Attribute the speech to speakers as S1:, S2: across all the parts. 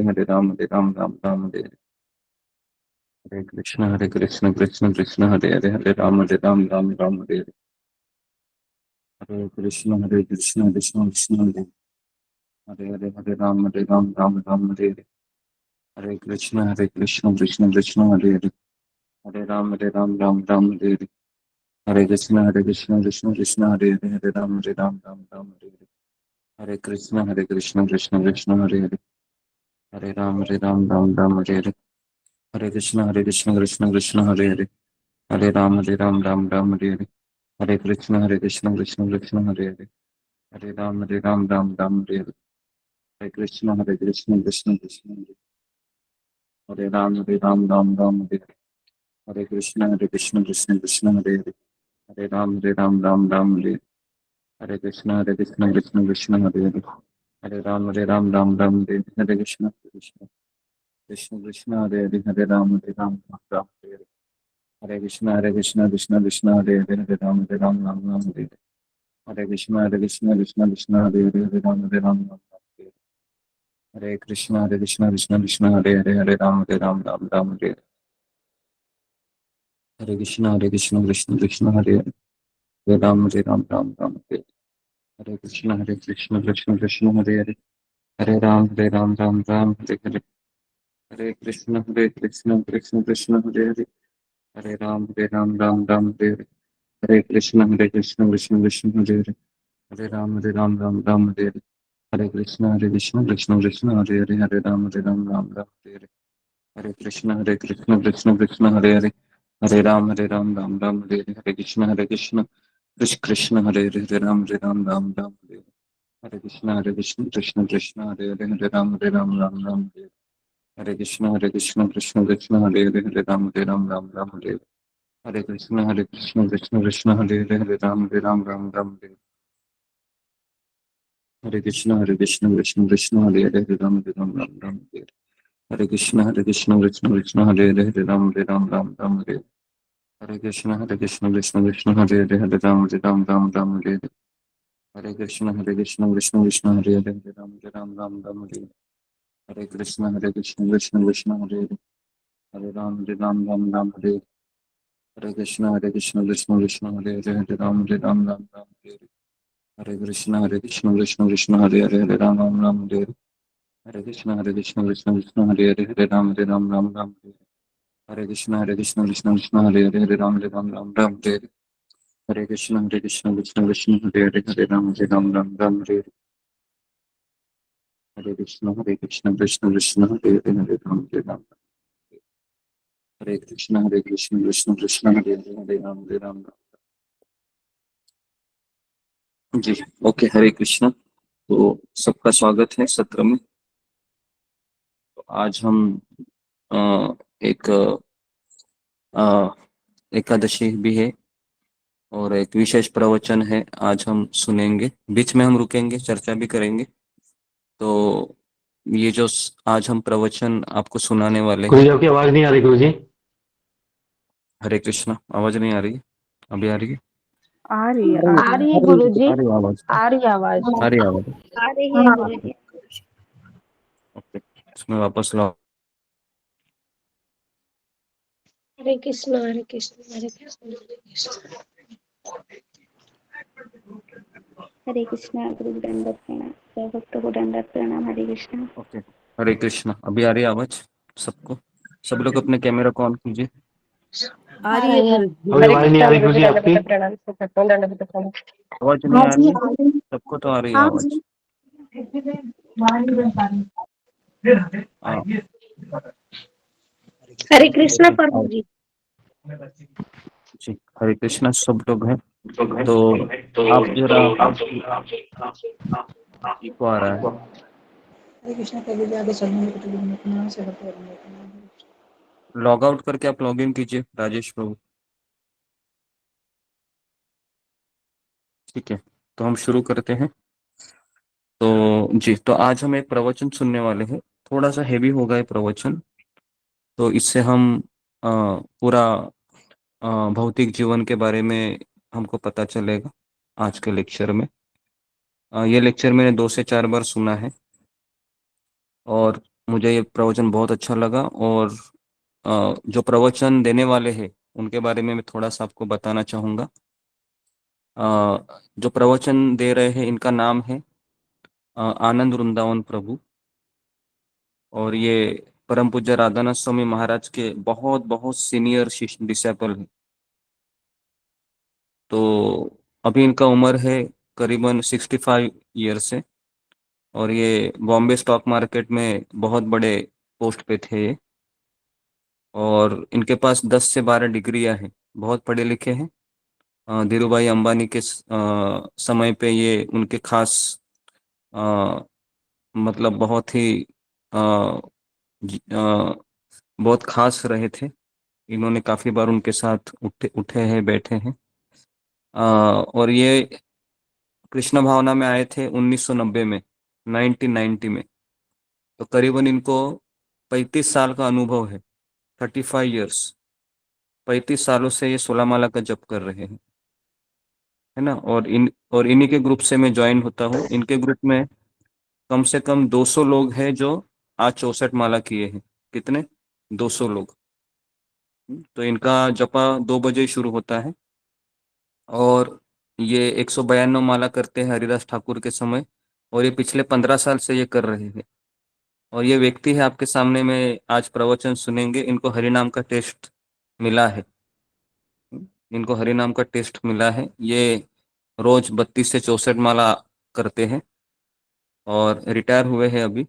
S1: हरे राम राम हरे हरे कृष्ण कृष्ण कृष्ण हरे हरे राम राम हरे हरे कृष्ण कृष्ण हरे हरे राम हरे हरे कृष्ण कृष्ण हरे राम हरे हरे कृष्ण कृष्ण हरे राम हरे कृष्ण कृष्ण हरे हरे कृष्ण कृष्ण हरे राम हरे कृष्ण कृष्ण हरे राम हरे कृष्ण कृष्ण हरे राम हरे कृष्ण कृष्ण हरे कृष्ण कृष्ण हरे राम हरे कृष्ण कृष्ण हरे राम हरे कृष्ण कृष्ण हरे राम हरे कृष्ण हरे कृष्ण हरे राम हरे कृष्ण कृष्ण हरे कृष्ण कृष्ण हरे राम हरे कृष्ण कृष्ण कृष्ण हरे राम हरे कृष्ण कृष्ण कृष्ण हरे राम हरे कृष्ण कृष्ण हरे कृष्ण कृष्ण हरे राम हरे कृष्ण कृष्ण हरे कृष्ण कृष्ण हरे राम हरे कृष्ण कृष्ण कृष्ण हरे हरे कृष्ण कृष्ण हरे राम हरे कृष्ण कृष्ण कृष्ण हरे हरे कृष्ण कृष्ण कृष्ण हरे कृष्ण कृष्ण कृष्ण हरे कृष्ण कृष्ण कृष्ण हरे कृष्ण कृष्ण हरे हरे कृष्ण कृष्ण कृष्ण हरे राम कृष्ण हरे कृष्ण हरे हरे कृष्ण कृष्ण कृष्ण हरे कृष्ण हरे Ram ji. Okay, हरे कृष्ण। तो सबका स्वागत है सत्र में। तो आज हम अ, एक एकादशी भी है और एक विशेष प्रवचन है, आज हम सुनेंगे। बीच में हम रुकेंगे, चर्चा भी करेंगे। तो ये जो आज हम प्रवचन आपको सुनाने वाले
S2: गुरु
S1: हैं।
S2: जी आपकी आवाज नहीं आ रही गुरु जी।
S1: हरे कृष्ण। आवाज नहीं आ रही? अभी आ रही है?
S3: आ रही है
S4: आ रही है गुरुजी,
S1: आ रही आवाज?
S4: आ रही आवाज,
S1: आ रही आवाज?
S4: आ रही है गुरुजी।
S1: ओके, इसमें वापस लाओ।
S4: हरे कृष्ण हरे कृष्ण हरे कृष्ण हरे कृष्ण। हरे कृष्ण गुरु दंडवत प्रणाम, सब भक्त को दंडवत प्रणाम। हरे कृष्ण।
S1: ओके, हरे कृष्ण। अभी आ रही है आवाज सबको? सब लोग अपने कैमरा को ऑन कीजिए।
S3: आ
S4: आ
S3: रही है
S4: रही है।
S3: गुरु जी।
S2: अभी
S4: हरे
S2: आवाज नहीं आ
S4: कृष्ण
S2: रही
S4: गुरु
S2: गुरु
S4: जी
S2: जी आपकी।
S4: दंडवत प्रणाम, सब भक्तों को दंडवत प्रणाम।
S1: आवाज नहीं
S4: हाँ
S1: आ रही
S4: जी
S1: है?
S4: आ रही है।
S1: सबको तो आ रही है
S4: हाँ
S1: आवाज।
S4: जी।
S1: हाँ,
S4: हरे कृष्ण
S1: ओके,
S4: प्रभु
S1: आओ
S4: जी।
S1: जी। हरे कृष्ण सब लोग हैं। तो आप जरा, इको आ रहा है।
S3: हरे कृष्ण प्रभु जी आगे चलने में कुछ भी नहीं अपना से भक्त बनने का।
S1: लॉग आउट करके आप लॉग इन कीजिए राजेश प्रभु। ठीक है, तो हम शुरू करते हैं। तो जी, तो आज हम एक प्रवचन सुनने वाले हैं। थोड़ा सा हेवी होगा ये प्रवचन। तो इससे हम पूरा भौतिक जीवन के बारे में हमको पता चलेगा आज के लेक्चर में। ये लेक्चर मैंने 2 से 4 बार सुना है और मुझे ये प्रवचन बहुत अच्छा लगा। और जो प्रवचन देने वाले हैं उनके बारे में मैं थोड़ा सा आपको बताना चाहूँगा। जो प्रवचन दे रहे हैं इनका नाम है आनंद वृंदावन प्रभु। और ये परम पूज्य राधानाथ स्वामी महाराज के बहुत बहुत सीनियर शिष्य डिसेबल हैं। तो अभी इनका उम्र है करीबन 65 ईयर्स है। और ये बॉम्बे स्टॉक मार्केट में बहुत बड़े पोस्ट पे थे ये। और इनके पास 10 से 12 डिग्रियां हैं, बहुत पढ़े लिखे हैं। धीरू भाई अंबानी के समय पे ये उनके खास अ, मतलब बहुत ही अ, बहुत खास रहे थे। इन्होंने काफी बार उनके साथ उठे उठे हैं, बैठे हैं। और ये कृष्ण भावना में आए थे 1990 में, 1990 में। तो करीबन इनको 35 साल का अनुभव है, 35 ईयर्स। 35 सालों से ये 16 माला का जप कर रहे हैं, है ना। और इन्हीं के ग्रुप से मैं ज्वाइन होता हूँ। इनके ग्रुप में कम से कम 200 लोग हैं जो आज 64 माला किए हैं। कितने? 200 लोग। तो इनका जपा 2 बजे शुरू होता है। और ये 192 माला करते हैं हरिदास ठाकुर के समय। और ये पिछले 15 साल से ये कर रहे हैं। और ये व्यक्ति है आपके सामने में आज प्रवचन सुनेंगे, इनको हरिनाम का टेस्ट मिला है। इनको हरिनाम का टेस्ट मिला है। ये रोज 32 से 64 माला करते हैं और रिटायर हुए हैं अभी।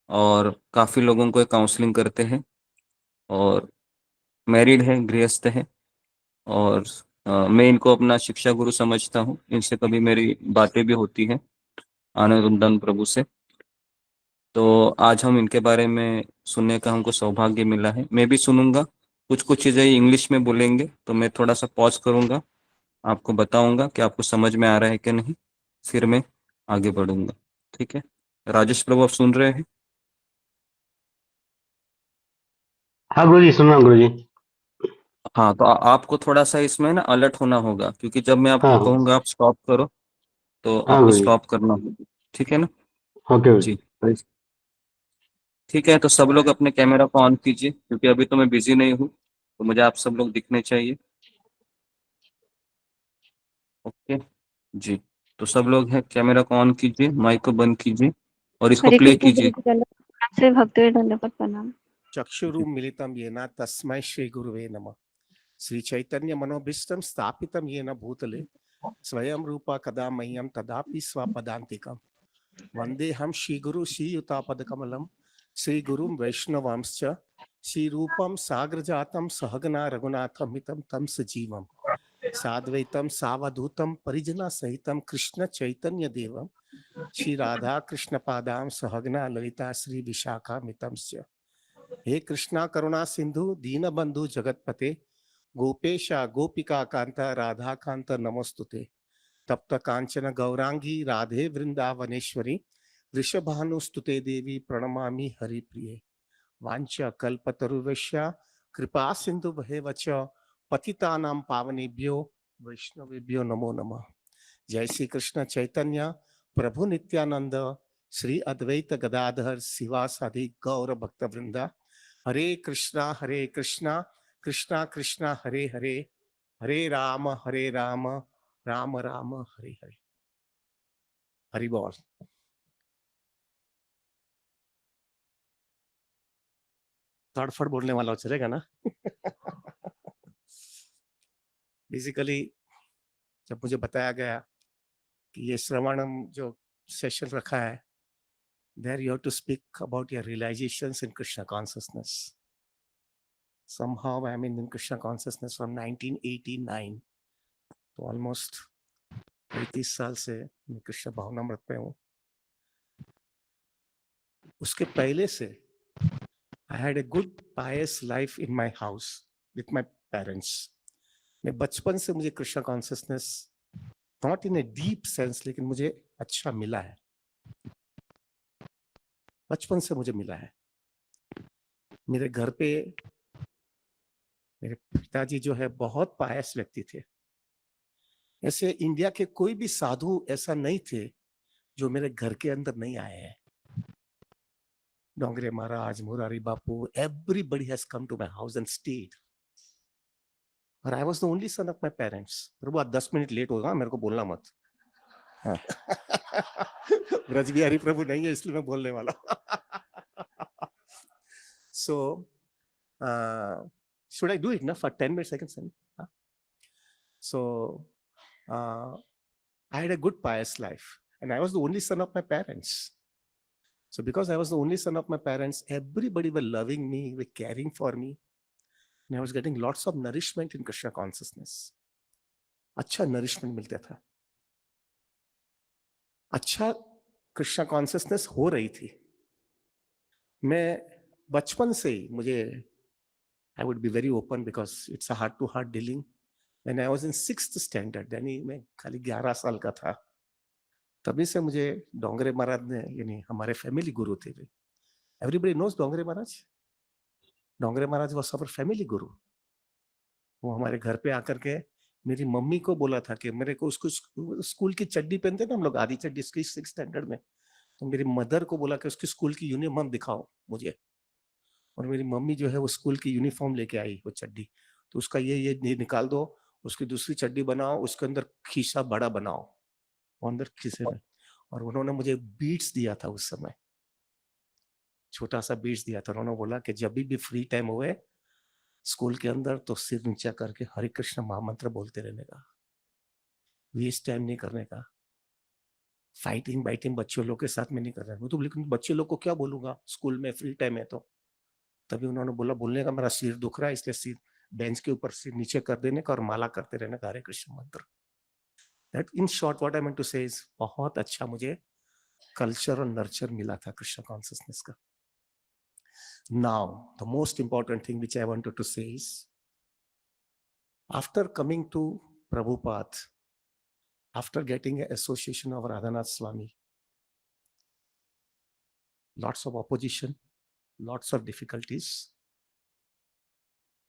S1: और काफी लोगों को काउंसलिंग करते हैं। और मैरिड है, गृहस्थ है। और मैं इनको अपना शिक्षा गुरु समझता हूँ। इनसे कभी मेरी बातें भी होती हैं, आनंद वृंदन प्रभु से। तो आज हम इनके बारे में सुनने का हमको सौभाग्य मिला है। मैं भी सुनूंगा। कुछ कुछ चीज़ें इंग्लिश में बोलेंगे तो मैं थोड़ा सा पॉज करूंगा, आपको बताऊंगा कि आपको समझ में आ रहा है कि नहीं। फिर मैं आगे बढ़ूंगा। ठीक है। राजेश प्रभु, आप सुन रहे हैं?
S2: हाँ गुरु जी, सुन रहा हूँ गुरु जी।
S1: हाँ, तो आपको थोड़ा सा इसमें ना अलर्ट होना होगा, क्योंकि जब मैं
S2: हाँ
S1: आपको
S2: हाँ
S1: कहूंगा आप स्टॉप करो तो
S2: हाँ
S1: आपको
S2: गुरु जी।
S1: स्टॉप करना होगा। ठीक है ना?
S2: ओके गुरु
S1: जी।
S2: जी।
S1: ठीक है, तो सब लोग अपने कैमरा को ऑन कीजिए, क्योंकि अभी तो मैं बिजी नहीं हूँ, तो मुझे आप सब लोग दिखने चाहिए। ओके जी। तो सब लोग हैं, कैमरा को ऑन कीजिए, माइक को बंद कीजिए और इसको
S4: हरे
S1: प्ले
S4: कृष्ण गुरु
S1: कीजिए।
S4: जी, दंडवत प्रणाम से भक्तों दंडवत प्रणाम।
S5: चक्षुरुन्मिलितं येन तस्मै श्रीगुरुवे नमः। श्रीचैतन्यमनोभीष्टं स्थापितं येन भूतले स्वयं रूपा कदा मह्यं तदापि स्वपदान्तिकं वन्देऽहं श्रीगुरु श्रीयुतापदकमलं श्रीगुरुं वैष्णवांश्च श्रीरूपं साग्रजातं सहगना रघुनाथमितं तं सजीवं साद्वैतं सावधूतं परिजनसहितं कृष्णचैतन्यदेवं श्रीराधाकृष्णपादां सहगना ललिता श्रीविशाखामितंश्च। हे कृष्णा करुणा सिंधु दीनबंधु जगतपते गोपेशा गोपिका कांता राधा कांत नमस्तुते। तप्त कांचन गौरांगी राधे वृंदावनेश्वरी वृषभानुस्तुते देवी प्रणमामि हरिप्रिये। वांछा कल्पतरुवश्या कृपा सिंधु भैवच पतितानां पावनेभ्यो वैष्णवेभ्यो नमो नमः। जय श्री कृष्ण चैतन्य प्रभु नित्यानंद श्री अद्वैत गदाधर शिवासादि गौर भक्त वृंदा। हरे कृष्णा कृष्णा कृष्णा हरे हरे, हरे राम राम राम हरे हरे। हरि बोल। तड़फड़ बोलने वाला चलेगा ना? बेसिकली जब मुझे बताया गया कि ये श्रवणम जो सेशन रखा है, there you have to speak about your realisations in Krishna consciousness. somehow I'm in Krishna consciousness from 1989, तो ऑलमोस्ट 35 साल से मैं कृष्ण भावनामृत पे हूँ। उसके पहले से I had a good pious life in my house with my parents. मैं बचपन से मुझे Krishna consciousness not in a deep sense, लेकिन मुझे अच्छा मिला है, बचपन से मुझे मिला है। मेरे घर पे मेरे पिताजी जो है बहुत पायस व्यक्ति थे। ऐसे इंडिया के कोई भी साधु ऐसा नहीं थे जो मेरे घर के अंदर नहीं आए हैं। Dongre Maharaj, Murari Bapu, everybody has come to my house and stayed. और I was the only son of my parents. प्रभु आप 10 मिनट लेट होगा, मेरे को बोलना मत. हाँ. ब्रज बिहारी प्रभु नहीं है इसलिए मैं बोलने वाला. So, should I do it now for 10 minutes? I can send. Huh? So, I had a good pious life, and I was the only son of my parents. So, because I was the only son of my parents, everybody were loving me, were caring for me, and I was getting lots of nourishment in Krishna consciousness. अच्छा nourishment मिलता था. अच्छा Krishna consciousness हो रही थी. मैं बचपन से ही मुझे I would be very open because it's a heart to heart dealing. When I was in 6th standard, यानी मैं खाली 11 साल का था, तभी से मुझे डोंगरे महाराज ने, यानी हमारे फैमिली गुरु थे. Everybody knows Dongre Maharaj. Dongre Maharaj was our family guru. वो हमारे घर पे आकर के मेरी मम्मी को बोला था कि मेरे को उसको स्कूल की चड्डी पहनते ना हम लोग, आधी चड्डी, इसकी 6th स्टैंडर्ड में. तो मेरी मदर को बोला कि उसकी स्कूल की यूनिफॉर्म दिखाओ मुझे. और मेरी मम्मी जो है वो स्कूल की यूनिफॉर्म लेके आई, वो चड्डी. तो उसका ये निकाल दो, उसकी दूसरी चड्डी बनाओ, उसके अंदर खीसा बड़ा बनाओ, अंदर खीसे में. और उन्होंने मुझे बीट्स दिया था उस समय, छोटा सा बीट्स दिया था. उन्होंने बोला कि जब भी फ्री टाइम हुए स्कूल के अंदर तो सिर नीचा करके हरे कृष्ण महामंत्र बोलते रहने का, वेस्ट टाइम नहीं करने का, फाइटिंग बाइटिंग बच्चों लोग के साथ में नहीं करना. वो तो लेकिन बच्चे लोग को क्या बोलूंगा, स्कूल में फ्री टाइम है. तो तभी उन्होंने बोला बोलने का, मेरा सिर दुख रहा है इसलिए सिर बेंच के ऊपर सिर नीचे कर देने का और माला करते रहने का हरे कृष्ण मंत्र. That in short what I mean to say is, बहुत अच्छा मुझे कल्चर और नर्चर मिला था कृष्ण कॉन्शियसनेस का. Now, the most important thing which I wanted to say is, after coming to Prabhupada, after getting an association of Radhanath Swami, lots of opposition, lots of difficulties,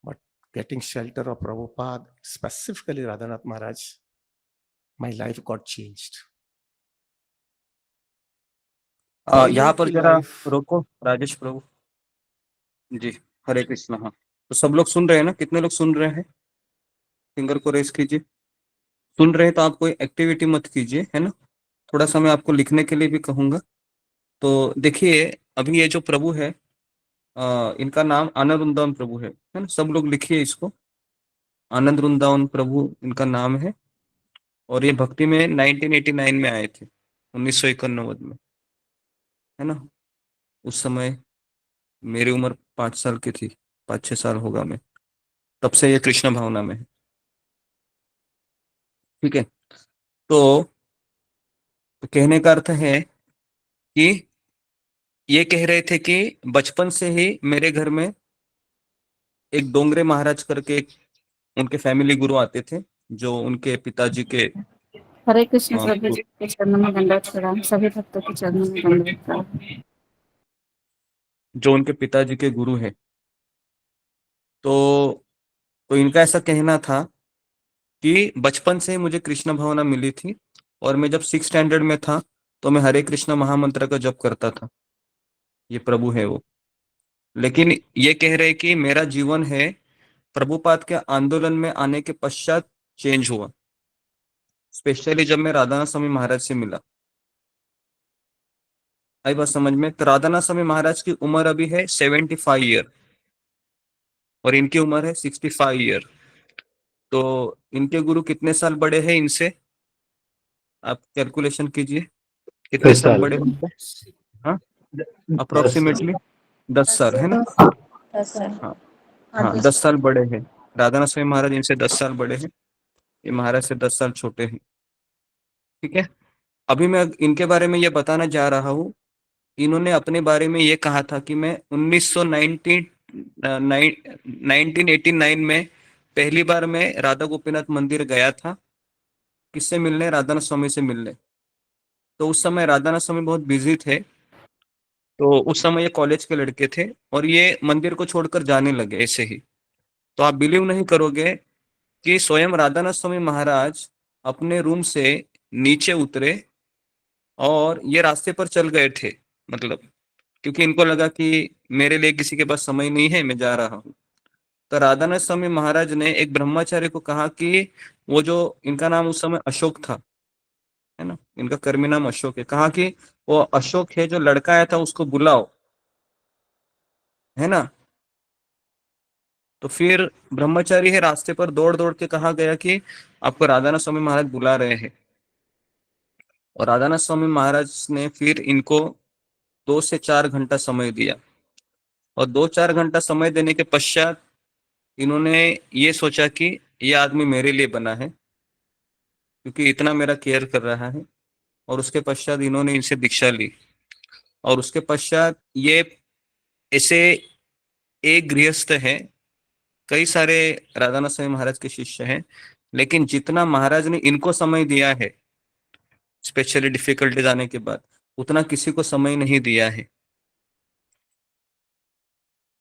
S5: but getting shelter of Prabhupada, specifically Radhanath Maharaj, my life got changed.
S1: यहाँ पर जरा रोको राजेश प्रभु जी. हरे कृष्ण. हाँ, तो सब लोग सुन रहे हैं ना? कितने लोग सुन रहे हैं? फिंगर को रेस कीजिए. सुन रहे हैं तो आप कोई एक्टिविटी मत कीजिए, है ना? थोड़ा सा मैं आपको लिखने के लिए भी कहूंगा. तो देखिए अभी ये जो प्रभु है, इनका नाम आनंद वृंदावन प्रभु है ना? सब लोग लिखिए इसको, आनंद वृंदावन प्रभु इनका नाम है. और ये भक्ति में 1989 में आए थे, 1991 में, है ना? उस समय मेरी उम्र 5 साल की थी, 5-6 साल होगा मैं, तब से ये कृष्ण भावना में है. ठीक है. तो कहने का अर्थ है कि ये कह रहे थे कि बचपन से ही मेरे घर में एक डोंगरे महाराज करके उनके फैमिली गुरु आते थे, जो उनके पिताजी के
S4: हरे कृष्ण. सभी के चरणों में दंडवत प्रणाम, सभी भक्तों के चरणों में दंडवत प्रणाम.
S1: जो उनके पिताजी के गुरु है. तो इनका ऐसा कहना था कि बचपन से ही मुझे कृष्ण भावना मिली थी, और मैं जब 6th स्टैंडर्ड में था तो मैं हरे कृष्ण महामंत्र का जप करता था. ये प्रभु है वो. लेकिन ये कह रहे कि मेरा जीवन है प्रभुपाद के आंदोलन में आने के पश्चात चेंज हुआ, स्पेशली जब मैं राधानाथ स्वामी महाराज से मिला. आई बात समझ में? तो राधानाथ स्वामी महाराज की उम्र अभी है 75 ईयर और इनकी उम्र है 65 ईयर. तो इनके गुरु कितने साल बड़े हैं इनसे? आप कैलकुलेशन कीजिए कितने
S2: 10
S1: साल
S2: साल.
S1: बड़े होंगे. हाँ, अप्रोक्सीमेटली 10 साल, है ना?
S3: 10 साल.
S1: हाँ हाँ, 10 साल बड़े हैं. राधानाथ स्वामी महाराज इनसे 10 साल बड़े हैं, ये महाराज से 10 साल छोटे हैं. ठीक है. अभी मैं इनके बारे में ये बताना जा रहा हूँ. इन्होंने अपने बारे में ये कहा था कि मैं 1989 में पहली बार मैं राधा गोपीनाथ मंदिर गया था. किससे मिलने? राधानाथ स्वामी से मिलने. तो उस समय राधानाथ स्वामी बहुत बिजी थे, तो उस समय ये कॉलेज के लड़के थे और ये मंदिर को छोड़कर जाने लगे ऐसे ही. तो आप बिलीव नहीं करोगे कि स्वयं राधानाथ स्वामी महाराज अपने रूम से नीचे उतरे और ये रास्ते पर चल गए थे. मतलब क्योंकि इनको लगा कि मेरे लिए किसी के पास समय नहीं है, मैं जा रहा हूँ। तो राधानाथ स्वामी महाराज ने एक ब्रह्मचारी को कहा कि वो जो, इनका नाम उस समय अशोक था, है ना, इनका कर्मी नाम अशोक है, कहा कि वो अशोक है जो लड़का आया था उसको बुलाओ, है ना। तो फिर ब्रह्मचारी है रास्ते पर दौड़ दौड़ के कहा गया कि आपको राधानाथ स्वामी महाराज बुला रहे हैं। और राधानाथ स्वामी महाराज ने फिर इनको 2 से 4 घंटा समय दिया, और 2-4 घंटा समय देने के पश्चात इन्होंने ये सोचा कि ये आदमी मेरे लिए बना है, क्योंकि इतना मेरा केयर कर रहा है। और उसके पश्चात इन्होंने इनसे दीक्षा ली। और उसके पश्चात ये ऐसे एक गृहस्थ है, कई सारे राधानाथ स्वामी महाराज के शिष्य हैं, लेकिन जितना महाराज ने इनको समय दिया है, स्पेशली डिफिकल्टीज आने के बाद, उतना किसी को समय नहीं दिया है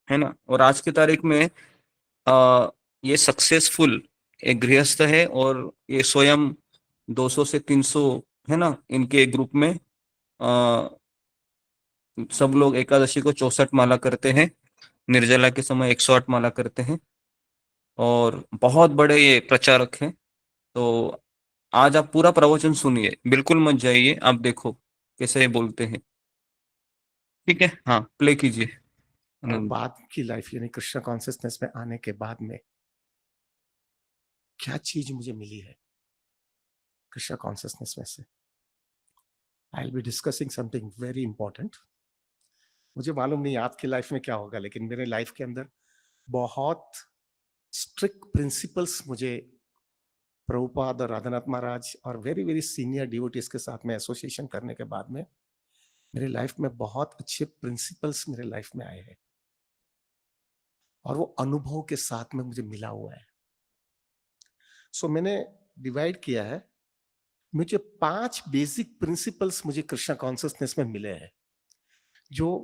S1: ना। और आज की तारीख में ये सक्सेसफुल एक गृहस्थ है, और ये स्वयं 200 से 300, है ना, इनके ग्रुप में सब लोग एकादशी को 64 माला करते हैं, निर्जला के समय 108 माला करते हैं, और बहुत बड़े ये प्रचारक हैं। तो आज आप पूरा प्रवचन सुनिए, बिल्कुल मत जाइए, आप देखो कैसे ये बोलते हैं। ठीक है, हाँ, प्ले कीजिए
S5: और
S1: आनंद।
S5: बाद की लाइफ यानी कृष्ण कॉन्शियसनेस में आने के बाद में क्या चीज मुझे मिली है कृष्ण कॉन्शियसनेस में से। आई will be discussing something very important. मुझे मालूम नहीं आपकी लाइफ में क्या होगा, लेकिन मेरे लाइफ के अंदर बहुत स्ट्रिक्ट प्रिंसिपल्स मुझे प्रभुपाद और राधानाथ महाराज और वेरी वेरी सीनियर डिवोटीज के साथ में एसोसिएशन करने के बाद में मेरे लाइफ में बहुत अच्छे प्रिंसिपल्स मेरे लाइफ में आए हैं, और वो अनुभव के साथ में मुझे मिला हुआ है। सो मैंने डिवाइड किया है, मुझे 5 बेसिक प्रिंसिपल्स मुझे कृष्ण कॉन्शियसनेस में मिले हैं, जो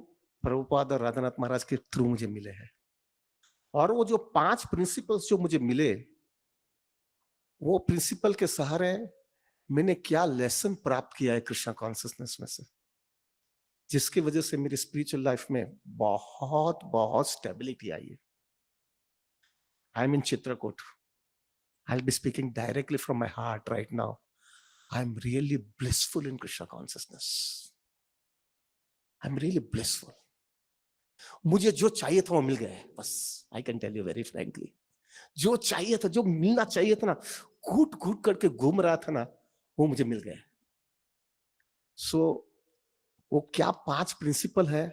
S5: प्रभुपाद और राधानाथ महाराज के थ्रू मुझे मिले हैं। और वो जो 5 प्रिंसिपल्स जो मुझे मिले, वो प्रिंसिपल के सहारे मैंने क्या लेसन प्राप्त किया है कृष्ण कॉन्शियसनेस में से, जिसकी वजह से मेरी स्पिरिचुअल लाइफ में बहुत बहुत स्टेबिलिटी आई है। I am in Chitrakoot. I will be speaking directly from my heart right now. I am really blissful in Krishna consciousness. I am really blissful. मुझे जो चाहिए था वो मिल गया है, बस। I can tell you very frankly, जो चाहिए था, जो मिलना चाहिए था ना, घुट घुट करके घूम रहा था ना, वो मुझे मिल गया। सो वो क्या 5 प्रिंसिपल है,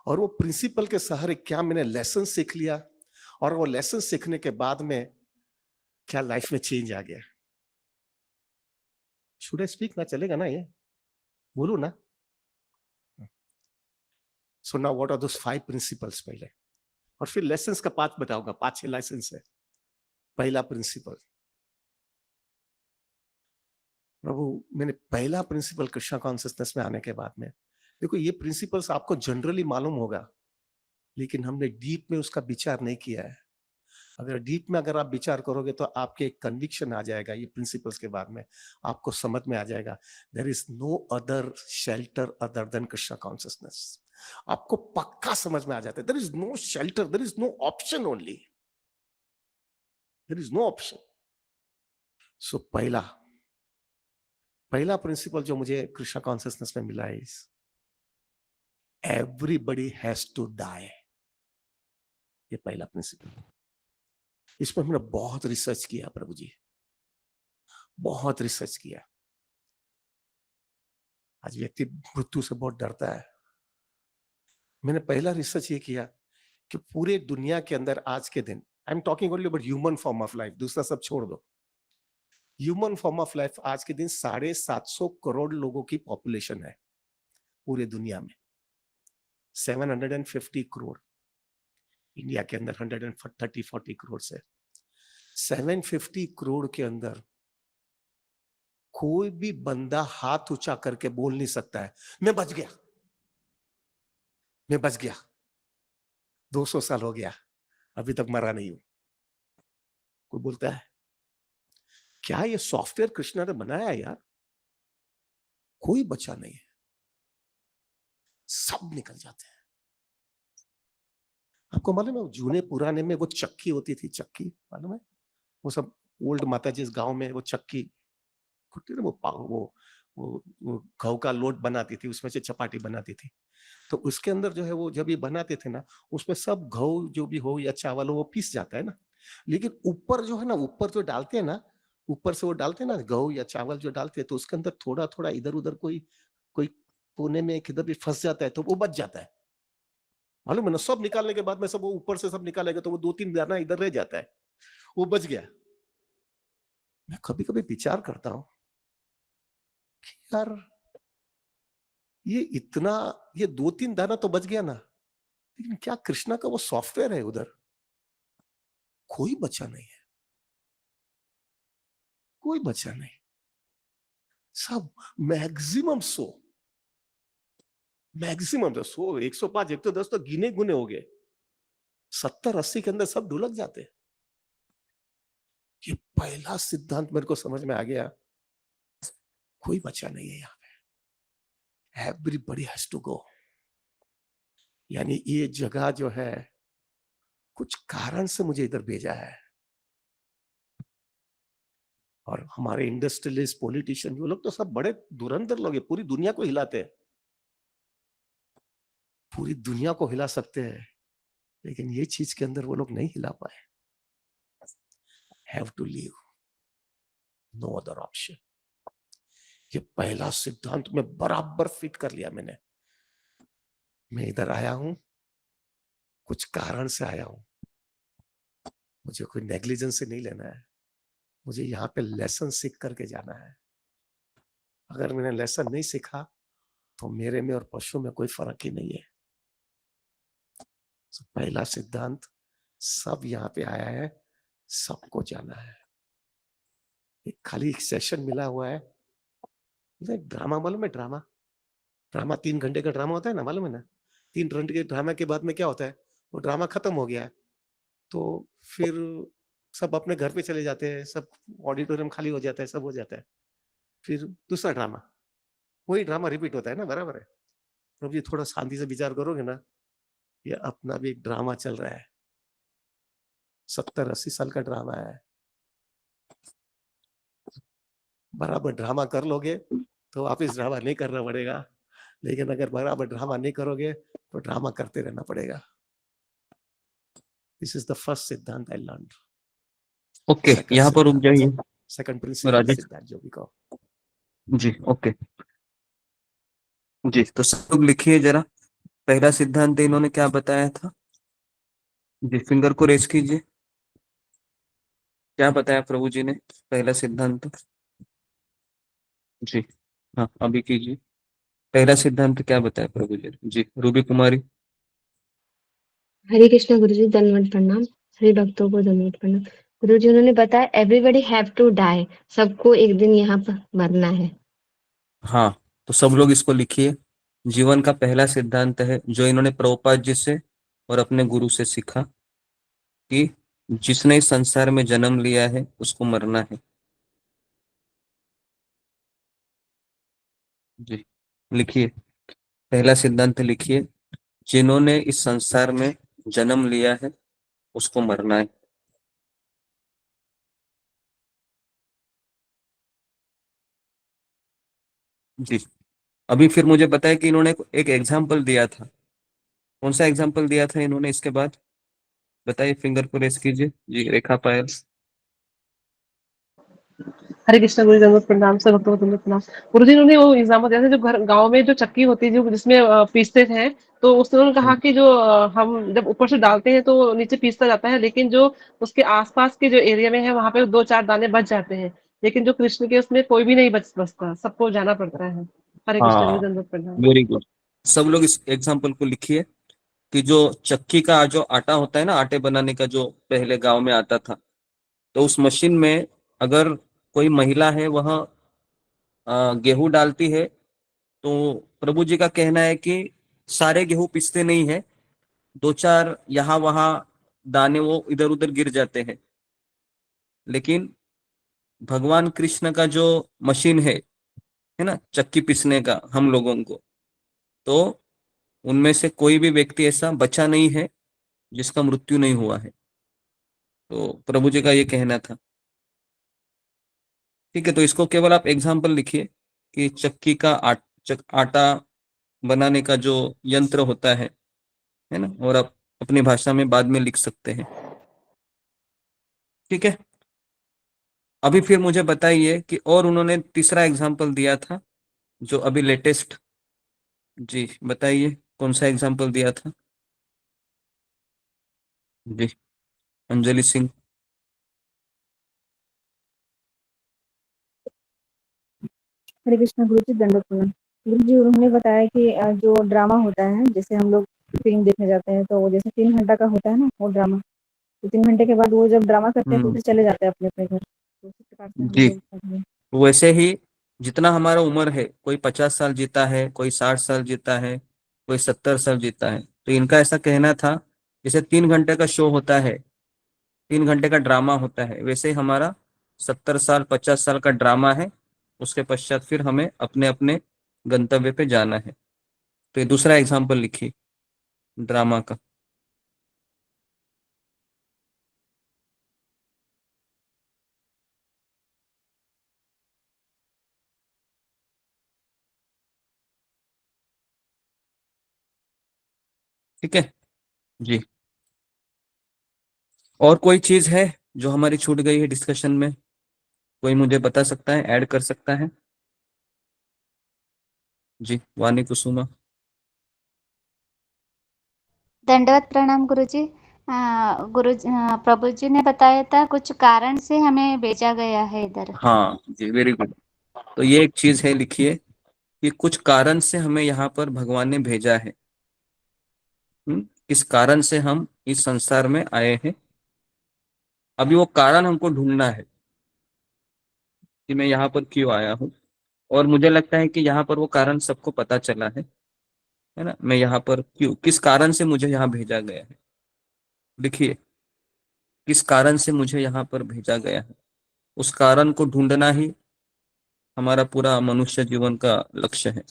S5: और वो प्रिंसिपल के सहारे क्या मैंने लेसन सीख लिया, और वो लेसन सीखने के बाद में क्या लाइफ में चेंज आ गया। शुड आई स्पीक ना, चलेगा ना, ये बोलू ना। So now what are those 5 principles पहले, और फिर लेसन्स का 5 बताऊंगा। 5-6 लाइसेंस है। पहला प्रिंसिपल, प्रभु, मैंने पहला प्रिंसिपल कृष्ण कॉन्शियसनेस में आने के बाद में, देखो ये प्रिंसिपल्स आपको जनरली मालूम होगा, लेकिन हमने डीप में उसका विचार नहीं किया है। अगर डीप में अगर आप विचार करोगे तो आपके एक कन्विक्शन आ जाएगा, ये प्रिंसिपल्स के बाद में आपको समझ में आ जाएगा, there is no other shelter other than Krishna consciousness. आपको पक्का समझ में आ जाता है, there is no shelter, there is no option, only there is no option. So पहला प्रिंसिपल जो मुझे कृष्ण कॉन्शियसनेस में मिला है, is everybody has to die. ये पहला प्रिंसिपल। इस पर हमने बहुत रिसर्च किया प्रभु जी, बहुत रिसर्च किया। आज व्यक्ति मृत्यु से बहुत डरता है। मैंने पहला रिसर्च ये किया कि पूरे दुनिया के अंदर आज के दिन, I am talking only about human form of life, दूसरा सब छोड़ दो। ह्यूमन फॉर्म ऑफ लाइफ आज के दिन 750 करोड़ लोगों की पॉपुलेशन है पूरे दुनिया में। 750 करोड़, इंडिया के अंदर 130-40 करोड़ से 750 करोड़ के अंदर कोई भी बंदा हाथ ऊंचा करके बोल नहीं सकता है मैं बच गया, मैं बच गया, 200 साल हो गया, अभी तक मरा नहीं हूं। कोई बोलता है क्या ये सॉफ्टवेयर कृष्णा ने बनाया है यार? कोई बचा नहीं है, सब निकल जाते हैं। आपको मालूम है वो जूने पुराने में वो चक्की होती थी, चक्की मालूम है? वो सब ओल्ड माता जिस गांव में वो चक्की खुट्टी ना वो घऊ का लोट बनाती थी, उसमें से चपाटी बनाती थी। तो उसके अंदर जो है वो जब ये बनाते थे ना, उसमें सब घऊ जो भी हो या चावल हो वो पीस जाता है ना, लेकिन ऊपर जो है ना, ऊपर जो डालते हैं ना, ऊपर से वो डालते हैं ना गेहूं या चावल जो डालते हैं, तो उसके अंदर थोड़ा थोड़ा इधर उधर कोई कोई कोने में किधर भी फंस जाता है तो वो बच जाता है, मालूम है ना? सब निकालने के बाद में सब वो ऊपर से सब निकालेगा तो वो 2-3 दाना इधर रह जाता है, वो बच गया। मैं कभी कभी विचार करता हूं कि यार ये इतना, ये 2-3 दाना तो बच गया ना, लेकिन क्या कृष्णा का वो सॉफ्टवेयर है उधर? कोई बचा नहीं है, कोई बचा नहीं, सब मैक्सिमम 100, मैक्सिमम 100, 105, 110 तो गिने गुने हो गए, 70-80 के अंदर सब ढुलक जाते हैं। ये पहला सिद्धांत मेरे को समझ में आ गया, कोई बचा नहीं है यहाँ पे, एवरीबॉडी हैज टू गो। यानी ये जगह जो है कुछ कारण से मुझे इधर भेजा है, और हमारे इंडस्ट्रियलिस्ट पॉलिटिशियन वो लोग तो सब बड़े धुरंधर लोग हैं, पूरी दुनिया को हिलाते हैं, पूरी दुनिया को हिला सकते हैं, लेकिन ये चीज के अंदर वो लोग नहीं हिला पाए। Have to leave, no other option. ये पहला सिद्धांत में बराबर फिट कर लिया मैंने। मैं इधर आया हूं, कुछ कारण से आया हूं, मुझे कोई नेग्लिजेंस से नहीं लेना है, मुझे यहाँ पे लेसन सीख करके जाना है। अगर मैंने लेसन नहीं सीखा तो मेरे में और पशु में कोई फर्क ही नहीं है। तो पहला सिद्धांत, सब यहाँ पे आया है, सबको जाना है। एक खाली एक सेशन मिला हुआ है, ड्रामा मालूम है? ड्रामा, ड्रामा 3 घंटे का ड्रामा होता है ना, मालूम है ना? 3 घंटे के ड्रामा के बाद में क्या होता है, वो ड्रामा खत्म हो गया है तो फिर सब अपने घर पे चले जाते हैं, सब ऑडिटोरियम खाली हो जाता है, सब हो जाता है, फिर दूसरा ड्रामा, वही ड्रामा रिपीट होता है ना, बराबर है? प्रभु जी थोड़ा शांति से विचार करोगे ना, ये अपना भी एक ड्रामा चल रहा है, 70-80 साल का ड्रामा है। बराबर ड्रामा कर लोगे तो वापिस ड्रामा नहीं करना पड़ेगा, लेकिन अगर बराबर ड्रामा नहीं करोगे तो ड्रामा करते रहना पड़ेगा। दिस इज द फर्स्ट सिद्धांत आई लर्न।
S1: ओके, यहाँ पर रुक जाइए
S5: सेकंड प्रिंसिपल
S1: राजेश
S5: सिद्धांत जो भी कहो।
S1: जी। ओके जी, तो सब लोग लिखिए जरा, पहला सिद्धांत इन्होंने क्या बताया था जी, फिंगर को रेस कीजिए। क्या बताया प्रभु जी ने पहला सिद्धांत जी? हाँ अभी कीजिए, पहला सिद्धांत क्या बताया प्रभु जी ने? जी रूबी कुमारी।
S6: हरे कृष्ण गुरु जी, दंडवत प्रणाम। सभी भक्तों को दंडवत प्रणाम। गुरु जी उन्होंने बताया एवरीबॉडी हैव टू डाई, सबको एक दिन यहाँ पर मरना है।
S1: हाँ, तो सब लोग इसको लिखिए, जीवन का पहला सिद्धांत है जो इन्होंने प्रभुपाद जी से और अपने गुरु से सीखा कि जिसने इस संसार में जन्म लिया है उसको मरना है। जी लिखिए, पहला सिद्धांत लिखिए, जिन्होंने इस संसार में जन्म लिया है उसको मरना है। जी, अभी फिर मुझे पता है कि इन्होंने एक एग्जाम्पल दिया था, कौन सा एग्जाम्पल दिया था इन्होंने इसके बाद? बताइए, फिंगर को रेस कीजिए जी, रेखा पायल।
S7: हरे कृष्ण गुरु दंडवत प्रणाम, सब भक्तों को दंडवत प्रणाम। गुरु जी ने वो एग्जाम्पल दिया था, जो घर गांव में जो चक्की होती है जो जिसमें पीसते थे, तो उसने उन्होंने कहा कि जो हम जब ऊपर से डालते हैं तो नीचे पीसता जाता है, लेकिन जो उसके आसपास के जो एरिया में है वहां पे 2-4 दाने बच जाते हैं, लेकिन जो कृष्ण के उसमें कोई भी नहीं बचता, सबको जाना पड़ता है। हरे कृष्ण गुरु
S1: हाँ
S7: दंडवत प्रणाम।
S1: वेरी गुड, सब लोग इस एग्जाम्पल को लिखिए कि जो चक्की का जो आटा होता है ना, आटे बनाने का जो पहले गांव में आता था, तो उस मशीन में अगर कोई महिला है वह गेहूं डालती है, तो प्रभु जी का कहना है कि सारे गेहूं पिसते नहीं है, 2-4 यहाँ वहां दाने वो इधर उधर गिर जाते हैं, लेकिन भगवान कृष्ण का जो मशीन है ना चक्की पीसने का हम लोगों को, तो उनमें से कोई भी व्यक्ति ऐसा बचा नहीं है जिसका मृत्यु नहीं हुआ है। तो प्रभु जी का ये कहना था। ठीक है, तो इसको केवल आप एग्जाम्पल लिखिए कि चक्की का आटा बनाने का जो यंत्र होता है ना, और आप अपनी भाषा में बाद में लिख सकते हैं। ठीक है, अभी फिर मुझे बताइए कि और उन्होंने तीसरा एग्जाम्पल दिया था जो अभी लेटेस्ट। जी बताइए कौन सा एग्जाम्पल दिया था। जी अंजलि सिंह।
S8: हरे कृष्णा गुरु जी, दंडवत प्रणाम। गुरु जी, उन्होंने बताया कि जो ड्रामा होता है, जैसे हम लोग फिल्म देखने जाते हैं तो जैसे 3 घंटा का होता है ना वो ड्रामा, तो 3 घंटे के बाद वो जब ड्रामा करते हैं तो फिर चले जाते हैं अपने अपने घर, तो उसी प्रकार से हम
S1: जी
S8: लोग करते हैं।
S1: वैसे ही जितना हमारा उम्र है, कोई 50 साल जीता है, कोई 60 साल जीता है, कोई 70 साल जीता है, तो इनका ऐसा कहना था जैसे 3 घंटे का शो होता है, 3 घंटे का ड्रामा होता है, वैसे ही हमारा 70 साल 50 साल का ड्रामा है। उसके पश्चात फिर हमें अपने अपने गंतव्य पे जाना है। तो ये दूसरा एग्जाम्पल लिखिए ड्रामा का। ठीक है जी। और कोई चीज है जो हमारी छूट गई है डिस्कशन में, कोई मुझे बता सकता है, ऐड कर सकता है। जी वानी कुसुमा।
S4: दंडवत प्रणाम गुरुजी। प्रभु जी ने बताया था कुछ कारण से हमें भेजा गया है इधर।
S1: हाँ जी वेरी गुड। तो ये एक चीज है, लिखिए कि कुछ कारण से हमें यहाँ पर भगवान ने भेजा है। किस कारण से हम इस संसार में आए हैं, अभी वो कारण हमको ढूंढना है कि मैं यहाँ पर क्यों आया हूँ। और मुझे लगता है कि यहाँ पर वो कारण सबको पता चला है ना। मैं यहाँ पर क्यों, किस कारण से मुझे यहाँ भेजा गया है, देखिए किस कारण से मुझे यहाँ पर भेजा गया है। उस कारण को ढूंढना ही हमारा पूरा मनुष्य जीवन का लक्ष्य है।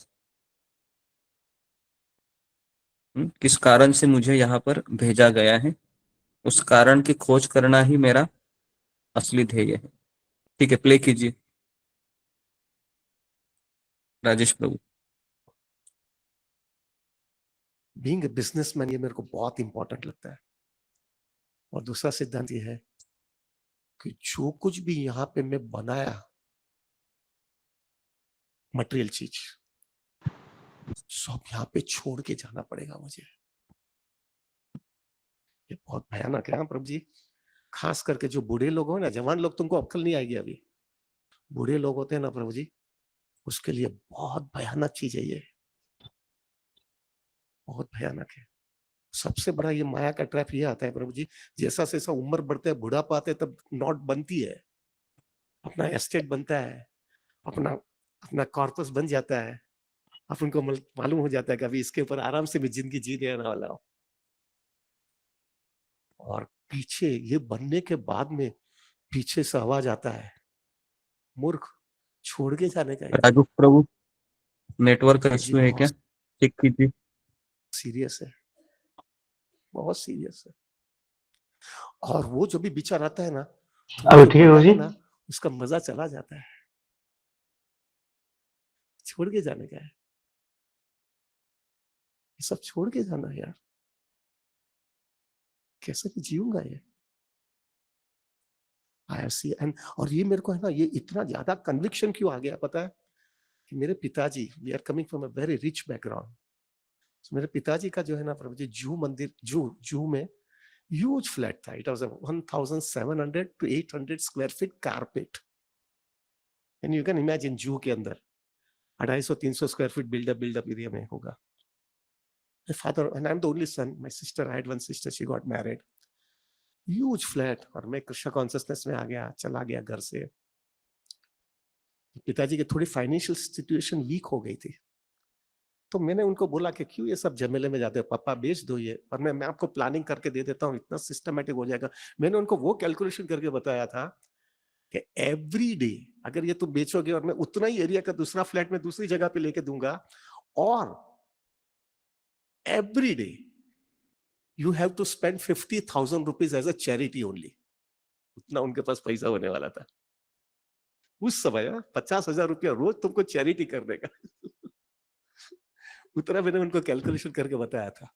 S1: किस कारण से मुझे यहाँ पर भेजा गया है, उस कारण की खोज करना ही मेरा असली ध्येय है। ठीक है, प्ले कीजिए राजेश प्रभु।
S5: बीइंग ए बिजनेसमैन, ये मेरे को बहुत इंपॉर्टेंट लगता है। और दूसरा सिद्धांत ये है कि जो कुछ भी यहाँ पे मैं बनाया मटेरियल चीज, सब यहाँ पे छोड़ के जाना पड़ेगा मुझे। ये बहुत भयानक है प्रभु जी। खास करके जो बूढ़े लोग हो ना, जवान लोग तुमको अक्ल नहीं आएगी अभी, बूढ़े लोग होते हैं ना प्रभु जी, उसके लिए बहुत भयानक चीज है ये, बहुत भयानक है। सबसे बड़ा ये माया का ट्रैप ये आता है प्रभु जी, जैसा जैसा उम्र बढ़ता है, बुढ़ापा आते है, तब नोट बनती है, अपना एस्टेट बनता है, अपना अपना कॉर्पस बन जाता है, अब उनको मालूम हो जाता है कि अभी इसके ऊपर आराम से भी जिंदगी जी रहने वाला हूं। और पीछे ये बनने के बाद में पीछे से आवाज आता है, मूर्ख, छोड़ के जाने का।
S1: राजू प्रभु नेटवर्क का
S5: जी
S1: इश्यू है क्या,
S5: बहुत
S1: ठीक कीजिए।
S5: सीरियस है, बहुत सीरियस है। और वो जो भी विचार आता है ना, तो
S2: अब
S5: वो
S2: ठीक है
S5: जो
S2: गुरु जी।
S5: बना ना, उसका मजा चला जाता है, छोड़ के जाने का है, ये सब छोड़ के जाना है यार, कैसे भी जीऊंगा ये। आई सी एंड, और ये मेरे को है ना, ये इतना ज्यादा कन्विक्शन क्यों आ गया पता है, कि मेरे पिताजी, we are coming from a very rich background. मेरे पिताजी का जो है ना प्रभु जी, जू मंदिर, जू में ह्यूज फ्लैट था। It was 1700 to 800 square feet carpet, and you can imagine जू के अंदर 250-300 स्क्वायर फीट बिल्डअप एरिया में होगा। My father, and I'm the only son, my sister, I had one sister, she got married, huge flat, और मैं Krishna consciousness में आ गया, चला गया घर से। पिताजी की थोड़ी फाइनेंशियल सिचुएशन वीक हो गई थी, तो मैंने उनको बोला कि क्यों ये सब झमेले में जाते हो, पापा बेच दो ये, और मैं आपको प्लानिंग करके दे देता हूँ, इतना सिस्टमेटिक हो जाएगा। मैंने उनको वो कैलकुलेशन करके बताया था कि एवरी डे अगर ये तुम बेचोगे और मैं उतना ही एरिया का दूसरा फ्लैट में दूसरी जगह पे लेके दूंगा, और every day you have to spend 50,000 rupees as a charity only. उतना उनके पास पैसा होने वाला था उस समय। 50,000 रुपया रोज तुमको चैरिटी करने का उतना मैंने उनको कैलकुलेशन करके बताया था।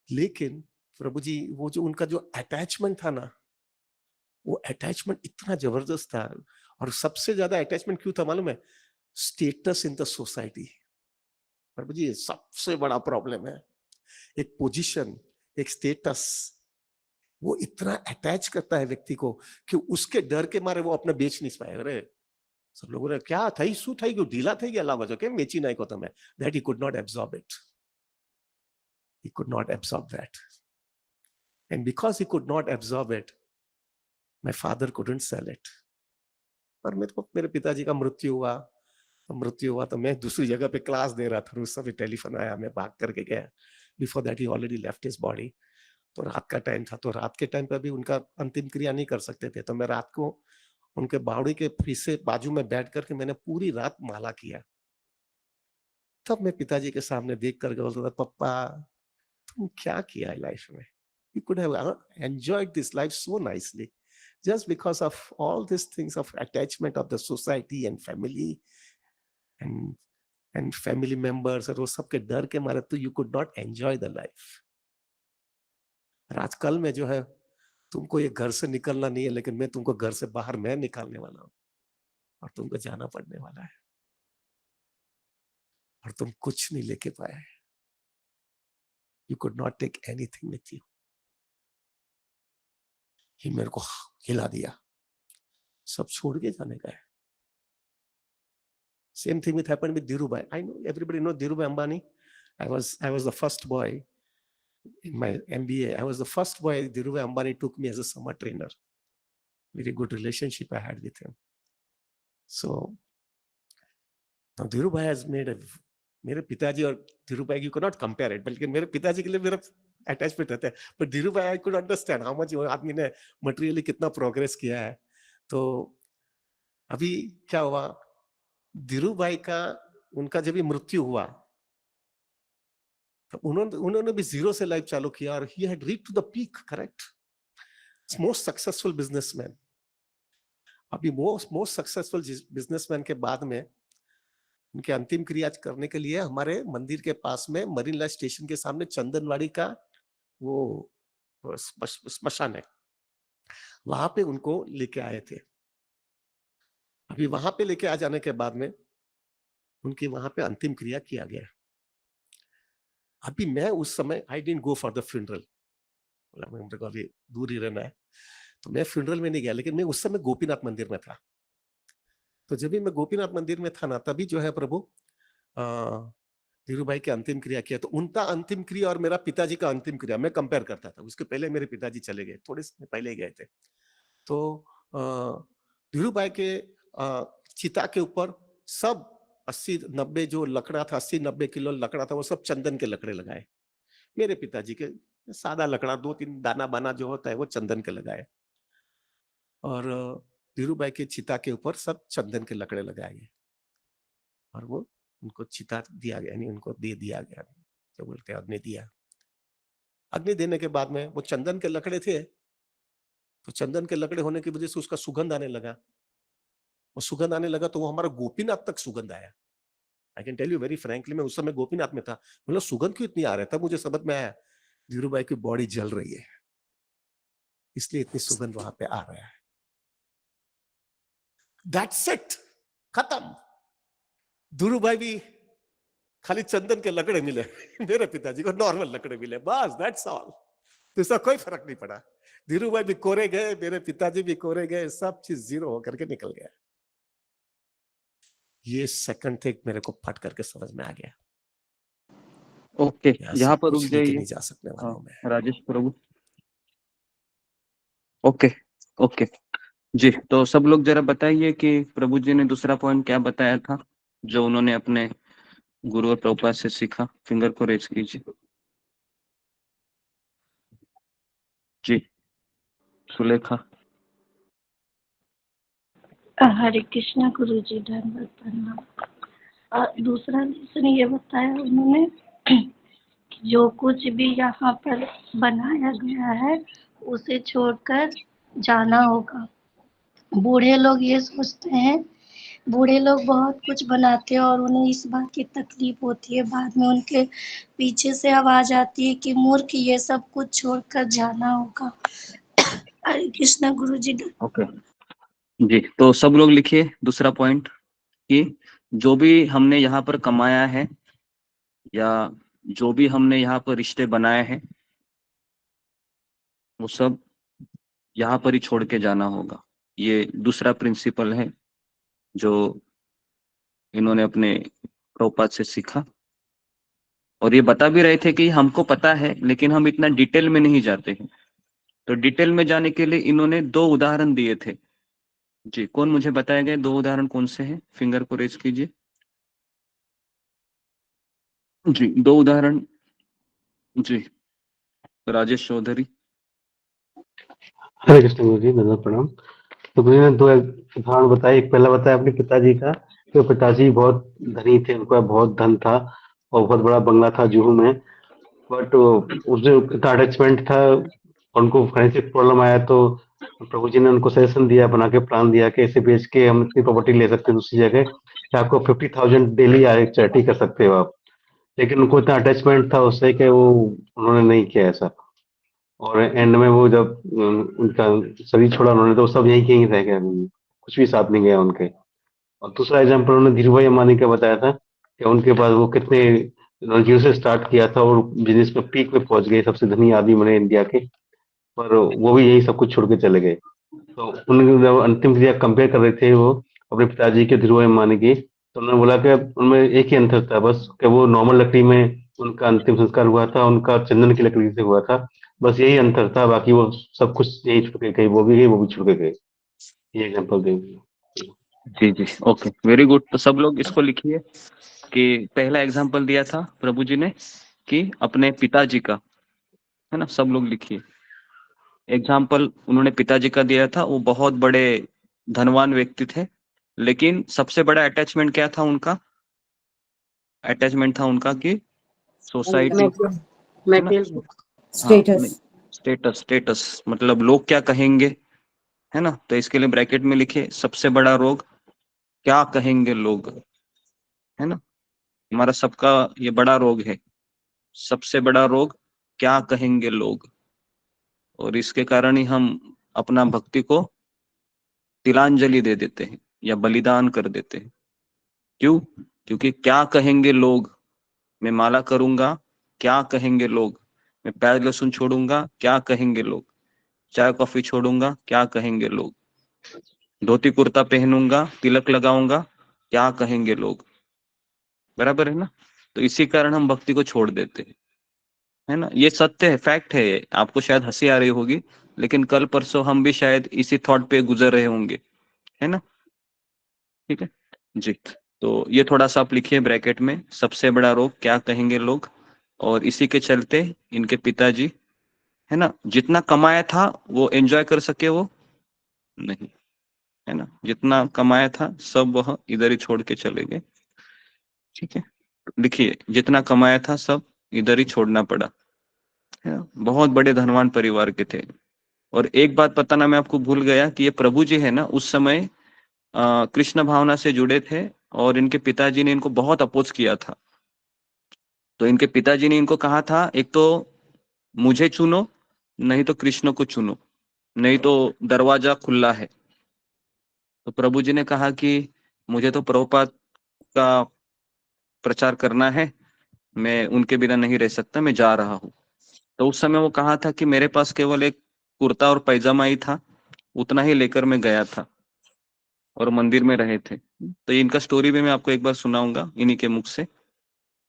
S5: लेकिन प्रभु जी वो जो उनका जो अटैचमेंट था ना, वो अटैचमेंट इतना जबरदस्त था। और सबसे ज्यादा अटैचमेंट क्यों था मालूम है? Status in the society. प्रभु जी ये सबसे बड़ा प्रॉब्लम है। एक पोजीशन, एक स्टेटस, वो इतना अटैच करता है व्यक्ति को कि उसके डर के मारे वो अपना बेच नहीं पाए। अरे सब लोगों ने क्या था शू था क्यों ढीला થઈ ગયા લાવા છો કેમ વેચી નાખ્યો તમે? That he could not absorb it. He could not absorb that. And because he could not absorb it, my father couldn't sell it. पर मेरे पिताजी का मृत्यु हुआ तो मैं दूसरी जगह पे क्लास दे रहा था। उस समय टेलीफोन आया, मैं भाग करके गया। Before that he already left his body. तो रात का टाइम था, तो रात के टाइम पे भी उनका अंतिम क्रिया नहीं कर सकते थे। तो मैं रात को उनके बावड़ी के पीछे बाजू में बैठ करके मैंने पूरी रात माला किया। तब मैं पिताजी के सामने देख करके बोलता था, पप्पा तुम क्या किया है लाइफ में? You could have enjoyed this life so nicely. Just because of all these things of attachment of the society and family and family members, और वो सबके डर के मारे तो you could not enjoy the life. और आजकल में जो है तुमको ये घर से निकलना नहीं है, लेकिन मैं तुमको घर से बाहर मैं निकालने वाला हूं और तुमको जाना पड़ने वाला है और तुम कुछ नहीं लेके पाए। You could not take anything with you. ये मेरे को हिला दिया, सब छोड़ के जाने का है। Same thing with happened with Dhirubhai. I know everybody know Dhirubhai Ambani. I was the first boy in my MBA. I was the first boy Dhirubhai Ambani took me as a summer trainer. Very good relationship I had with him. So now Dhirubhai has made a, मेरे पिताजी और Dhirubhai you can not compare it, बल्कि मेरे पिताजी के लिए मेरा attachment रहता है। But Dhirubhai I could understand how much आदमी ने मटेरियली कितना प्रोग्रेस किया है। तो अभी क्या हुआ, धीरूभाई का उनका जब भी मृत्यु हुआ तो उन्होंने भी जीरो से लाइफ चालू किया और he had reached to the peak. Correct, most successful businessman. अभी मोस्ट सक्सेसफुल बिजनेसमैन के बाद में उनके अंतिम क्रिया करने के लिए हमारे मंदिर के पास में मरीन लाइन स्टेशन के सामने चंदनवाड़ी का वो स्मशान है, वहां पे उनको लेके आए थे। अभी वहां पे लेके आ जाने के बाद में उनकी वहां पे अंतिम क्रिया किया गया। अभी मैं उस समय I didn't go for the funeral, मेरे को अभी दूर ही रहना है, तो मैं फ्यूनरल में नहीं गया। लेकिन मैं उस समय गोपीनाथ मंदिर में था। तो जब भी मैं गोपीनाथ मंदिर में था ना, तभी जो है प्रभु धीरूभाई की अंतिम क्रिया किया। तो उनका अंतिम क्रिया और मेरा पिताजी का अंतिम क्रिया मैं कंपेयर करता था। उसके पहले मेरे पिताजी चले गए, थोड़े समय पहले ही गए थे। तो धीरूभाई के चिता के ऊपर सब 80-90 जो लकड़ा था, 80-90 किलो लकड़ा था, वो सब चंदन के लकड़े लगाए। मेरे पिताजी के सादा लकड़ा 2-3 दाना बाना जो होता है वो चंदन के लगाए। और धीरूभाई के चिता के ऊपर सब चंदन के लकड़े लगाए गए और वो उनको चिता दिया गया, यानी उनको दे दिया गया, जो बोलते हैं अग्नि दिया। अग्नि देने के बाद में वो चंदन के लकड़े थे, तो चंदन के लकड़े होने की वजह से उसका सुगंध आने लगा। वो सुगंध आने लगा तो वो हमारा गोपीनाथ तक सुगंध आया। I can tell you very frankly, मैं उस समय गोपीनाथ में था, मतलब सुगंध क्यों इतनी आ रहा था, मुझे समझ में आया धीरूभाई की बॉडी जल रही है, इसलिए इतनी सुगंध वहां पे आ रहा है। That's it, खत्म। धीरूभाई भी खाली चंदन के लकड़े मिले, मेरे पिताजी को नॉर्मल लकड़े मिले, बस दैट्स ऑल। तो इसका कोई फर्क नहीं पड़ा। धीरूभाई भी कोरे गए, मेरे पिताजी भी कोरे गए, सब चीज जीरो होकर के निकल गया। ये सेकंड थिंग मेरे को फट करके समझ में आ गया।
S1: ओके, यहाँ पर रुक जाइए।
S5: नहीं जा सकने वाला हूं मैं।
S1: राजेश प्रभु, ओके ओके जी। तो सब लोग जरा बताइए कि प्रभु जी ने दूसरा पॉइंट क्या बताया था जो उन्होंने अपने गुरु और प्रभुपाद से सीखा। फिंगर को रेज कीजिए जी। सुलेखा।
S9: हरे कृष्णा गुरु जी, धन्यवाद, प्रणाम। दूसरा लेसन ये बताया उन्होंने जो कुछ भी यहाँ पर बनाया गया है उसे छोड़कर जाना होगा। बूढ़े लोग ये सोचते हैं, बूढ़े लोग बहुत कुछ बनाते हैं और उन्हें इस बात की तकलीफ होती है, बाद में उनके पीछे से आवाज आती है कि मूर्ख, ये सब कुछ छोड़कर जाना होगा। हरे कृष्णा गुरु जी।
S1: ओके जी, तो सब लोग लिखिए दूसरा पॉइंट कि जो भी हमने यहाँ पर कमाया है या जो भी हमने यहाँ पर रिश्ते बनाए हैं वो सब यहाँ पर ही छोड़ के जाना होगा। ये दूसरा प्रिंसिपल है जो इन्होंने अपने प्रभुपाद से सीखा, और ये बता भी रहे थे कि हमको पता है लेकिन हम इतना डिटेल में नहीं जाते हैं। तो डिटेल में जाने के लिए इन्होंने 2 उदाहरण दिए थे। जी, कौन मुझे बताए गए 2 उदाहरण कौन से हैं? फिंगर को रेज कीजिए। जी, 2 उदाहरण। जी, राजेश चौधरी।
S2: हरे कृष्ण गुरु जी, दंडवत प्रणाम। तो गुरु जी ने 2 उदाहरण बताए। एक पहला बताया अपने पिताजी का, कि पिताजी बहुत धनी थे, उनका बहुत धन था और बहुत बड़ा बंगला था जुहू में। बट उसमें इतना अटैचमेंट था, उनको फाइनेंशियल प्रॉब्लम आया तो प्रभु जी ने उनको सजेशन दिया, बना के प्लान दिया कि इसे बेच के हम इतनी प्रॉपर्टी ले सकते हैं दूसरी जगह, कि आपको 50,000 डेली चैरिटी कर सकते हो आप। लेकिन उनको इतना अटैचमेंट था उससे कि वो उन्होंने नहीं किया ऐसा। और एंड में वो जब उनका शरीर छोड़ा उन्होंने, तो सब यहीं कहीं रह गए, कुछ भी साथ नहीं गया उनके। और दूसरा एग्जाम्पल उन्होंने धीरू भाई अंबानी का बताया था कि उनके पास वो कितने, उन्होंने जीरो से स्टार्ट किया था और बिजनेस में पीक में पहुंच गए, सबसे धनी आदमी बने इंडिया के। पर वो भी यही सब कुछ छोड़ के चले गए। तो उन्होंने जब अंतिम क्रिया कंपेयर कर रहे थे वो अपने पिताजी के धीरू भाई अंबानी की, तो उन्होंने बोला कि उनमें एक ही अंतर था बस, कि वो नॉर्मल लकड़ी में उनका अंतिम संस्कार हुआ था, उनका चंदन की लकड़ी से हुआ था। बस यही अंतर था, बाकी वो सब कुछ यही छोड़ के गए, वो भी गए, वो भी छोड़ के गए। ये एग्जाम्पल देंगे।
S1: जी जी, ओके, वेरी गुड। तो सब लोग इसको लिखिए कि पहला एग्जांपल दिया था प्रभु जी ने कि अपने पिताजी का, है ना, सब लोग लिखिए। एग्जाम्पल उन्होंने पिताजी का दिया था, वो बहुत बड़े धनवान व्यक्ति थे, लेकिन सबसे बड़ा अटैचमेंट क्या था उनका? अटैचमेंट था उनका कि सोसाइटी, है ना, हाँ,
S8: स्टेटस।
S1: स्टेटस, स्टेटस मतलब लोग क्या कहेंगे, है ना। तो इसके लिए ब्रैकेट में लिखे सबसे बड़ा रोग क्या कहेंगे लोग, है ना। हमारा सबका ये बड़ा रोग है, सबसे बड़ा रोग क्या कहेंगे लोग। और इसके कारण ही हम अपना भक्ति को तिलांजलि दे देते हैं या बलिदान कर देते हैं। क्यों? क्योंकि क्या कहेंगे लोग, मैं माला करूंगा, क्या कहेंगे लोग, मैं प्याज लहसुन छोड़ूंगा, क्या कहेंगे लोग, चाय कॉफी छोड़ूंगा, क्या कहेंगे लोग, धोती कुर्ता पहनूंगा, तिलक लगाऊंगा, क्या कहेंगे लोग। बराबर है ना। तो इसी कारण हम भक्ति को छोड़ देते हैं, है ना। ये सत्य है, फैक्ट है ये। आपको शायद हंसी आ रही होगी, लेकिन कल परसों हम भी शायद इसी थॉट पे गुजर रहे होंगे, है ना। ठीक है जी। तो ये थोड़ा सा आप लिखिए ब्रैकेट में, सबसे बड़ा रोग क्या कहेंगे लोग। और इसी के चलते इनके पिताजी, है ना, जितना कमाया था वो एंजॉय कर सके वो नहीं, है ना। जितना कमाया था सब वह इधर ही छोड़ के चले गए। ठीक है, लिखिए जितना कमाया था सब इधर ही छोड़ना पड़ा, है ना। बहुत बड़े धनवान परिवार के थे। और एक बात बताना मैं आपको भूल गया कि ये प्रभु जी है ना, उस समय कृष्ण भावना से जुड़े थे और इनके पिताजी ने इनको बहुत अपोज किया था। तो इनके पिताजी ने इनको कहा था, एक तो मुझे चुनो, नहीं तो कृष्ण को चुनो, नहीं तो दरवाजा खुला है। तो प्रभु जी ने कहा कि मुझे तो प्रभुपाद का प्रचार करना है, मैं उनके बिना नहीं रह सकता, मैं जा रहा हूँ। तो उस समय वो कहा था कि मेरे पास केवल एक कुर्ता और पैजामा ही था, उतना ही लेकर मैं गया था और मंदिर में रहे थे। तो इनका स्टोरी भी मैं आपको एक बार सुनाऊंगा इन्हीं के मुख से,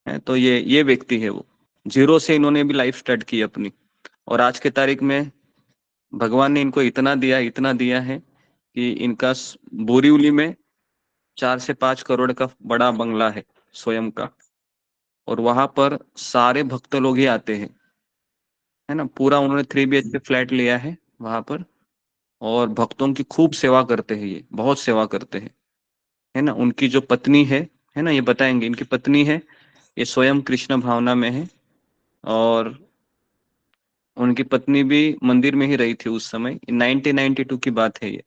S1: है। तो ये व्यक्ति है वो, जीरो से इन्होंने भी लाइफ स्टार्ट की अपनी। और आज के तारीख में भगवान ने इनको इतना दिया है कि इनका बोरीवली में 4 से 5 करोड़ का बड़ा बंगला है स्वयं का। और वहां पर सारे भक्त लोग ही आते हैं, है ना। पूरा उन्होंने 3 BHK फ्लैट लिया है वहां पर, और भक्तों की खूब सेवा करते हैं, ये बहुत सेवा करते हैं, है ना। उनकी जो पत्नी है ना, ये बताएंगे, इनकी पत्नी है, ये स्वयं कृष्ण भावना में है। और उनकी पत्नी भी मंदिर में ही रही थी उस समय। 1992 की बात है ये।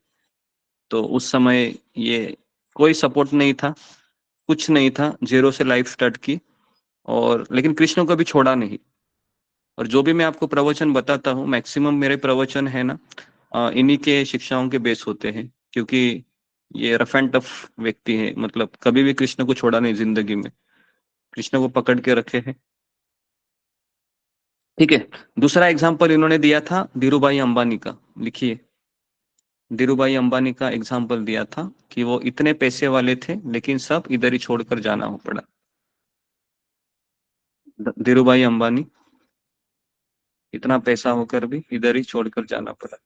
S1: तो उस समय ये कोई सपोर्ट नहीं था, कुछ नहीं था, जीरो से लाइफ स्टार्ट की, और लेकिन कृष्ण को भी छोड़ा नहीं। और जो भी मैं आपको प्रवचन बताता हूँ, मैक्सिमम मेरे प्रवचन है ना, इन्हीं के शिक्षाओं के बेस होते हैं, क्योंकि ये रफ एंड टफ व्यक्ति है, मतलब कभी भी कृष्ण को छोड़ा नहीं जिंदगी में, कृष्ण को पकड़ के रखे हैं। ठीक है, दूसरा एग्जाम्पल इन्होंने दिया था धीरूभाई अंबानी का। लिखिए, धीरूभाई अंबानी का एग्जाम्पल दिया था कि वो इतने पैसे वाले थे लेकिन सब इधर ही छोड़कर जाना हो पड़ा। धीरूभाई अंबानी, इतना पैसा होकर भी इधर ही छोड़कर जाना पड़ा।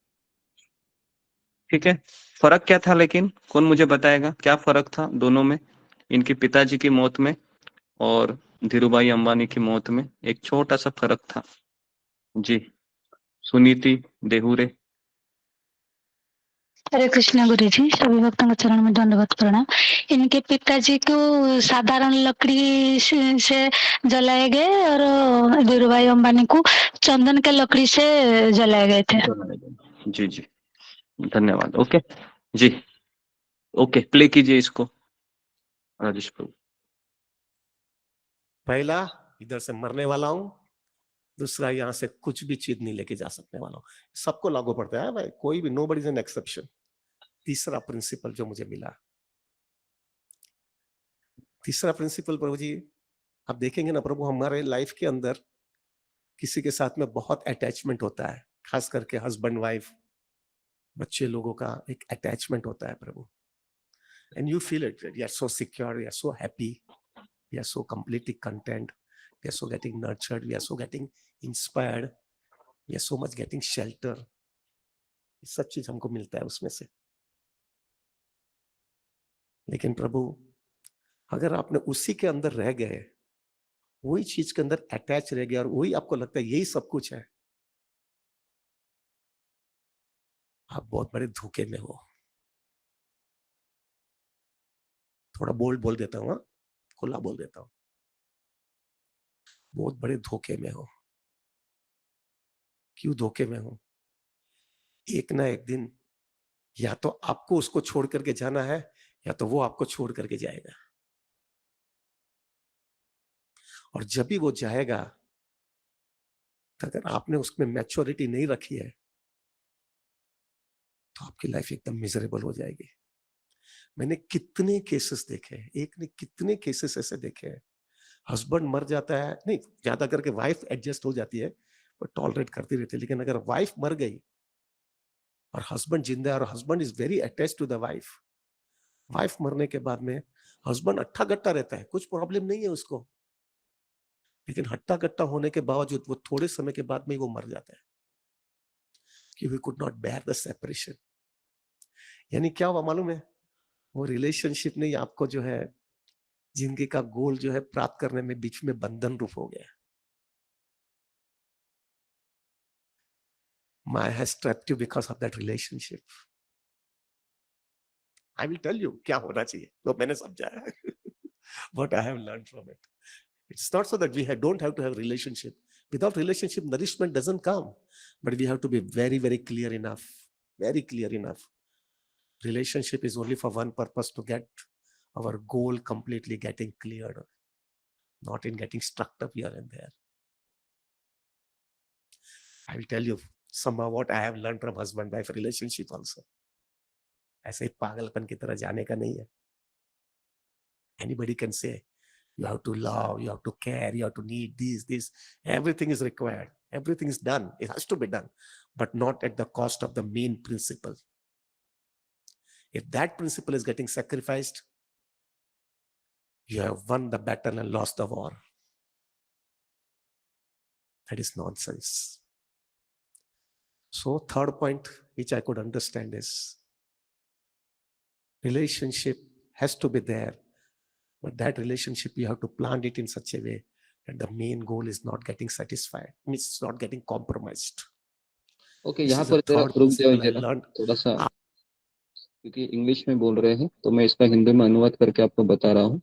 S1: ठीक है, फर्क क्या था लेकिन, कौन मुझे बताएगा क्या फर्क था दोनों में, इनके पिताजी की मौत में और धीरूभाई अंबानी की मौत में? एक छोटा सा फर्क था जी। सुनीति देहुरे।
S10: हरे कृष्ण गुरु जी, सभी भक्तों के चरण में दंडवत प्रणाम। इनके पिताजी को साधारण लकड़ी से जलाए गए और धीरूभाई अंबानी को चंदन के लकड़ी से जलाए गए थे।
S1: जी जी, धन्यवाद। ओके जी, ओके, प्ले कीजिए इसको राजेश प्रभु।
S5: पहला, इधर से मरने वाला हूं। दूसरा, यहां से कुछ भी चीज नहीं लेके जा सकने वाला हूं। सबको लागू पड़ता है भाई, कोई भी, नोबडी इज एन एक्सेप्शन। तीसरा प्रिंसिपल जो मुझे मिला, तीसरा प्रिंसिपल प्रभु जी, आप देखेंगे ना प्रभु, हमारे लाइफ के अंदर किसी के साथ में बहुत अटैचमेंट होता है, खास करके हस्बैंड वाइफ, बच्चे लोगों का एक अटैचमेंट होता है प्रभु। And you feel it, you are so secure, you are so happy, we are so completely content, we are so getting nurtured, we are so getting inspired, we are so much getting shelter. सब चीज हमको मिलता है उसमें से। लेकिन प्रभु, अगर आपने उसी के अंदर रह गए, वही चीज के अंदर अटैच रह गया और वही आपको लगता है यही सब कुछ है, आप बहुत बड़े धोखे में हो। थोड़ा बोल्ड बोल देता हूं, खुला बोल देता हूं, बहुत बड़े धोखे में हो। क्यों धोखे में हो? एक ना एक दिन या तो आपको उसको छोड़ करके जाना है, या तो वो आपको छोड़ करके जाएगा। और जब भी वो जाएगा, तो अगर आपने उसमें मैच्योरिटी नहीं रखी है, तो आपकी लाइफ एकदम मिजरेबल हो जाएगी। मैंने कितने केसेस देखे, एक ने कितने केसेस ऐसे देखे हैं, हस्बैंड मर जाता है, नहीं ज्यादा करके वाइफ एडजस्ट हो जाती है, वो टॉलरेट करती रहती है। लेकिन अगर वाइफ मर गई और हस्बैंड जिंदा है और husband is very attach to the wife, wife मरने के बाद में हस्बैंड अट्ठा गट्टा रहता है, कुछ प्रॉब्लम नहीं है उसको, लेकिन हट्टा गट्टा होने के बावजूद वो थोड़े समय के बाद में वो मर जाता है, कि we could not bear the separation. यानी क्या हुआ मालूम है? वो रिलेशनशिप ने आपको जो है जिंदगी का गोल जो है प्राप्त करने में बीच में बंधन रूप हो गया। Maya has trapped you because of that relationship. I will tell you क्या होना चाहिए, तो मैंने समझा है। What I have learned from it. It's not so that we don't have to have relationship. Without relationship, nourishment doesn't come. But we have to be very, very clear enough. Very clear enough. Relationship is only for one purpose, to get our goal completely getting cleared, not in getting stuck up here and there. I will tell you somehow what I have learned from husband-wife relationship also. ऐसे ही पागलपन की तरह जाने का नहीं है। Anybody can say, you have to love, you have to care, you have to need this. Everything is required. Everything is done. It has to be done, but not at the cost of the main principle. If that principle is getting sacrificed, you have won the battle and lost the war. That is nonsense. So third point, which I could understand, is relationship has to be there, but that relationship you have to plant it in such a way that the main goal is not getting satisfied, means it's not getting compromised.
S1: Okay, यहाँ पर जरा रुक जाओ जरा थोड़ा सा, क्योंकि English में बोल रहे हैं, तो मैं इसका हिंदी में अनुवाद करके आपको बता रहा हूँ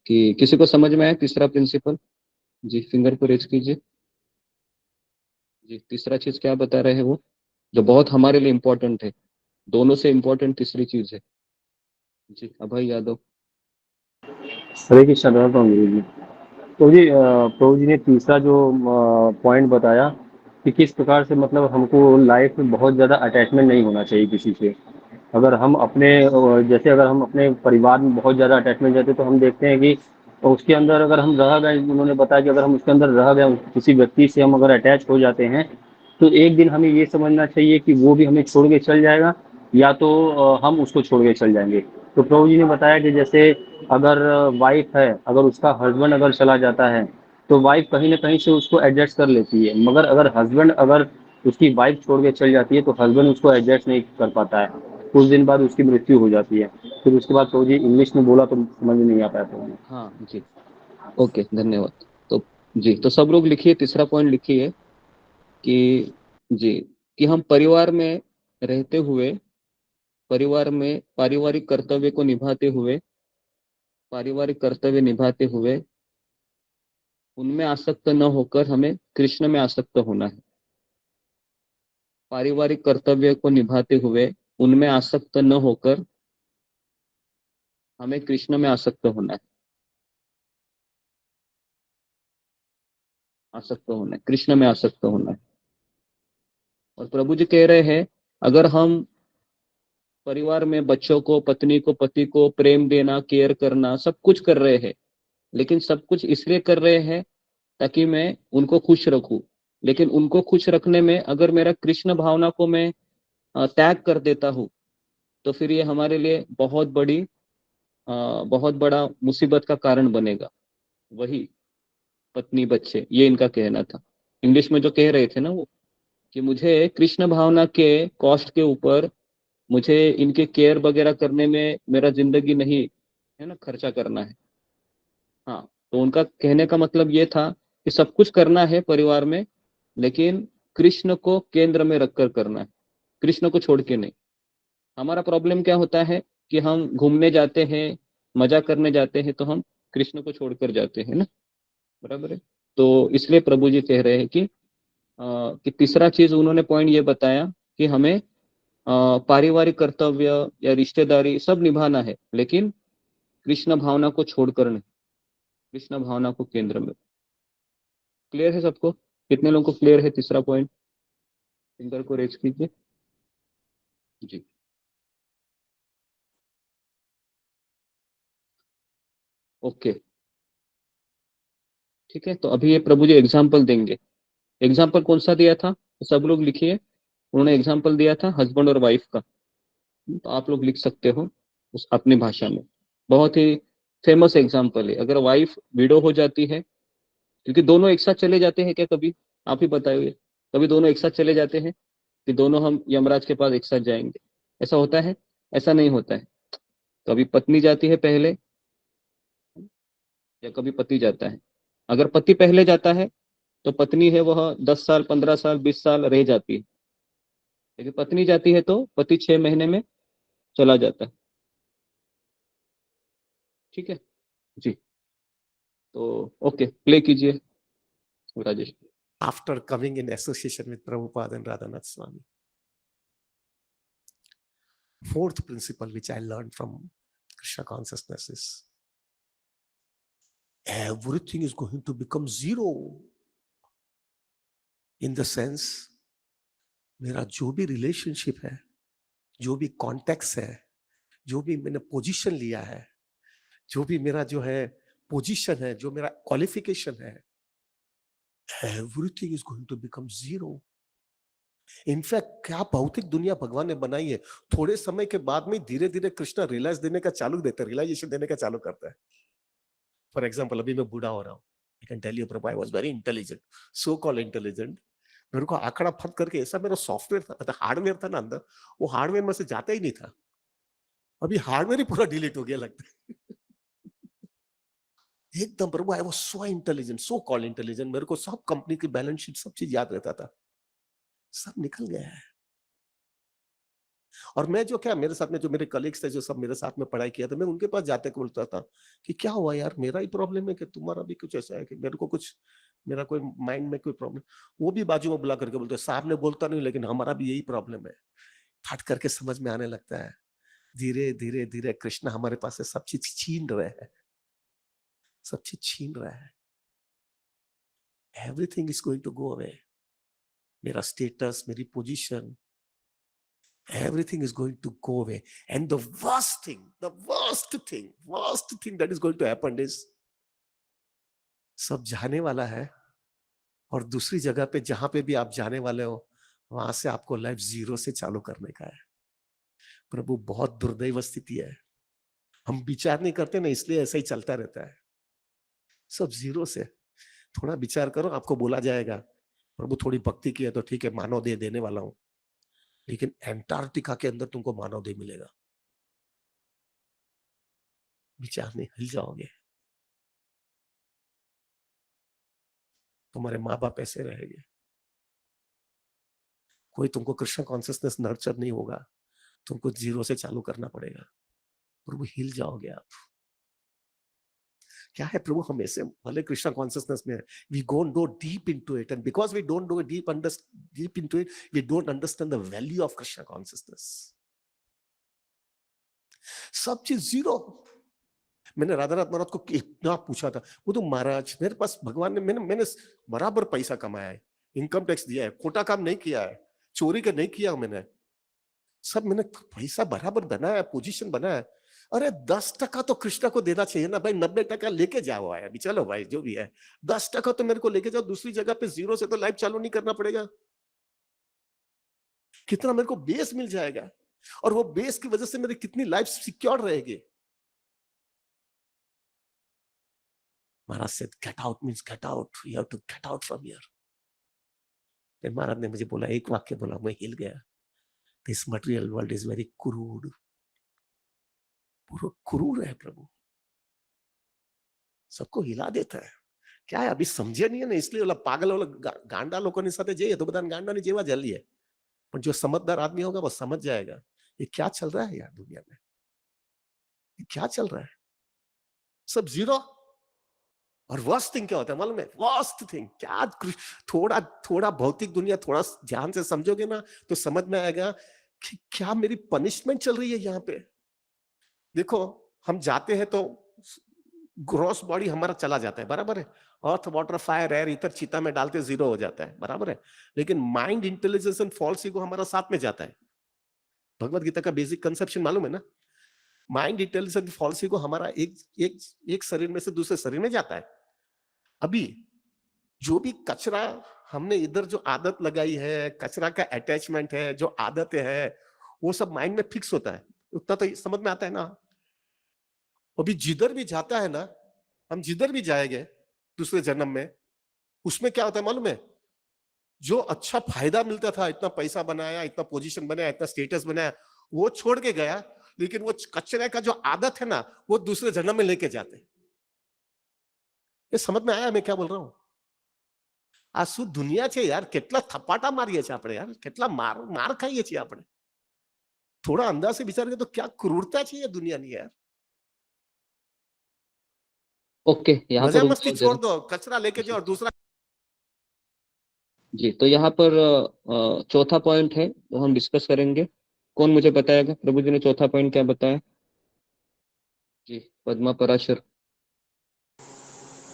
S1: कि किसी को समझ में आया तीसरा प्रिंसिपल? जी, फिंगर को रेज कीजिए। जी, तीसरा चीज क्या बता रहे हैं वो, जो बहुत हमारे लिए इम्पोर्टेंट है, दोनों से इम्पोर्टेंट तीसरी चीज है। जी, अभय यादव।
S2: हरे कृष्ण गुरु जी। तो जी प्रभु जी ने तीसरा जो पॉइंट बताया कि किस प्रकार से मतलब हमको लाइफ में बहुत ज़्यादा अटैचमेंट नहीं होना चाहिए किसी से। अगर हम अपने जैसे अगर हम अपने परिवार में बहुत ज़्यादा अटैचमेंट जाते तो हम देखते हैं कि उसके अंदर अगर हम रह गए, उन्होंने बताया कि अगर हम उसके अंदर रह गए, किसी व्यक्ति से हम अगर अटैच हो जाते हैं तो एक दिन हमें ये समझना चाहिए कि वो भी हमें छोड़ के चल जाएगा या तो हम उसको छोड़ के चल जाएंगे। तो प्रभु जी ने बताया कि जैसे अगर वाइफ है, अगर उसका हस्बैंड अगर चला जाता है तो वाइफ कहीं ना कहीं से उसको एडजस्ट कर लेती है, मगर अगर हस्बैंड अगर उसकी वाइफ छोड़ के चल जाती है तो हस्बैंड उसको एडजस्ट नहीं कर पाता है, कुछ दिन बाद उसकी मृत्यु हो जाती है। फिर उसके बाद प्रभु जी इंग्लिश में बोला तो समझ में नहीं आ पाया प्रभु जी।
S1: हाँ जी, ओके, धन्यवाद। तो जी, तो सब लोग लिखिए, तीसरा पॉइंट लिखिए कि जी, कि हम परिवार में रहते हुए, परिवार में पारिवारिक कर्तव्य को निभाते हुए, पारिवारिक कर्तव्य निभाते हुए उनमें आसक्त न होकर हमें कृष्ण में आसक्त होना है। पारिवारिक कर्तव्य को निभाते हुए उनमें आसक्त न होकर हमें कृष्ण में आसक्त होना है। आसक्त होना है, कृष्ण में आसक्त होना है। और प्रभु जी कह रहे हैं, अगर हम परिवार में बच्चों को, पत्नी को, पति को प्रेम देना, केयर करना, सब कुछ कर रहे हैं, लेकिन सब कुछ इसलिए कर रहे हैं ताकि मैं उनको खुश रखूं, लेकिन उनको खुश रखने में अगर मेरा कृष्ण भावना को मैं त्याग कर देता हूँ तो फिर ये हमारे लिए बहुत बड़ा मुसीबत का कारण बनेगा। वही पत्नी, बच्चे, ये इनका कहना था। इंग्लिश में जो कह रहे थे ना वो, कि मुझे कृष्ण भावना के कॉस्ट के ऊपर मुझे इनके केयर वगैरह करने में मेरा जिंदगी नहीं है ना खर्चा करना है। हाँ, तो उनका कहने का मतलब ये था कि सब कुछ करना है परिवार में, लेकिन कृष्ण को केंद्र में रखकर करना है, कृष्ण को छोड़ के नहीं। हमारा प्रॉब्लम क्या होता है कि हम घूमने जाते हैं, मजा करने जाते हैं, तो हम कृष्ण को छोड़कर जाते हैं ना, बराबर है। तो इसलिए प्रभु जी कह रहे हैं कि तीसरा चीज उन्होंने पॉइंट ये बताया कि हमें पारिवारिक कर्तव्य या रिश्तेदारी सब निभाना है, लेकिन कृष्ण भावना को छोड़कर नहीं, कृष्ण भावना को केंद्र में। क्लियर है सबको? कितने लोगों को क्लियर है तीसरा पॉइंट? फिंगर को रेज कीजिए। जी, ओके, ठीक है। तो अभी ये प्रभु जी एग्जाम्पल देंगे। एग्जाम्पल कौन सा दिया था तो सब लोग लिखिए। उन्होंने एग्जाम्पल दिया था हस्बैंड और वाइफ का, तो आप लोग लिख सकते हो उस अपनी भाषा में। बहुत ही फेमस एग्जाम्पल है। अगर वाइफ विडो हो जाती है, क्योंकि दोनों एक साथ चले जाते हैं क्या कभी? आप ही बताइए, कभी दोनों एक साथ चले जाते हैं कि दोनों हम यमराज के पास एक साथ जाएंगे? ऐसा होता है? ऐसा नहीं होता है। कभी पत्नी जाती है पहले या कभी पति जाता है। अगर पति पहले जाता है तो पत्नी है वह 10 साल, 15 साल, 20 साल रह जाती है। लेकिन पत्नी जाती है तो पति 6 महीने में चला जाता है। ठीक है जी, तो ओके, प्ले कीजिए Rajesh.
S5: After coming in association with Prabhupada and Radhanath Swami. Fourth principle which I learned from Krishna consciousness is everything is going to become zero. In the sense, मेरा जो भी रिलेशनशिप है, जो भी कॉन्टेक्ट है, जो भी मैंने पोजीशन लिया है, जो भी मेरा जो है पोजीशन है, जो मेरा क्वालिफिकेशन है, everything is going to become zero. In fact क्या भौतिक दुनिया भगवान ने बनाई है, थोड़े समय के बाद में धीरे धीरे कृष्ण रियलाइजेशन देने का चालू करता है। फॉर एग्जाम्पल, अभी मैं बूढ़ा हो रहा हूँ, I can tell you prabhu, I was very intelligent, so call intelligent. मेरे को आंकड़ा फट करके ऐसा मेरा सॉफ्टवेयर था, मतलब हार्डवेयर था ना अंदर, वो हार्डवेयर में से जाता ही नहीं था। अभी हार्डवेयर ही पूरा डिलीट हो गया लगता है। एकदम प्रभु, I was so intelligent, so call intelligent, मेरे को सब कंपनी की बैलेंस शीट सब चीज याद रहता था, सब निकल गया है। और मैं जो क्या, मेरे साथ में जो मेरे कलीग्स थे, जो सब मेरे साथ में पढ़ाई किया था, मैं उनके पास जाते बोलता था कि क्या हुआ यार, मेरा ही प्रॉब्लम है कि तुम्हारा भी कुछ ऐसा है कि मेरे को कुछ मेरा कोई माइंड में कोई प्रॉब्लम, वो भी बाजू में बुला करके बोलते हैं साहब ने बोलता नहीं लेकिन हमारा भी यही प्रॉब्लम है। फट करके समझ में आने लगता है। धीरे धीरे धीरे कृष्ण हमारे पास से सब चीज छीन रहे हैं, सब चीज छीन रहा है। Everything is going to go away. मेरा स्टेटस, मेरी position, everything is going to go away. And the worst thing that is going to happen is सब जाने वाला है और दूसरी जगह पे जहां पे भी आप जाने वाले हो वहां से आपको लाइफ जीरो से चालू करने का है। प्रभु बहुत दुर्दैव स्थिति है, हम विचार नहीं करते ना, इसलिए ऐसा ही चलता रहता है। सब जीरो से। थोड़ा विचार करो, आपको बोला जाएगा प्रभु थोड़ी भक्ति की है तो ठीक है मानव देह देने वाला हूं, लेकिन एंटार्क्टिका के अंदर तुमको मानव देह मिलेगा। विचार नहीं, हिल जाओगे। तुम्हारे माँ बाप ऐसे रहेंगे, कोई तुमको कृष्ण कॉन्शियसनेस नर्चर नहीं होगा, तुमको जीरो से चालू करना पड़ेगा। प्रभु हिल जाओगे आप। क्या है प्रभु, हम ऐसे भले कृष्ण कॉन्शियसनेस में we don't go deep into it, and because we don't go deep into it we don't understand the value of Krishna consciousness. सब चीज जीरो। मैंने राधानाथ महाराज को इतना पूछा था, वो तो महाराज मेरे पास भगवान ने, मैंने बराबर पैसा कमाया है, इनकम टैक्स दिया है, खोटा काम नहीं किया है, चोरी का नहीं किया मैंने, सब मैंने पैसा बराबर बनाया है, पोजीशन बनाया है। अरे 10% तो कृष्णा को देना चाहिए ना भाई, 90% लेके जाओ है अभी, चलो भाई जो भी है 10% तो मेरे को लेके जाओ, दूसरी जगह पे जीरो से तो लाइफ चालू नहीं करना पड़ेगा। कितना मेरे को बेस मिल जाएगा, और वो बेस की वजह से मेरी कितनी लाइफ सिक्योर रहेगी। महाराज से get out means get out, you have to get out from here. महाराज ने मुझे बोला, एक वाक्य बोला, मैं हिल गया। This material world is very crude. पूरा क्रूर है प्रभु, सबको हिला देता है। क्या है अभी समझे नहीं है ना, इसलिए वाला पागल वाला गांडा लोगों ने साथे जाइए तो बता गांडा नहीं जेवा जल्दी है, पर जो समझदार आदमी होगा वो समझ जाएगा ये क्या चल रहा है यार दुनिया में, ये क्या चल रहा है। सब जीरो। और वर्स्ट थिंग क्या होता है मालूम है? वर्स्ट थिंग क्या, थोड़ा भौतिक दुनिया थोड़ा ध्यान से समझोगे ना तो समझ में आएगा कि क्या मेरी पनिशमेंट चल रही है यहाँ पे। देखो हम जाते हैं तो ग्रॉस बॉडी हमारा चला जाता है, बराबर है, अर्थ वाटर फायर एयर इधर चिता में डालते जीरो हो जाता है, बराबर है, लेकिन mind intelligence and false ego हमारा साथ में जाता है। भगवत गीता का बेसिक कंसेप्शन मालूम है ना, माइंड इंटेलिजेंस फॉल्स ईगो हमारा एक शरीर में से दूसरे शरीर में जाता है। अभी जो भी कचरा हमने इधर जो आदत लगाई है, कचरा का अटैचमेंट है, जो आदतें है, वो सब माइंड में फिक्स होता है, उतना तो समझ में आता है ना। अभी जिधर भी जाता है ना, हम जिधर भी जाएंगे दूसरे जन्म में, उसमें क्या होता है मालूम है? जो अच्छा फायदा मिलता था, इतना पैसा बनाया, इतना पोजीशन बनाया, इतना स्टेटस बनाया, वो छोड़ के गया, लेकिन वो कचरे का जो आदत है ना वो दूसरे जन्म में लेके जाते। ये समझ में आया मैं क्या बोल रहा हूं? આ શું દુનિયા છે યાર, કેટલા થપાટા મારીએ છીએ આપણે યાર, કેટલા માર ખાઈએ છીએ આપણે। थोड़ा अंदाज से विचार करें तो क्या क्रूरता चाहिए दुनिया में यार।
S11: ओके, यहाँ
S5: मजा
S11: पर
S5: मस्ती छोड़ दो, कचरा लेके जाओ और दूसरा।
S11: जी, तो यहाँ पर चौथा पॉइंट है वो हम डिस्कस करेंगे। कौन मुझे बताएगा प्रभु जी ने चौथा पॉइंट क्या बताया? जी, पद्मा पराशर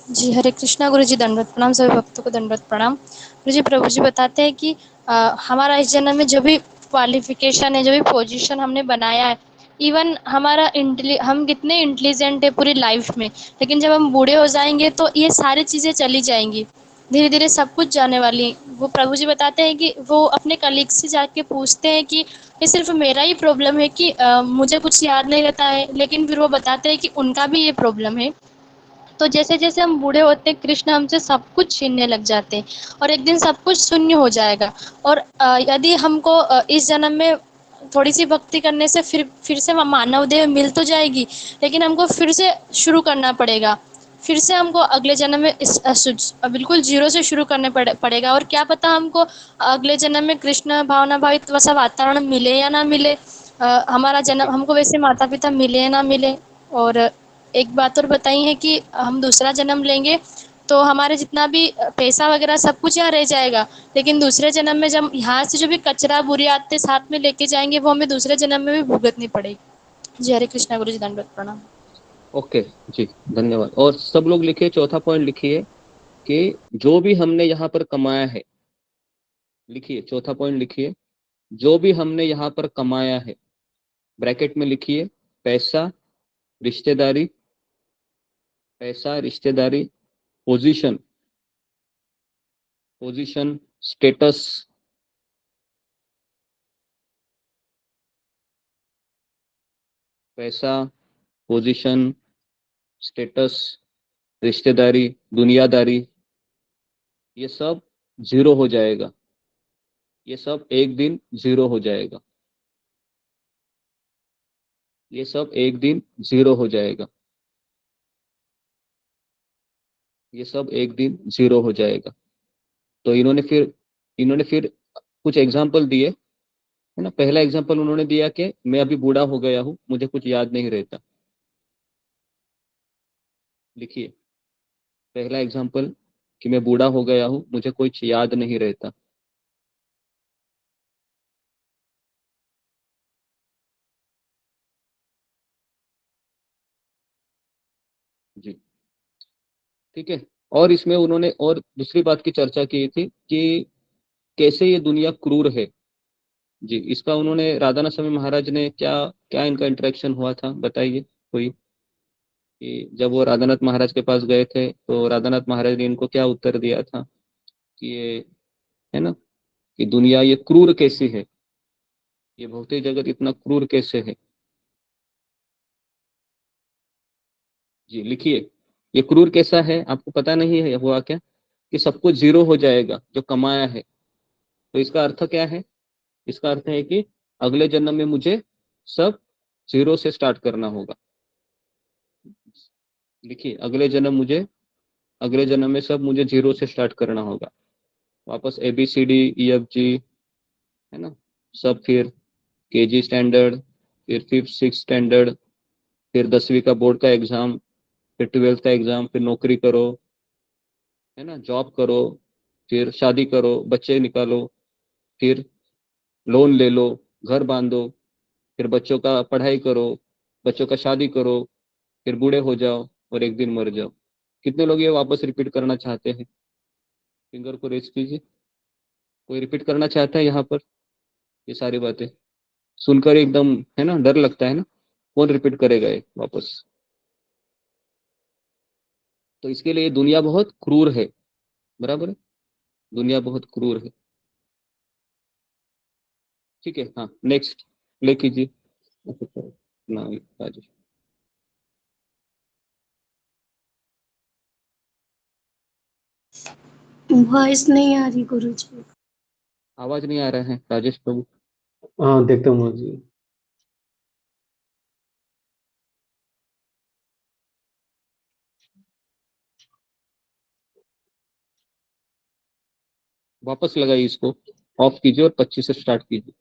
S12: जी। हरे कृष्णा गुरु जी, दंडवत प्रणाम, सभी भक्तों को दंडवत प्रणाम। गुरु जी, प्रभु जी बताते हैं कि हमारा इस जन्म में जो भी क्वालिफिकेशन है, जो भी पोजीशन हमने बनाया है, इवन हमारा हम कितने इंटेलिजेंट है पूरी लाइफ में, लेकिन जब हम बूढ़े हो जाएंगे तो ये सारी चीज़ें चली जाएंगी, धीरे धीरे सब कुछ जाने वाली। वो प्रभु जी बताते हैं कि वो अपने कलीग से जाके पूछते हैं कि ये सिर्फ मेरा ही प्रॉब्लम है कि मुझे कुछ याद नहीं रहता है, लेकिन फिर वो बताते हैं कि उनका भी ये प्रॉब्लम है। तो जैसे जैसे हम बूढ़े होते हैं, कृष्ण हमसे सब कुछ छीनने लग जाते हैं और एक दिन सब कुछ शून्य हो जाएगा। और यदि हमको इस जन्म में थोड़ी सी भक्ति करने से फिर से मानव देह मिल तो जाएगी, लेकिन हमको फिर से शुरू करना पड़ेगा, फिर से हमको अगले जन्म में बिल्कुल जीरो से शुरू करने पड़ेगा। और क्या पता हमको अगले जन्म में कृष्ण भावना भावित वैसा वातावरण मिले या ना मिले, हमारा जन्म हमको वैसे माता पिता मिले या ना मिले। और एक बात और बताई है कि हम दूसरा जन्म लेंगे तो हमारे जितना भी पैसा वगैरह सब कुछ यहाँ रह जाएगा, लेकिन दूसरे जन्म में जब यहाँ से जो भी कचरा बुरी आदतें साथ में लेके जाएंगे वो हमें दूसरे जन्म में भी भुगतनी पड़ेगी। जय हरे कृष्णा गुरु जी, दंडवत प्रणाम।
S11: ओके जी, धन्यवाद। और सब लोग लिखिए, चौथा पॉइंट लिखिए कि जो भी हमने यहाँ पर कमाया है, लिखिए चौथा पॉइंट लिखिए, जो भी हमने यहाँ पर कमाया है, ब्रैकेट में लिखिए पैसा, रिश्तेदारी, पैसा, रिश्तेदारी, पोजीशन, पोजीशन, स्टेटस, पैसा, पोजीशन, स्टेटस, रिश्तेदारी, दुनियादारी, ये सब जीरो हो जाएगा। ये सब एक दिन जीरो हो जाएगा। ये सब एक दिन जीरो हो जाएगा। ये सब एक दिन जीरो हो जाएगा। तो इन्होंने फिर कुछ एग्जाम्पल दिए, है ना। पहला एग्जाम्पल उन्होंने दिया कि मैं अभी बूढ़ा हो गया हूँ, मुझे कुछ याद नहीं रहता। लिखिए पहला एग्जाम्पल कि मैं बूढ़ा हो गया हूँ, मुझे कुछ याद नहीं रहता। जी, ठीक है। और इसमें उन्होंने और दूसरी बात की चर्चा की थी कि कैसे ये दुनिया क्रूर है। जी, इसका उन्होंने राधानाथ स्वामी महाराज ने क्या क्या इनका इंटरेक्शन हुआ था, बताइए कोई। कि जब वो राधानाथ महाराज के पास गए थे तो राधानाथ महाराज ने इनको क्या उत्तर दिया था कि ये, है ना, कि दुनिया ये क्रूर कैसी है, ये भौतिक जगत इतना क्रूर कैसे है। जी, लिखिए ये क्रूर कैसा है, आपको पता नहीं है हुआ क्या, कि सब कुछ जीरो हो जाएगा जो कमाया है। तो इसका अर्थ क्या है, इसका अर्थ है कि अगले जन्म में मुझे सब जीरो से स्टार्ट करना होगा। लिखिए अगले जन्म में सब मुझे जीरो से स्टार्ट करना होगा। वापस ABCD EFG, है ना, सब फिर KG स्टैंडर्ड, फिर 5th 6th स्टैंडर्ड, फिर 10वीं का बोर्ड का एग्जाम, फिर 12th का एग्जाम, फिर नौकरी करो, है ना, जॉब करो, फिर शादी करो, बच्चे निकालो, फिर लोन ले लो, घर बांधो, फिर बच्चों का पढ़ाई करो, बच्चों का शादी करो, फिर बूढ़े हो जाओ और एक दिन मर जाओ। कितने लोग ये वापस रिपीट करना चाहते हैं, फिंगर को रेज कीजिए। कोई रिपीट करना चाहता है यहाँ पर ये सारी बातें सुनकर एकदम, है ना, डर लगता है ना, कौन रिपीट करेगा ये वापस। तो इसके लिए दुनिया बहुत क्रूर है, बराबर है, दुनिया बहुत क्रूर है। ठीक है, हाँ नेक्स्ट प्ले कीजिए ना राजेश।
S9: वॉइस नहीं आ रही गुरुजी।
S11: आवाज नहीं आ रहा है राजेश प्रभु।
S2: हाँ, देखता हूँ जी।
S11: वापस लगाइए, इसको ऑफ कीजिए और 25 से स्टार्ट कीजिए।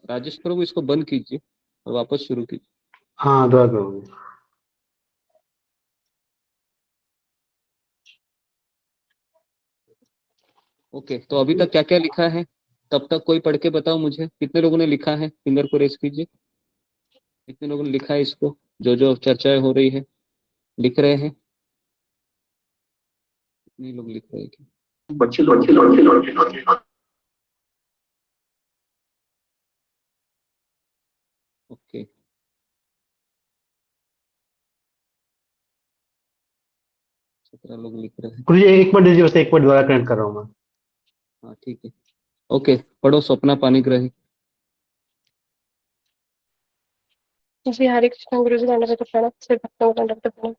S11: राजेश प्रभु इसको बंद कीजिए और वापस शुरू कीजिए।
S2: हाँ, दुआ करूँगी।
S11: ओके, तो अभी तक क्या क्या लिखा है, तब तक कोई पढ़ के बताओ मुझे, कितने लोगों ने लिखा है, फिंगर को रेस कीजिए। कितने लोगों ने लिखा है इसको, जो जो चर्चाएं हो रही है लिख रहे हैं, कितने लोग लिख रहे हैं। ओके, 17 लोग लिख रहे हैं।
S2: गुरु जी, एक मिनट दीजिए, बस एक मिनट दोबारा कनेक्ट कर रहा हूँ मैं।
S11: हाँ ठीक है, ओके, पढ़ो स्वप्ना पानीग्राही।
S7: जी हरे कृष्ण गुरुजी, दंडवत प्रणाम, सिर भक्तों को दंडवत प्रणाम।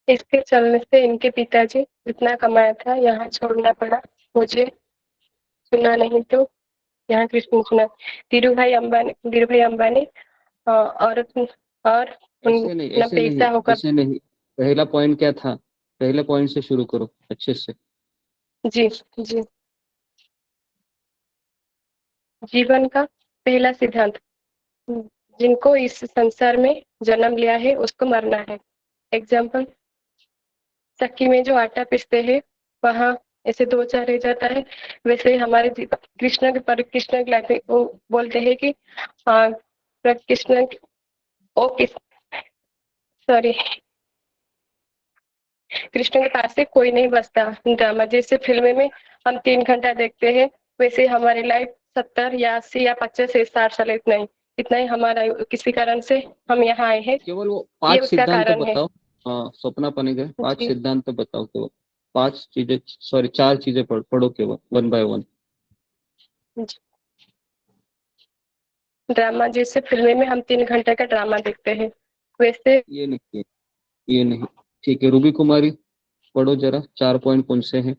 S7: इसके चलने से इनके पिताजी जितना कमाया था यहाँ छोड़ना पड़ा मुझे, सुना नहीं तो
S6: यहाँ कृष्ण सुना धीरू भाई अंबानी और
S11: ऐसे नहीं,
S6: न
S11: ऐसे नहीं,
S6: पैसा होकर
S11: ऐसे नहीं। पहला पॉइंट क्या था? पहले पॉइंट से शुरू करो अच्छे से।
S6: जी जी जीवन का पहला सिद्धांत, जिनको इस संसार में जन्म लिया है उसको मरना है। एग्जाम्पल, चक्की में जो आटा पीसते हैं वहां ऐसे दो चार रह जाता है, वैसे हमारे कृष्ण की लाइफ में वो बोलते हैं कि कृष्ण ओ सॉरी कृष्ण के पास से कोई नहीं बचता। ड्रामा जैसे फिल्म में हम 3 घंटा देखते हैं, वैसे हमारी लाइफ 70 या 80 या 50 से 60 साल इतना ही हमारा किसी कारण से हम यहाँ आए हैं,
S11: केवल वो
S6: ये
S11: 5
S6: उसका
S11: सिद्धांत
S6: कारण है।
S11: बताओ। हाँ, स्वप्ना पनिगर 5
S6: जी
S11: सिद्धांत बताओ केवल। 5 चीजें, सॉरी 4 चीजें पढ़ो केवल, 1 बाय 1।
S6: ड्रामा जैसे फिल्म में हम 3 घंटे का ड्रामा देखते हैं, वैसे
S11: ये नहीं। ठीक है, रूबी कुमारी पढ़ो जरा, 4 पॉइंट कौन से हैं?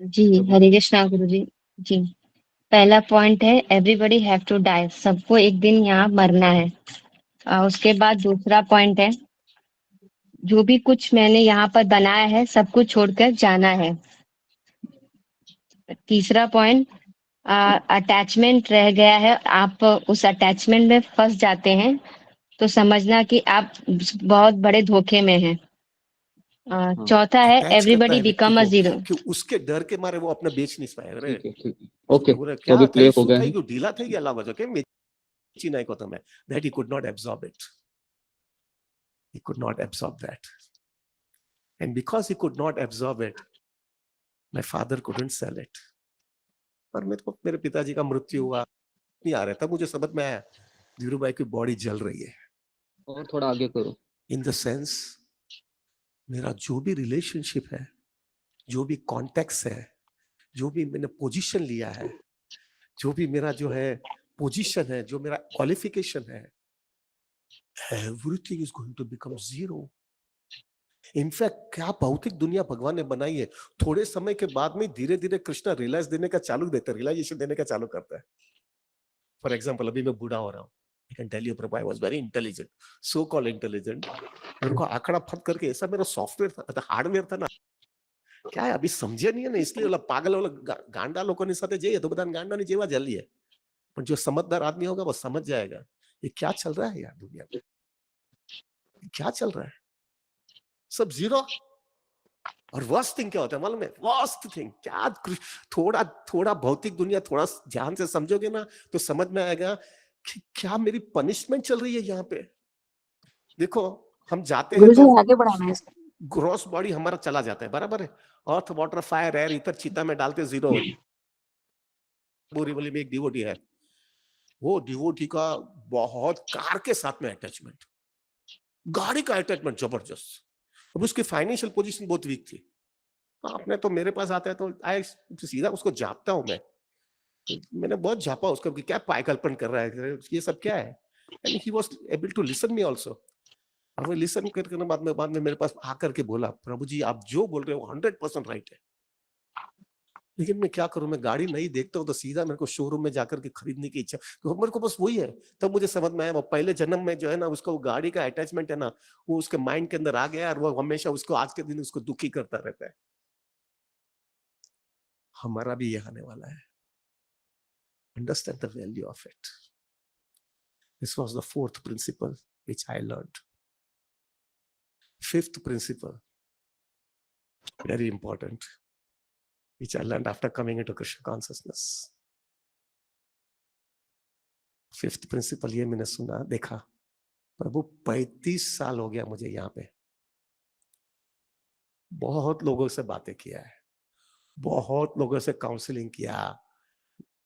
S6: जी हरे कृष्णा गुरु जी। जी पहला पॉइंट है एवरीबॉडी हैव टू डाई, सबको एक दिन यहाँ मरना है। उसके बाद दूसरा पॉइंट है जो भी कुछ मैंने यहाँ पर बनाया है सब कुछ छोड़कर जाना है। तीसरा पॉइंट, अटैचमेंट रह गया है, आप उस अटैचमेंट में फंस जाते हैं तो समझना कि आप बहुत बड़े धोखे में हैं। चौथा है
S5: अटैच करता
S6: एवरीबॉडी
S5: है व्यक्ति
S6: बिकम अ
S5: को
S6: जीरो।
S5: कि उसके डर के मारे वो अपना बेच नहीं पाए। अरे
S11: ठीक है। ओके,
S5: बोले
S11: तो
S5: क्या
S11: अभी
S5: कहीं
S11: क्लियर हो
S5: શું
S11: गया
S5: થઈ
S11: है।
S5: ગયું ઢીલા થઈ ગયા લાગો છો કે મેચી નાખ્યો તમે that he could not absorb it. He could not absorb that, and because he could not absorb it, my father couldn't sell it. और मेरे पिताजी का मृत्यु हुआ नहीं आ रहा था, मुझे समझ में आया धीरू भाई की बॉडी जल रही है।
S11: और थोड़ा आगे करो।
S5: इन द सेंस मेरा जो भी रिलेशनशिप है, जो भी कॉन्टेक्स्ट है, जो भी मैंने पोजीशन लिया है, जो भी मेरा जो है पोजीशन है, जो मेरा क्वालिफिकेशन है, everything is going to become zero. In fact क्या भौतिक दुनिया भगवान ने बनाई है, थोड़े समय के बाद में धीरे धीरे कृष्णा रियलाइजेशन देने का चालू करता है। फॉर एग्जाम्पल, अभी मैं बूढ़ा हो रहा हूँ, I can tell you, Prabhu, I was very intelligent, so called intelligent. मेरे को आंकड़ा फट करके ऐसा मेरा सॉफ्टवेयर था, हार्डवेयर था ना, क्या है अभी समझे नहीं है ना, इसलिए वाला पागल वाला गांडा लोगों ने साथे जाइए तो बता गांडा नहीं जेवा जल्दी है, पर जो समझदार आदमी होगा वो समझ जाएगा ये क्या चल रहा है यार दुनिया में, क्या चल रहा है, सब जीरो। और वर्स्ट थिंग क्या होता है मालूम है? वर्स्ट थिंग क्या, थोड़ा थोड़ा भौतिक दुनिया थोड़ा ध्यान से समझोगे ना तो समझ में आएगा कि क्या मेरी पनिशमेंट चल रही है यहाँ पे। देखो हम जाते हैं तो
S3: आगे बढ़ाना है इसको।
S5: ग्रॉस बॉडी हमारा चला जाता है, बराबर है, अर्थ वाटर फायर एयर इधर चिता में डालते जीरो। बोरीवली में एक डिवोटी है, वो डिवोटी का बहुत कार के साथ में अटैचमेंट, गाड़ी का अटैचमेंट जबरदस्त। अब उसकी फाइनेंशियल पोजीशन बहुत वीक थी, आपने तो मेरे पास आता है तो आए सीधा उसको जापता हूं मैंने बहुत झापा उसको कि क्या पागलपन कर रहा है, ये सब क्या है, and he was able to listen me also. और वो लिसन करके बाद में मेरे पास आकर के बोला, प्रभु जी आप जो बोल रहे हो 100% राइट है, लेकिन मैं क्या करूं, मैं गाड़ी नहीं देखता हूं तो सीधा मेरे को शोरूम में जाकर के खरीदने की इच्छा, तो मेरे को बस वही है। तब मुझे समझ में आया वो पहले जन्म में जो है ना उसका वो गाड़ी का अटैचमेंट है ना, वो उसके माइंड के अंदर आ गया और वो हमेशा उसको आज के दिन उसको दुखी करता रहता है। हमारा भी ये आने वाला है। Understand the value of it. This was the 4th principle which I learned. 5th principle, very important, which I learned after coming into Krishna consciousness. 5th principle ये मैंने सुना देखा, प्रभु 35 साल हो गया मुझे यहाँ पे, बहुत लोगों से बातें किया है, बहुत लोगों से काउंसलिंग किया,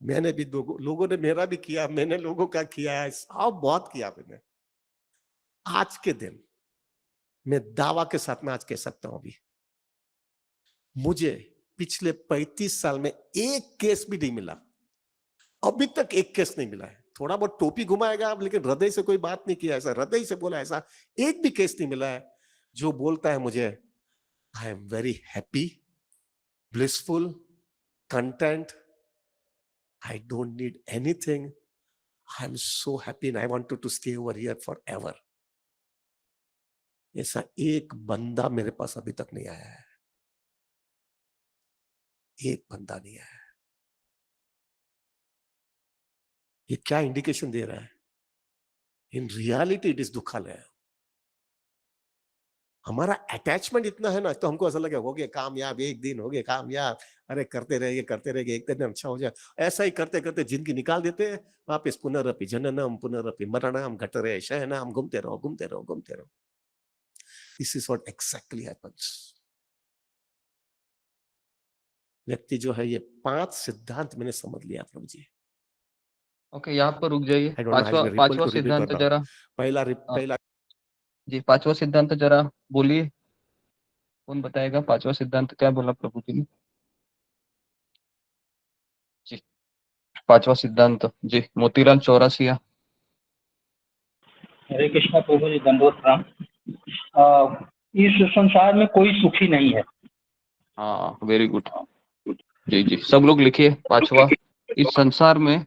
S5: मैंने भी लोगों ने मेरा भी किया, मैंने लोगों का किया है, सब बहुत किया मैंने। आज के दिन मैं दावा के साथ में आज कह सकता हूं अभी मुझे पिछले 35 साल में एक केस भी नहीं मिला, अभी तक एक केस नहीं मिला है। थोड़ा बहुत टोपी घुमाएगा लेकिन हृदय से कोई बात नहीं किया, ऐसा हृदय से बोला, ऐसा एक भी केस नहीं मिला है जो बोलता है मुझे I am very happy, blissful, content, I don't need anything. I'm so happy and I wanted to stay over here forever. ऐसा एक बंदा मेरे पास अभी तक नहीं आया है, एक बंदा नहीं आया है। ये क्या इंडिकेशन दे रहा है? इन रियलिटी इट इज दुखालय। हमारा अटैचमेंट इतना है ना, तो हमको ऐसा लगे हो गए कामयाब, एक दिन हो गए कामयाब, अरे करते रहेंगे एक दिन अच्छा हो जाए। ऐसा ही करते करते जिंदगी निकाल देते हैं, वापिस पुनरअपि जननम पुनरअपि मरणम घटरे शयनम, घूमते रहो। This is what exactly happens. व्यक्ति जो है, ये 5 सिद्धांत मैंने समझ लिया प्रभु जी।
S11: ओके, यहाँ पर रुक जाइए।
S5: I don't know,
S11: पांचवा
S5: मैं
S11: पांचवा
S5: रिपल को रिव्यू
S11: सिद्धांत
S5: कर रहा हूँ।
S11: जरा
S5: पहला
S11: जी, पांचवा सिद्धांत जरा बोलिए। कौन बताएगा पांचवा सिद्धांत क्या बोला प्रभु जी ने? जी, पांचवा सिद्धांत जी, मोतीलाल चौरासिया।
S13: हरे कृष्णा प्रभु जी, दंडवत प्रणाम। इस संसार में कोई सुखी नहीं है।
S11: हाँ, वेरी गुड। जी जी, सब लोग लिखिए पांचवा। इस संसार में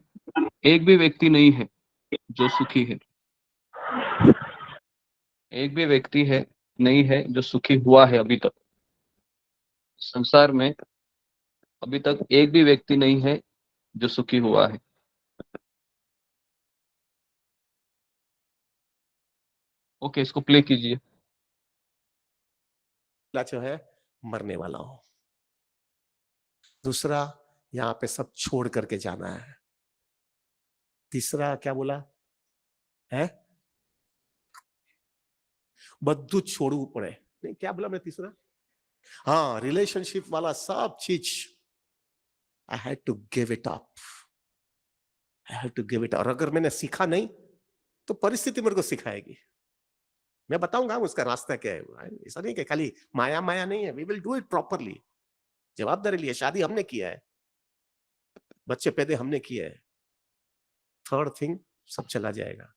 S11: एक भी व्यक्ति नहीं है जो सुखी है। एक भी व्यक्ति है नहीं है जो सुखी हुआ है अभी तक। संसार में अभी तक एक भी व्यक्ति नहीं है जो सुखी हुआ है। ओके, इसको प्ले कीजिए।
S5: जो है मरने वाला हो, दूसरा यहाँ पे सब छोड़ करके जाना है, तीसरा क्या बोला है, बद्दू छोड़ू पड़े, नहीं क्या बोला मैं तीसरा, हाँ रिलेशनशिप वाला सब चीज I had to give it up, और अगर मैंने सीखा नहीं तो परिस्थिति मेरे को सिखाएगी। मैं बताऊंगा उसका रास्ता क्या है। ऐसा नहीं कि खाली माया नहीं है, we will do it properly. जवाबदारी लिए, शादी हमने किया है, बच्चे पैदा हमने किए हैं। थर्ड थिंग, सब चला जाएगा।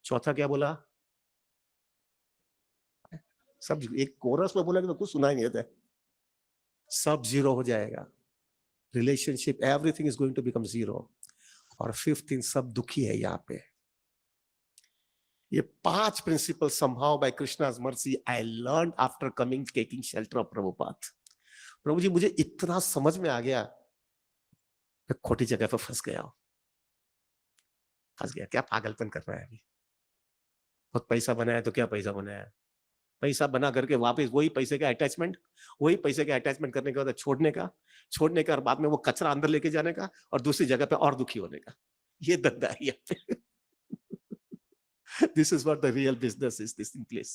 S5: चौथा क्या बोला, सब एक कोरस में बोला तो कुछ सुनाई नहीं देता, सब जीरो हो जाएगा। Relationship everything is going to become zero. और फिफ्थ थिंग, सब दुखी है यहाँ पे। ये 5 principle somehow by Krishna's mercy I learned after coming taking shelter of Prabhupada। प्रभु जी मुझे इतना समझ में आ गया, मैं खोटी जगह पर फंस गया। क्या पागलपन कर रहा है अभी। बहुत पैसा बनाया तो क्या पैसा बनाया, पैसा बना करके वापस वही पैसे का अटैचमेंट, करने के बाद छोड़ने का और बाद में वो कचरा अंदर लेके जाने का और दूसरी जगह पे और दुखी होने का, ये धंधा है यहाँ पे। This is what the real business is, this in place।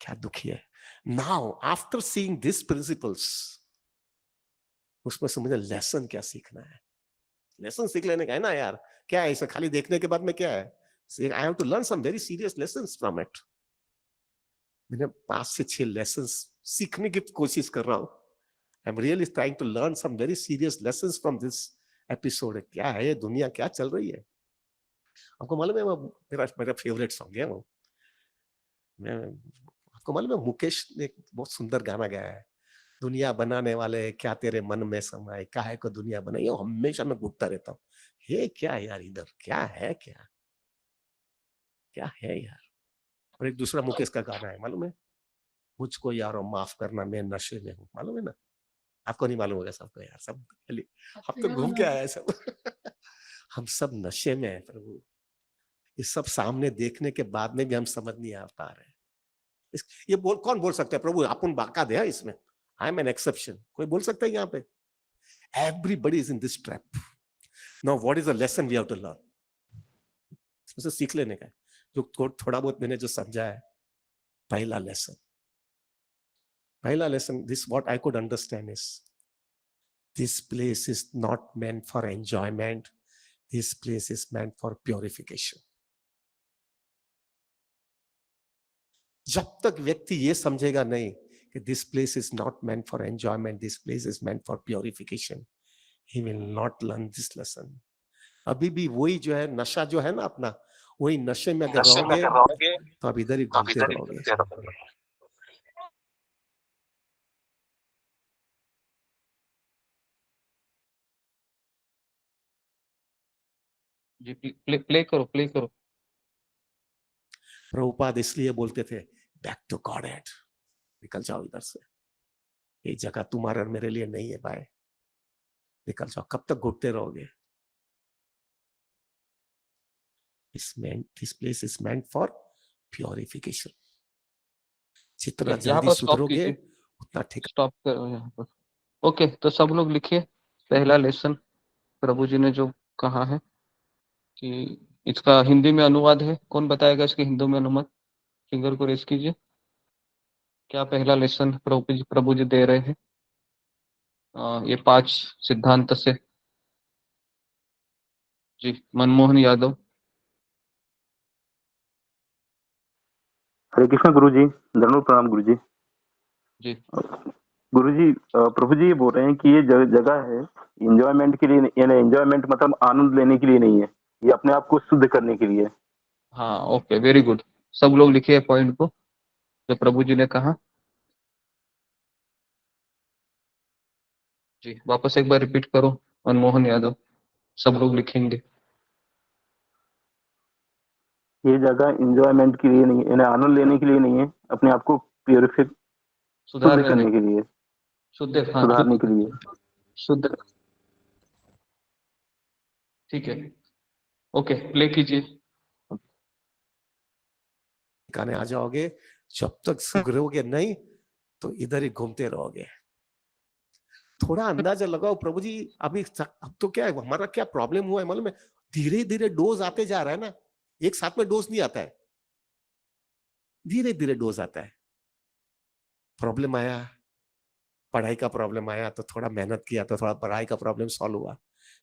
S5: क्या दुखी है। Now after seeing these principles, उसमें से मुझे लेसन क्या सीखना है। लेसन सीख लेने का है ना यार, क्या है इसे खाली देखने के बाद में क्या है। I have to learn some very serious lessons from it। मैंने 5 से 6 lessons सीखने की कोशिश कर रहा हूँ। I'm really trying to learn some very serious lessons from this episode। क्या है ये दुनिया, क्या चल रही है। आपको मालूम है वो मेरा फेवरेट सॉन्ग है वो। आपको मालूम है मुकेश ने एक बहुत सुंदर गाना गाया है, दुनिया बनाने वाले क्या तेरे मन में समाए, काहे को दुनिया बनाई। ये हमेशा मैं घूमता रहता हूँ, ये क्या है यार, इधर क्या है यार। और एक दूसरा मुकेश का गाना है, मालूम है, मुझको यारो माफ करना मैं नशे में हूँ। मालूम है ना, आपको नहीं मालूम होगा सबको यार, सब अब तो घूम के आया है सब। हम सब नशे में है प्रभु। ये सब सामने देखने के बाद में भी हम समझ नहीं आ पा रहे। ये कौन बोल सकता है प्रभु अपन बाकायदे है इसमें, आई एम एन एक्सेप्शन, कोई बोल सकता है यहाँ पे। Everybody is in this trap. Now what is the lesson we have to learn, इसमें से सीख लेने का जो थोड़ा बहुत मैंने जो समझा है। पहला lesson, this what I could understand is, this place is not meant for enjoyment, this place is meant for purification. जब तक व्यक्ति ये समझेगा नहीं कि this place is not meant for enjoyment, this place is meant for purification, he will not learn this lesson. अभी भी वही जो है नशा जो है ना अपना, वही नशे में अगर रहोगे तो अब इधर ही घूमते रहोगे।
S11: जी प्ले करो, प्ले करो।
S5: प्रभुपाद इसलिए बोलते थे बैक टू गॉड हेड, निकल जाओ इधर से, ये जगह तुम्हारे और मेरे लिए नहीं है भाई, निकल जाओ। कब तक घुटते रहोगे? This place is meant for purification. जितना
S11: यहाँ
S5: जल्दी
S11: पर स्टॉप
S5: सुधरोगे
S11: कीजिए,
S5: उतना ठीक।
S11: स्टॉप करो यहाँ पर। ओके, तो सब लोग लिखिए पहला लेसन प्रभु जी ने जो कहा है कि इसका हिंदी में अनुवाद है। कौन बताएगा इसके हिंदी में अनुवाद? फिंगर को रेस कीजिए। क्या पहला लेसन प्रभु जी दे रहे हैं ये 5 सिद्धांत से? जी मनमोहन यादव।
S14: हरे कृष्ण गुरु जी, धन्यवाद प्रणाम गुरु जी।
S11: जी
S14: गुरु जी, प्रभु जी ये बोल रहे हैं कि ये जगह है एंजॉयमेंट के लिए, यानी एंजॉयमेंट मतलब आनंद लेने के लिए नहीं है, ये अपने आप को शुद्ध करने के लिए।
S11: हाँ, ओके, वेरी गुड। सब लोग लिखिए पॉइंट को जो प्रभु जी ने कहा। जी वापस एक बार रिपीट करो मनमोहन यादव, सब लोग लिखेंगे।
S14: ये जगह एंजॉयमेंट के लिए नहीं है, यानी आनंद लेने के लिए नहीं है, अपने आप को प्यूरिफाई शुद्ध करने के लिए, सुधारने के लिए।
S11: शुद्ध, ठीक है, ओके, प्ले कीजिए।
S5: गाने आ जाओगे, जब तक सुधरोगे नहीं तो इधर ही घूमते रहोगे। थोड़ा अंदाजा लगाओ प्रभु जी, अभी अब तो क्या है, हमारा क्या प्रॉब्लम हुआ है मालूम है? धीरे धीरे डोज आते जा रहा है ना, एक साथ में डोज नहीं आता है, धीरे धीरे डोज आता है। प्रॉब्लम आया, पढ़ाई का प्रॉब्लम आया तो थोड़ा मेहनत किया तो थोड़ा पढ़ाई का प्रॉब्लम सॉल्व हुआ,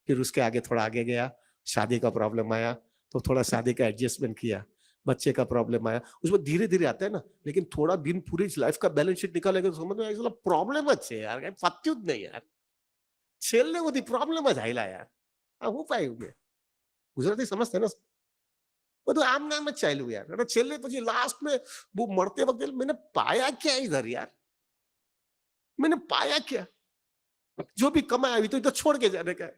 S5: फिर उसके आगे थोड़ा आगे गया, शादी का प्रॉब्लम आया तो थोड़ा शादी का एडजस्टमेंट किया, बच्चे का प्रॉब्लम आया, उसमें धीरे धीरे आता है ना। लेकिन थोड़ा दिन पूरी लाइफ का बैलेंस शीट निकालेगा तो समझ में प्रॉब्लम अच्छे यार, फत्युत नहीं यार, છેલ્લે બધી પ્રોબ્લેમ જ હાઈલા યાર, આ હું પાયું કે ગુજરાતી સમજते ना, બધું આમ નામ જ ચાલ્યું यार, અને છેલ્લે પછી લાસ્ટ में वो मरते वक्त मैंने पाया क्या इधर यार, मैंने पाया क्या? जो भी कमाया अभी तो इधर छोड़ के जाने का है।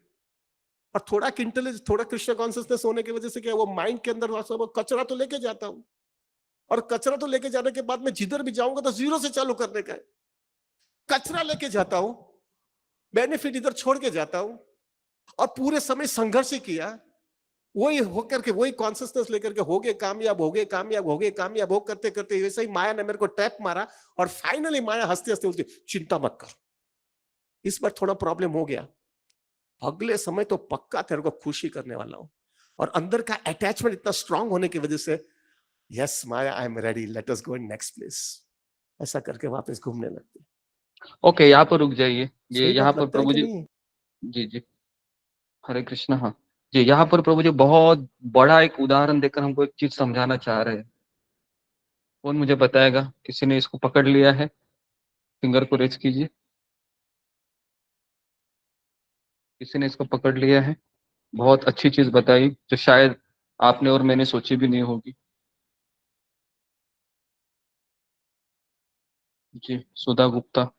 S5: और थोड़ा इंटेलिजेंस, थोड़ा कृष्ण कॉन्शियसनेस होने की वजह से क्या, वो माइंड के अंदर वो कचरा तो लेके जाता हूँ, और कचरा तो लेके जाने के बाद मैं जिधर भी जाऊंगा तो जीरो से चालू करने का है। कचरा लेके जाता हूं, बेनिफिट इधर छोड़ के जाता हूं, और पूरे समय संघर्ष ही किया, वही होकर के वही कॉन्शियसनेस लेकर के हो गए कामयाब, हो गए कामयाब, हो गए कामयाब, हो करते करते वैसे ही माया ने मेरे को टैप मारा, और फाइनली माया हंसते हंसते बोलती चिंता मत कर, इस बार थोड़ा प्रॉब्लम हो गया, अगले समय तो पक्का तेरे को खुशी करने वाला हूं। और अंदर का अटैचमेंट इतना स्ट्रांग होने की वजह से, yes Maya I am ready, let us go in next place, ऐसा करके वापस घूमने लगते।
S11: ओके, यहाँ पर रुक जाइए। ये यहाँ पर प्रभु जी,
S5: नहीं?
S11: जी जी हरे कृष्ण। हाँ जी, यहाँ पर प्रभु जी बहुत बड़ा एक उदाहरण देकर हमको एक चीज समझाना चाह रहे हैं। कौन मुझे बताएगा? किसी ने इसको पकड़ लिया है? फिंगर को रेज कीजिए। किसी ने इसको पकड़ लिया है? बहुत अच्छी चीज बताई जो शायद आपने और मैंने सोची भी नहीं होगी। जी सुधा गुप्ता।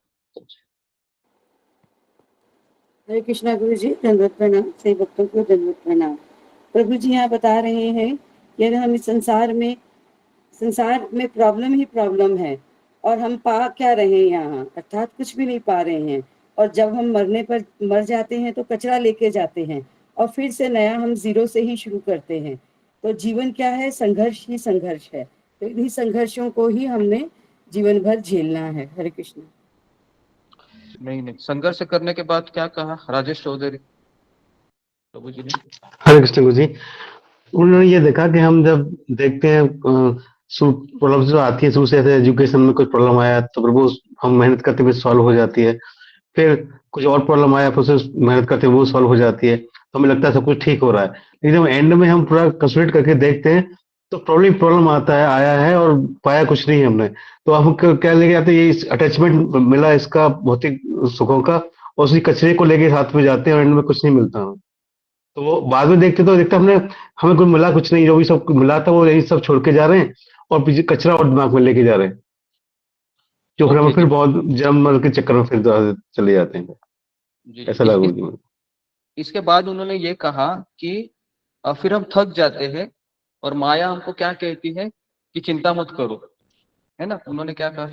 S15: हरे कृष्णा गुरु जी, दंडवत प्रणाम। सही भक्तों को दंडवत प्रणाम। प्रभु जी यहाँ बता रहे हैं कि अगर हम इस संसार में प्रॉब्लम ही प्रॉब्लम है, और हम पा क्या रहे हैं यहाँ, अर्थात कुछ भी नहीं पा रहे हैं, और जब हम मरने पर मर जाते हैं तो कचरा लेके जाते हैं, और फिर से नया हम जीरो से ही शुरू करते हैं। तो जीवन क्या है? संघर्ष ही संघर्ष है। तो इन्हीं संघर्षों को ही हमने जीवन भर झेलना है। हरे कृष्ण।
S11: नहीं, संघर्ष करने के बाद क्या कहा राजेश चौधरी प्रभु जी ने?
S2: हरे कृष्ण गुरु जी, उन्होंने ये देखा कि हम जब देखते हैं प्रॉब्लम जो आती है शुरू से, ऐसे एजुकेशन में कुछ प्रॉब्लम आया तो प्रभु हम मेहनत करते हुए सॉल्व हो जाती है, फिर कुछ और प्रॉब्लम आया फिर उसे मेहनत करते हुए वो सॉल्व हो जाती है, तो हमें लगता है सब कुछ ठीक हो रहा है। लेकिन जब एंड में हम पूरा कंसोलिडेट करके देखते हैं तो प्रॉब्लम आया है और पाया कुछ नहीं हमने। तो हम क्या लेके आते हैं? ये अटैचमेंट मिला इसका भौतिक सुखों का, और उसी कचरे को लेके साथ में जाते हैं और एंड में कुछ नहीं मिलता हमें। तो वो बाद में देखते हमने, हमें कुछ मिला कुछ नहीं, जो भी सब मिला था वो यही सब छोड़ के जा रहे हैं, और पीछे कचरा और दिमाग में लेके जा रहे हैं, जो फिर हम फिर बहुत जन्म मर के चक्कर में फिर चले जाते हैं। ऐसा लगा मुझे।
S11: इसके बाद उन्होंने ये कहा कि और फिर हम थक जाते हैं और माया हमको क्या कहती है कि चिंता मत करो, है ना। उन्होंने क्या कहा,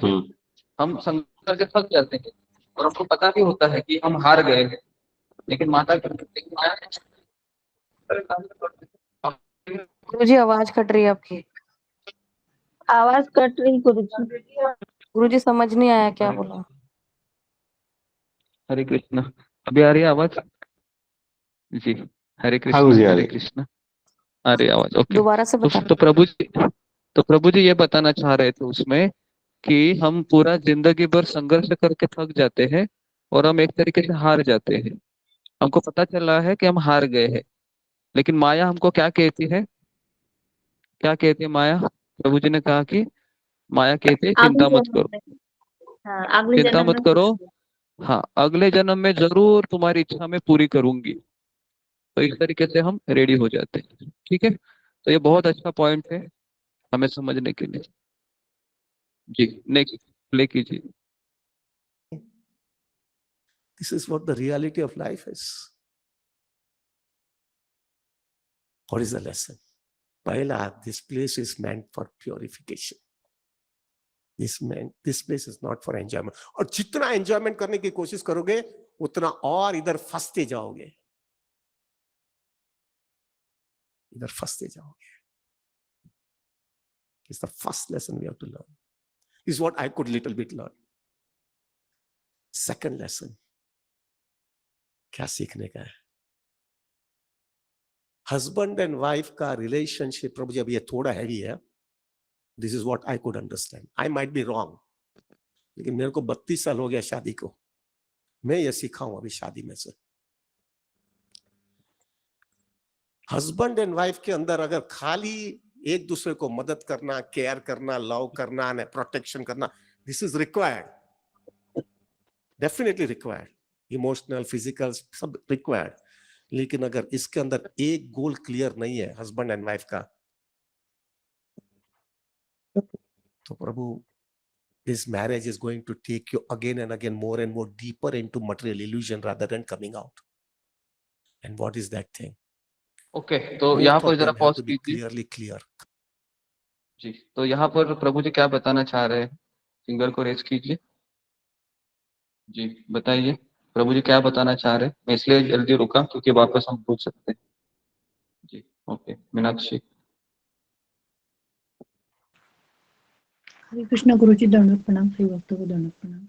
S11: हम संघर्ष करके थक जाते हैं और हमको पता भी होता है कि हम हार गए हैं, लेकिन माया
S16: गुरुजी आवाज कट रही है आपकी। आवाज कट रही गुरुजी। गुरुजी समझ नहीं आया क्या बोला।
S11: हरे कृष्णा, अभी आ रही है आवाज जी। हरे
S2: हाँ
S11: कृष्णा
S2: गुरुजी आ
S11: हरे
S2: रही।
S11: कृष्णा, आ रही है आवाज, ओके।
S16: दोबारा से बता।
S11: तो प्रभु जी ये बताना चाह रहे थे उसमें कि हम पूरा जिंदगी भर संघर्ष करके थक जाते हैं और हम एक तरीके से हार जाते हैं। हमको पता चल रहा है कि हम हार गए हैं, लेकिन माया हमको क्या कहती है, क्या कहती है माया। प्रभु जी ने कहा कि माया कहती है चिंता मत करो,
S16: अगले
S11: चिंता
S16: जन्म
S11: मत
S16: में
S11: करो, हाँ अगले जन्म में जरूर तुम्हारी इच्छा मैं पूरी करूंगी। तो इस तरीके से हम रेडी हो जाते हैं, ठीक है। तो ये बहुत अच्छा पॉइंट है हमें समझने के लिए। जी नेक्स्ट प्ले कीजिए।
S5: This is what the reality of life is. What is the lesson? पहला, this place is meant for purification. This place is not for enjoyment. और जितना enjoyment करने की कोशिश करोगे उतना और इधर फंसते जाओगे, इधर फंसते जाओगे. It's the first lesson we have to learn. This is what I could little bit learn. Second lesson, क्या सीखने का है? हस्बैंड एंड वाइफ का रिलेशनशिप, प्रभु जी अब ये थोड़ा हैवी है. This is what I could understand. I might be wrong, लेकिन मेरे को 32 साल हो गया शादी को. मैं ये सीखा हूं अभी शादी में से. हस्बैंड एंड वाइफ के अंदर अगर खाली एक दूसरे को मदद करना, केयर करना, लव करना, प्रोटेक्शन करना, this is required, definitely required. Emotional, physical सब रिक्वायर्ड. लेकिन अगर इसके अंदर एक गोल क्लियर नहीं है हस्बैंड एंड वाइफ का, तो प्रभु, this marriage is going to take you again and again more and more deeper into material illusion rather than coming out. And what is that thing?
S11: Okay, तो
S5: Both
S11: यहाँ
S5: of
S11: पर जरा
S5: them have
S11: pause
S5: to be
S11: कीजिए
S5: clearly clear.
S11: जी। तो यहाँ पर प्रभु जी क्या बताना चाह रहे हैं, फिंगर को रेज कीजिए जी, बताइए प्रभु जी क्या बताना चाह रहे हैं। मैं इसलिए जल्दी रुका क्योंकि वापस हम पूछ सकते हैं जी। ओके मीनाक्षी।
S17: हरे कृष्णा गुरुजी, दंडवत प्रणाम, सही भक्तों को दंडवत प्रणाम।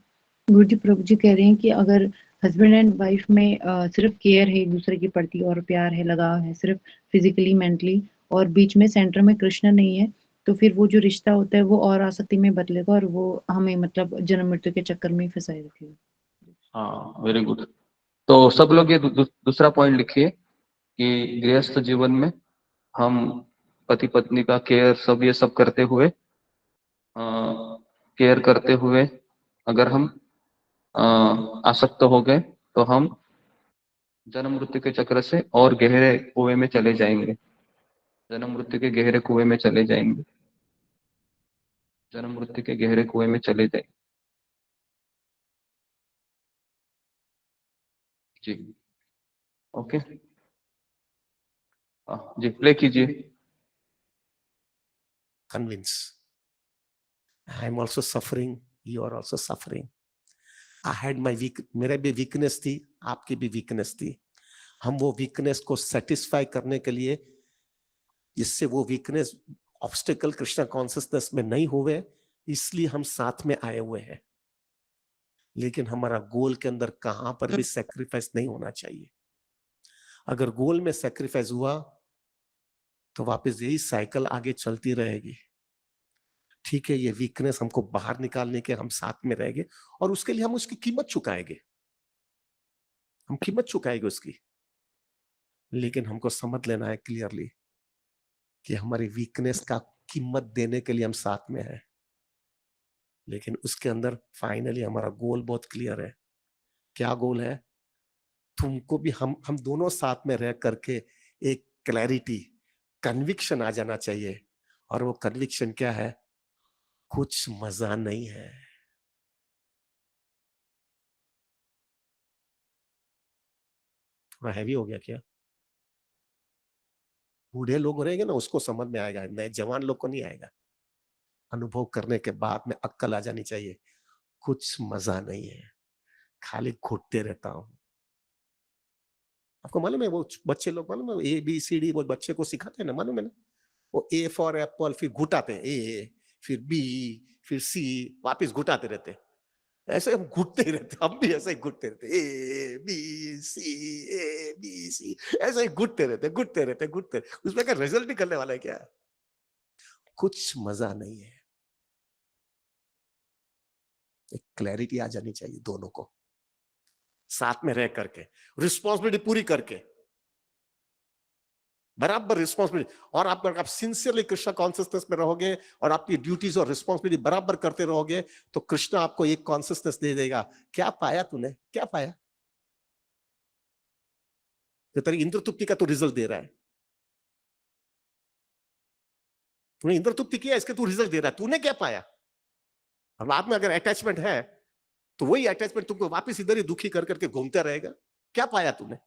S17: गुरुजी, प्रभु जी कह रहे हैं कि अगर हस्बैंड एंड वाइफ में सिर्फ केयर है एक दूसरे की प्रति और प्यार है, लगाव है, सिर्फ फिजिकली मेंटली, और बीच में सेंटर में कृष्ण नहीं है, तो फिर वो जो रिश्ता होता है वो और आसक्ति में बदलेगा और वो हमें मतलब जन्म मृत्यु के चक्कर में फंसाए रखेगा.
S11: हाँ वेरी गुड। तो सब लोग ये दूसरा पॉइंट लिखिए कि गृहस्थ जीवन में हम पति पत्नी का केयर सब ये सब करते हुए, केयर करते हुए अगर हम आसक्त हो गए तो हम जन्म मृत्यु के चक्र से और गहरे कुएं में चले जाएंगे, जन्म मृत्यु के गहरे कुएं में चले जाएंगे, जन्म मृत्यु के गहरे कुएं में चले जाएंगे जी। ओके जी, प्ले कीजिए।
S5: Convince. I am also suffering. You are also suffering. I had my मेरे भी वीकनेस थी, आपकी भी वीकनेस थी. हम वो वीकनेस को सेटिस्फाई करने के लिए, जिससे वो वीकनेस ऑब्स्टिकल कृष्णा कॉन्शियसनेस में नहीं हुए, इसलिए हम साथ में आए हुए हैं. लेकिन हमारा गोल के अंदर कहां पर भी सेक्रीफाइस नहीं होना चाहिए. अगर गोल में सेक्रीफाइस हुआ तो वापस यही साइकिल आगे चलती रहेगी. ठीक है, ये वीकनेस हमको बाहर निकालने के हम साथ में रहेंगे और उसके लिए हम उसकी कीमत चुकाएंगे, हम कीमत चुकाएंगे उसकी. लेकिन हमको समझ लेना है क्लियरली कि हमारी वीकनेस का कीमत देने के लिए हम साथ में हैं. लेकिन उसके अंदर फाइनली हमारा गोल बहुत क्लियर है. क्या गोल है? तुमको भी हम दोनों साथ में रह करके एक क्लैरिटी, कन्विक्शन आ जाना चाहिए. और वो कन्विक्शन क्या है? कुछ मजा नहीं है. थोड़ा हैवी हो गया क्या? बूढ़े लोग रहेंगे ना, उसको समझ में आएगा, नए जवान लोग को नहीं आएगा। अनुभव करने के बाद में अक्कल आ जानी चाहिए। कुछ मजा नहीं है, खाली घुटते रहता हूं। आपको मालूम है वो बच्चे लोग, मालूम है ABCD वो बच्चे को सिखाते हैं ना, मालूम है ना? वो A फॉर एप्पल, फिर घुटाते हैं A, फिर B, फिर C, वापिस घुटाते रहते हैं। ऐसे हम घुटते ही रहते, हम भी ऐसे ही घुटते रहते, ABC, ऐसे ही घुटते रहते। उसमें क्या रिजल्ट निकलने वाला है क्या? कुछ मजा नहीं है। एक क्लैरिटी आ जानी चाहिए दोनों को, साथ में रह करके, रिस्पॉन्सिबिलिटी पूरी करके, बराबर रिस्पॉन्सिबिलिटी। और आप सिंसियरली कृष्णा कॉन्सियसनेस में रहोगे और आपकी ड्यूटीज और रिस्पॉन्सिबिलिटी बराबर करते रहोगे, तो कृष्णा आपको एक कॉन्सियसनेस दे देगा। क्या पाया तूने? क्या पाया? तो तेरी इंद्र तृप्ति का तो रिजल्ट दे रहा है। तूने इंद्र तृप्ति किया, इसके तू रिजल्ट दे रहा है। तूने क्या पाया? और बाद में अगर अटैचमेंट है तो वही अटैचमेंट तुमको वापस इधर ही दुखी कर करके घूमता रहेगा। क्या पाया तूने?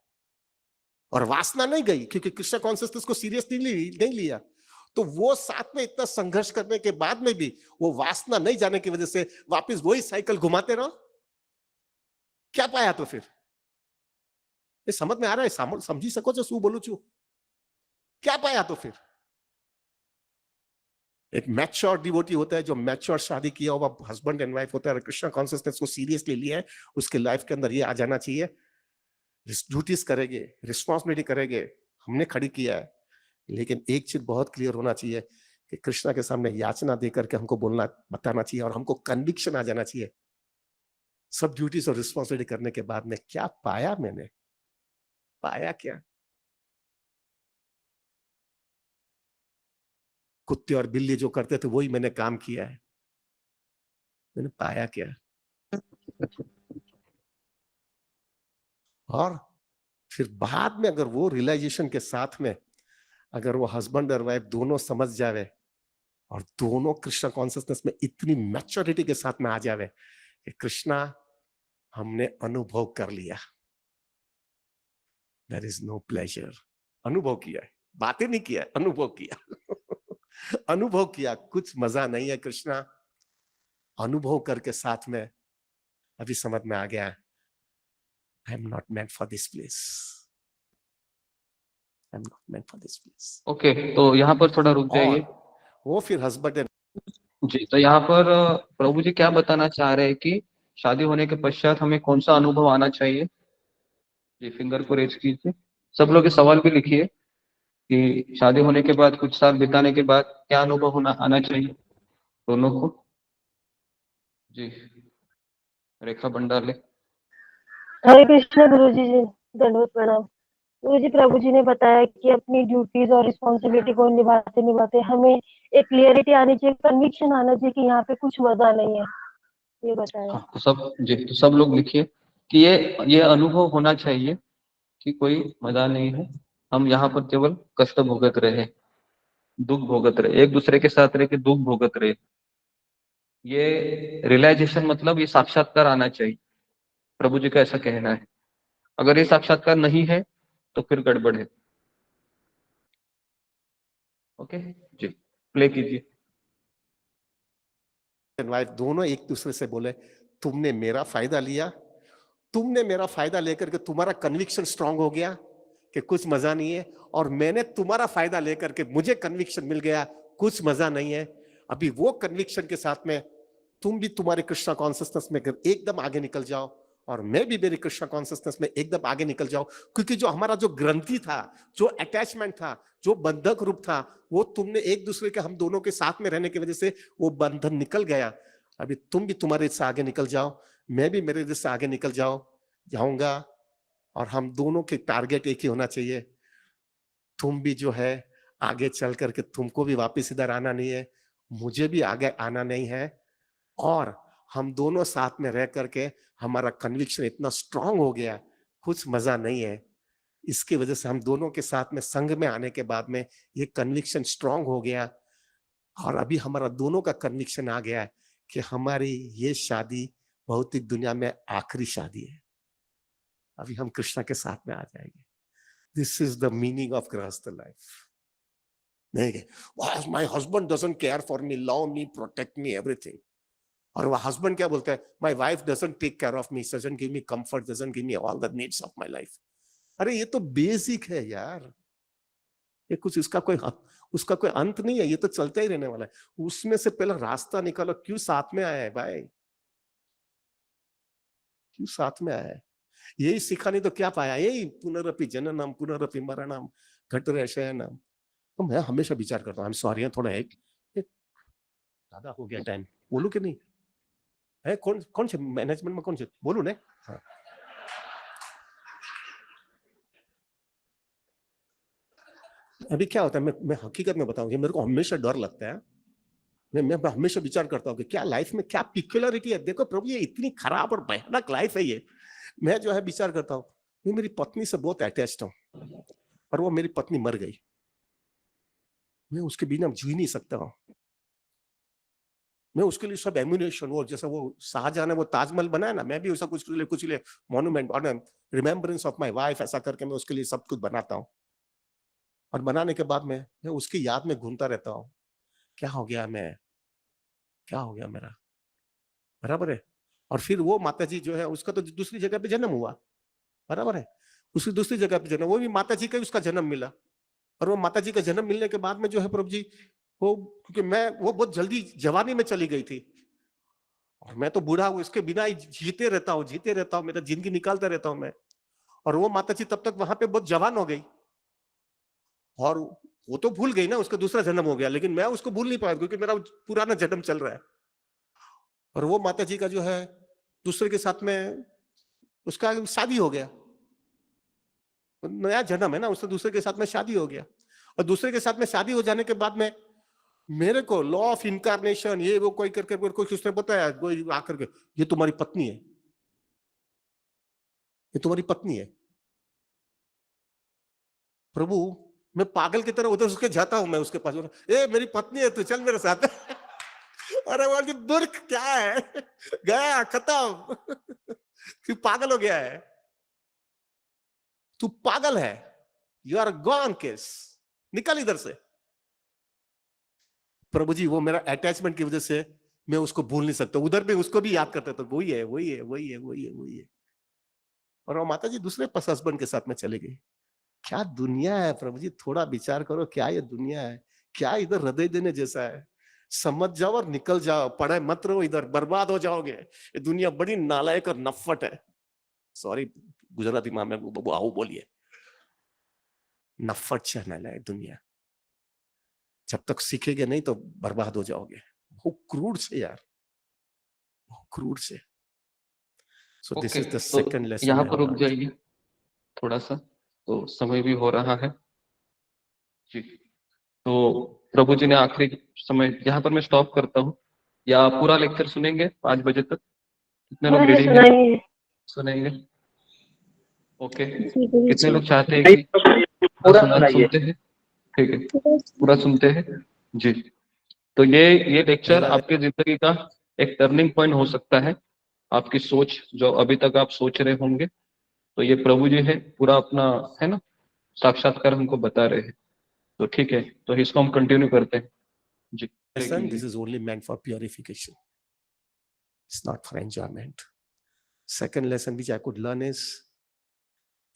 S5: और वासना नहीं गई, क्योंकि कृष्णा कॉन्सियसनेस को सीरियस नहीं लिया। तो वो साथ में इतना संघर्ष करने के बाद में भी वो वासना नहीं जाने की वजह से वापस वही साइकिल घुमाते रहो। क्या पाया तो फिर? ये समझ में आ रहा है? समझी सको जो शू बोलू छू? क्या पाया तो फिर? एक मैच्योर डिवोटी होता है, जो मैच्योर शादी किया हुआ हस्बैंड एंड वाइफ होता है, कृष्णा कॉन्सियसनेस को सीरियसली लिया है, उसके लाइफ के अंदर ये आ जाना चाहिए। ड्यूटीज करेंगे, रिस्पॉन्सिबिलिटी करेंगे, हमने खड़ी किया है, लेकिन एक चीज बहुत क्लियर होना चाहिए कि कृष्णा के सामने याचना देकर के हमको बोलना, बताना चाहिए, और हमको कन्विक्शन आ जाना चाहिए। सब ड्यूटीज और रिस्पॉन्सिबिलिटी करने के बाद में क्या पाया मैंने? पाया क्या? कुत्ते और बिल्ली जो करते थे वही मैंने काम किया है। मैंने पाया क्या? और फिर बाद में अगर वो रियलाइजेशन के साथ में अगर वो हस्बैंड और वाइफ दोनों समझ जावे और दोनों कृष्णा कॉन्शियसनेस में इतनी मैच्योरिटी के साथ में आ जावे कि कृष्णा हमने अनुभव कर लिया, देयर इज नो प्लेजर। अनुभव किया है, बातें नहीं किया, अनुभव किया। अनुभव किया, कुछ मजा नहीं है कृष्णा। अनुभव करके साथ में अभी समझ में आ गया, I am not meant for this place, I am not meant for this place.
S11: Okay, तो यहाँ पर थोड़ा रुक जाइए।
S5: वो फिर हस्बैंड
S11: जी, तो यहाँ पर प्रभु जी क्या बताना चाह रहे हैं कि शादी होने के पश्चात हमें कौन सा अनुभव आना चाहिए? जी, फिंगर को रेज कीजिए। सब लोग ये सवाल भी लिखिए कि शादी होने के बाद कुछ साल बिताने के बाद क्या अनुभव होना आना चाहिए दोनों को। जी, रेखा भंडारले।
S16: हरे कृष्ण गुरु जी, दंडवत प्रणाम। गुरु जी, प्रभु जी ने बताया कि अपनी ड्यूटीज और रिस्पॉन्सिबिलिटी को निभाते निभाते हमें एक क्लियरिटी आनी चाहिए, कन्विक्शन आना चाहिए कि यहाँ पे कुछ मजा नहीं है, ये बताया।
S11: हाँ, तो सब लोग लिखिए कि ये अनुभव होना चाहिए कि कोई मजा नहीं है, हम यहाँ पर केवल कष्ट भोगत रहे, दुख भोगत रहे, एक दूसरे के साथ रह के दुख भोगत रहे। ये रियलाइजेशन मतलब ये साक्षात्कार आना चाहिए। प्रभु जी का ऐसा कहना है। अगर ये साक्षात्कार नहीं है तो फिर गड़बड़ है। ओके जी, प्ले कीजिए।
S5: वाइफ दोनों एक दूसरे से बोले, तुमने मेरा फायदा लिया, तुमने मेरा फायदा लेकर के तुम्हारा कन्विक्शन स्ट्रांग हो गया कि कुछ मजा नहीं है, और मैंने तुम्हारा फायदा लेकर के मुझे कन्विक्शन मिल गया कुछ मजा नहीं है। अभी वो कन्विक्शन के साथ में तुम भी तुम्हारे कृष्णा कॉन्शियसनेस में एकदम आगे निकल जाओ और मैं भी मेरी कृष्णा कॉन्शियसनेस में एकदम आगे निकल जाओ, क्योंकि जो हमारा जो ग्रंथि था, जो अटैचमेंट था, जो बंधक रूप था, वो तुमने एक दूसरे के, हम दोनों के साथ में रहने की वजह से वो बंधन निकल गया। अभी तुम भी तुम्हारे से आगे निकल जाओ, मैं भी मेरे से आगे निकल जाऊंगा, और हम दोनों के टारगेट एक ही होना चाहिए। तुम भी जो है आगे चल करके तुमको भी वापस इधर आना नहीं है, मुझे भी आगे आना नहीं है, और हम दोनों साथ में रह करके हमारा कन्विक्शन इतना स्ट्रांग हो गया, कुछ मजा नहीं है। इसकी वजह से हम दोनों के साथ में संग में आने के बाद में ये कन्विक्शन स्ट्रांग हो गया, और अभी हमारा दोनों का कन्विक्शन आ गया है कि हमारी ये शादी भौतिक दुनिया में आखिरी शादी है, अभी हम कृष्णा के साथ में आ जाएंगे। This is the meaning of grihastha life. नहीं, my husband doesn't care for me, love me, protect me, everything. और वो हस्बैंड क्या बोलता है, my wife doesn't take care of me, doesn't give me comfort, doesn't give me all the needs of my life. अरे ये तो basic है यार, ये कुछ इसका कोई उसका कोई अंत नहीं है, ये तो चलता ही रहने वाला है। उसमें से पहले रास्ता निकालो, क्यों साथ में आया है भाई, क्यों साथ में आया है? यही सीखा नहीं तो क्या पाया, यही पुनरअपि जननम पुनरअपि मरणम घटरे शयनम। तो मैं हमेशा विचार करता हूँ, आई एम सॉरी थोड़ा एक ज्यादा हो गया टाइम, बोलू कि नहीं है? कौन कौन से मैनेजमेंट में कौन से बोलू ने? हाँ। अभी क्या होता है, मैं हकीकत में बताऊं, मेरे को हमेशा डर लगता है। मैं हमेशा विचार करता हूँ कि क्या लाइफ में क्या पिक्युलरिटी है। देखो प्रभु, ये इतनी खराब और भयानक लाइफ है ये। मैं जो है विचार करता हूँ, मैं मेरी पत्नी से बहुत अटैच्ड हूँ, और वो मेरी पत्नी मर गई, मैं उसके बिना जी नहीं सकता हूँ। मैं उसके लिए सब एम्यूनेशन, वो जैसा वो शाहजहां ने वो ताजमहल बनाया ना, मैं भी उसका कुछ लिए मॉन्यूमेंट और रिमेम्बरेंस ऑफ माय वाइफ ऐसा करके मैं उसके लिए सब कुछ बनाता हूँ। और बनाने के बाद मैं उसकी याद में घूमता रहता हूँ, क्या हो गया मैं, क्या हो गया मेरा, बराबर है। और फिर वो माता जी जो है, उसका तो दूसरी जगह पे जन्म हुआ, बराबर है, उसकी दूसरी जगह पे जन्म, वो भी माता जी का ही उसका जन्म मिला। और वो माता जी का जन्म मिलने के बाद में जो है प्रभु जी, वो क्योंकि वो बहुत जल्दी जवानी में चली गई थी, और मैं तो बूढ़ा हूँ, इसके बिना ही जीते रहता हूँ, मेरा जिंदगी निकालता रहता हूँ मैं। और वो माता जी तब तक वहां पे बहुत जवान हो गई, और वो तो भूल गई ना, उसका दूसरा जन्म हो गया, लेकिन मैं उसको भूल नहीं पाया क्योंकि मेरा पुराना जन्म चल रहा है। और वो माता जी का जो है दूसरे के साथ में उसका शादी हो गया, नया जन्म है ना, उससे दूसरे के साथ में शादी हो गया। और दूसरे के साथ में शादी हो जाने के बाद में मेरे को लॉ ऑफ इनकारनेशन ये वो कोई करके कोई उसने बताया, कोई आकर के, ये तुम्हारी पत्नी है, ये तुम्हारी पत्नी है। प्रभु, मैं पागल की तरह उधर उसके जाता हूं, मैं उसके पास, ए मेरी पत्नी है, तू चल मेरे साथ। अरे बोल मूर्ख क्या है, गया खत्म। तू पागल हो गया है, तू पागल है, यू आर गॉन केस, निकल इधर से। प्रभु जी, वो मेरा अटैचमेंट की वजह से मैं उसको भूल नहीं सकता, उधर भी उसको भी याद करता था, वही है वही है वही है वही है वही है। और वो माता जी दूसरे पस हस्बैंड के साथ में चली गई। क्या दुनिया है प्रभु जी, थोड़ा विचार करो, क्या ये दुनिया है, क्या इधर हृदय देने जैसा है। समझ जाओ और निकल जाओ, पढ़े मत रहो इधर, बर्बाद हो जाओगे। ये दुनिया बड़ी नालायक और नफट है, सॉरी गुजराती में वो आओ बोलिए, नफट से नालायक दुनिया। जब तक सीखेंगे नहीं तो बर्बाद हो जाओगे, वो क्रूर से यार, वो क्रूर से। So this
S11: okay,
S5: is the
S11: तो
S5: सेकंड लेसन
S11: यहाँ
S5: आई
S11: पर
S5: हैव
S11: रुक
S5: लर्नड।
S11: जाइए थोड़ा सा, तो समय भी हो रहा है जी। तो प्रभु जी ने आखिरी समय यहाँ पर मैं स्टॉप करता हूँ, या पूरा लेक्चर सुनेंगे 5 बजे तक? कितने लोग
S16: हाँ जी,
S11: रेडी हैं?
S16: सुनाइए।
S11: सुनेंगे? ओके,
S16: जी गुरु
S11: कितने
S16: जी।
S11: लोग चाहते हैं कि
S13: पूरा सुनाइए।
S11: सुनते हैं? ठीक है, पूरा सुनते हैं जी। तो ये लेक्चर
S5: पहला
S11: आपकी जिंदगी का एक टर्निंग पॉइंट हो सकता है। आपकी सोच जो अभी तक आप सोच रहे होंगे, तो ये प्रभु जी है पूरा अपना, है ना, साक्षात्कार हमको बता रहे हैं। तो ठीक है, तो इसको हम कंटिन्यू करते हैं जी।
S5: Lesson, this is only meant for purification, it's not for enjoyment. Second lesson which I could learn is,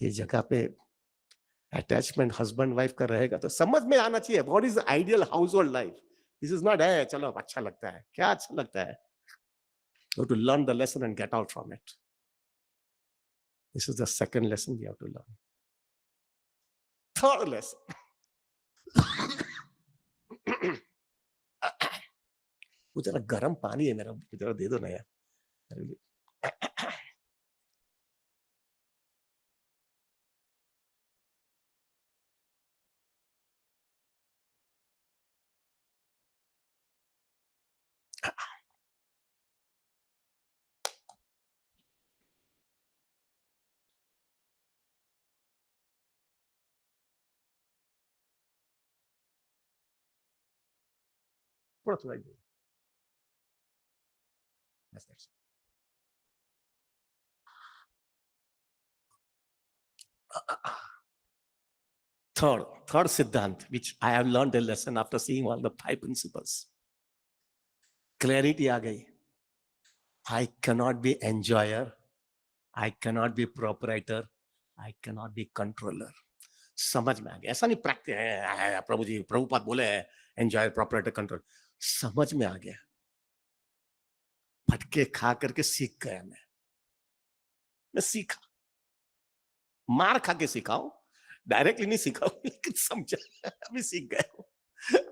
S5: ये जगह पे अटैचमेंट हस्बैंड वाइफ का रहेगा तो समझ में आना चाहिए what is ideal house hold life. This is not है चलो अच्छा लगता है, क्या अच्छा लगता है, you have to learn the lesson and get out from it. This is the second lesson we have to learn. Third lesson. वो जरा गर्म पानी है मेरा, जरा दे दो ना यार। थोड़ा थोड़ा Third Siddhant, which I have learned a lesson after seeing all the 5 principles. Clarity आ गई. I cannot be enjoyer. I cannot be proprietor. I cannot be controller. समझ में आ गया. ऐसा नहीं प्रैक्टिस है प्रभु जी, प्रभुपाद बोले हैं एंजॉयर, प्रोपराइटर, कंट्रोल. समझ में आ गया. फटके खा करके सीख गया. मैं सीखा, मार खा के सीखा हूं, डायरेक्टली नहीं सीखा हूं, लेकिन समझा, अभी सीख गया हूं.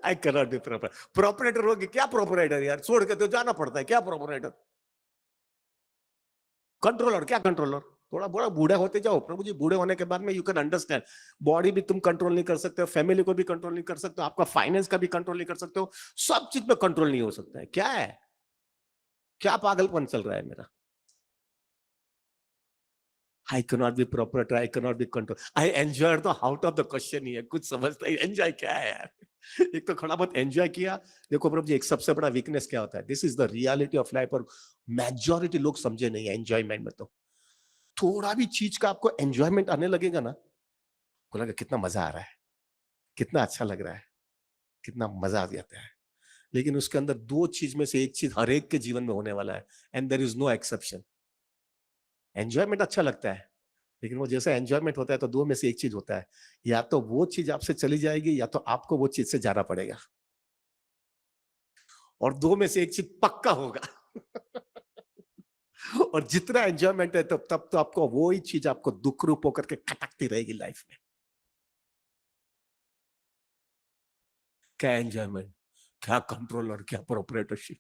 S5: I cannot be proprietor. हो गया क्या प्रोपराइटर यार, छोड़ के तो जाना पड़ता है. क्या प्रोपराइटर? कंट्रोलर. क्या कंट्रोलर? थोड़ा बड़ा बूढ़ा होते जाओ प्रभु जी. बूढ़े होने के बाद में यू कैन अंडरस्टैंड, बॉडी भी तुम कंट्रोल नहीं कर सकते हो, फैमिली को भी कंट्रोल नहीं कर सकते हो, आपका फाइनेंस का भी कंट्रोल नहीं कर सकते हो, सब चीज में कंट्रोल नहीं हो सकता है. क्या है, क्या पागलपन चल रहा है मेरा? I cannot be proprietor, I cannot be control. I enjoy तो आउट ऑफ द क्वेश्चन ही है. कुछ समझता है एंजॉय क्या है यार? एक तो खड़ा बहुत एंजॉय किया. देखो प्रभु जी, एक सबसे बड़ा वीकनेस क्या होता है? This is the reality of life. और मेजॉरिटी लोग समझे नहीं है एंजॉयमेंट में. तो थोड़ा भी चीज का आपको एंजॉयमेंट आने लगेगा ना, को लगा कितना मजा आ रहा है, कितना अच्छा लग रहा है, कितना मजा आ जाता है. लेकिन उसके अंदर 2 चीज में से एक चीज हर एक के जीवन में होने वाला है, and there is no exception. Enjoyment अच्छा लगता है, लेकिन वो जैसा एंजॉयमेंट होता है तो 2 में से एक चीज होता है, या तो वो चीज आपसे चली जाएगी या तो आपको वो चीज से जाना पड़ेगा. और 2 में से एक चीज पक्का होगा. और जितना एंजॉयमेंट है तब तो आपको वो ही चीज आपको दुख रूप होकर के खटकती रहेगी लाइफ में. क्या एंजॉयमेंट, क्या कंट्रोल और क्या प्रोपरेटरशिप.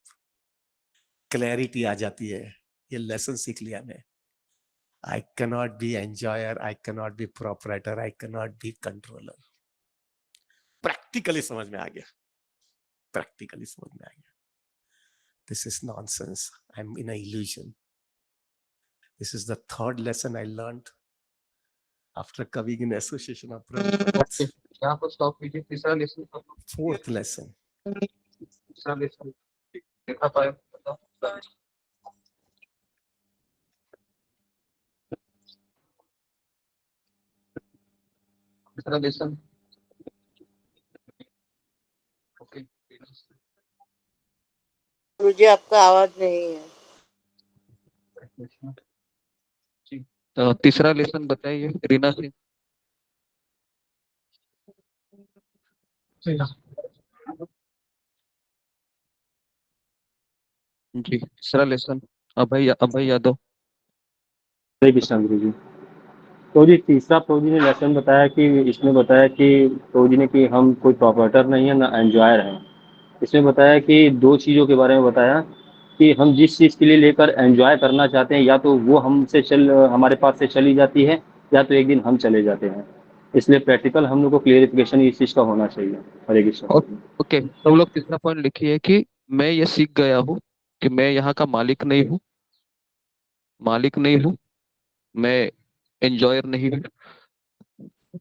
S5: क्लैरिटी आ जाती है. ये लेसन सीख लिया मैं. I cannot be enjoyer, I cannot be proprietor, I cannot be controller. Practically समझ में आ गया. प्रैक्टिकली समझ में आ गया. This is nonsense. I'm in an illusion. This is the 3rd lesson I learned after coming in association of Prabhupada.
S11: यहाँ पर stop कीजिए. तीसरा लेसन.
S5: 4th lesson.
S11: तीसरा लेसन देखा पाए. तीसरा लेसन. ओके.
S18: मुझे आपका आवाज नहीं है.
S11: जी, तो तीसरा लेसन बताइए रीना सिंह. जी, तीसरा लेसन अभय यादव.
S14: हरे कृष्णा गुरु जी. तो जी तीसरा प्रभु जी ने लेसन बताया कि इसमें बताया कि प्रभु जी ने कि हम कोई प्रॉपरेटर नहीं है ना एंजॉयर है. इसमें बताया कि 2 चीज़ों के बारे में बताया कि हम जिस चीज़ के लिए लेकर एंजॉय करना चाहते हैं या तो वो हमारे पास से चली जाती है या तो एक दिन हम चले जाते हैं. इसलिए प्रैक्टिकल हम लोग को क्लियरिफिकेशन इस चीज़ का होना चाहिए. हरे कृष्णा.
S11: ओके, सब लोग तीसरा पॉइंट लिखिए कि मैं ये सीख गया हूँ कि मैं यहाँ का मालिक नहीं हूँ. मैं एंजॉयर नहीं हूँ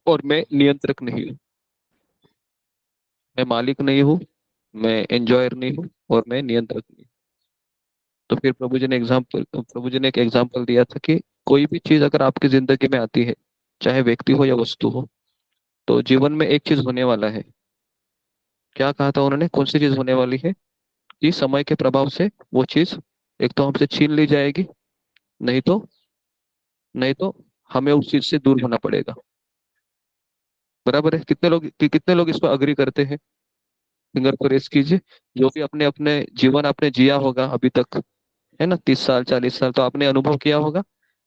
S11: और मैं नियंत्रक नहीं हूँ. मैं मालिक नहीं हूँ, मैं एंजॉयर नहीं हूँ और मैं नियंत्रक नहीं हूँ. तो फिर प्रभु जी ने एक एग्जाम्पल दिया था कि कोई भी चीज अगर आपकी जिंदगी में आती है, चाहे व्यक्ति हो या वस्तु हो, तो जीवन में एक चीज होने वाला है. क्या कहा था उन्होंने? कौन सी चीज होने वाली है? कि समय के प्रभाव से वो चीज एक तो हमसे छीन ली जाएगी, नहीं तो हमें उस चीज से दूर होना पड़ेगा. बराबर है? कितने लोग इस पर अग्री करते हैं? फिंगर को रेस कीजिए. जो भी अपने अपने जीवन आपने जिया होगा अभी तक, है ना, 30 साल 40 साल, तो आपने अनुभव किया होगा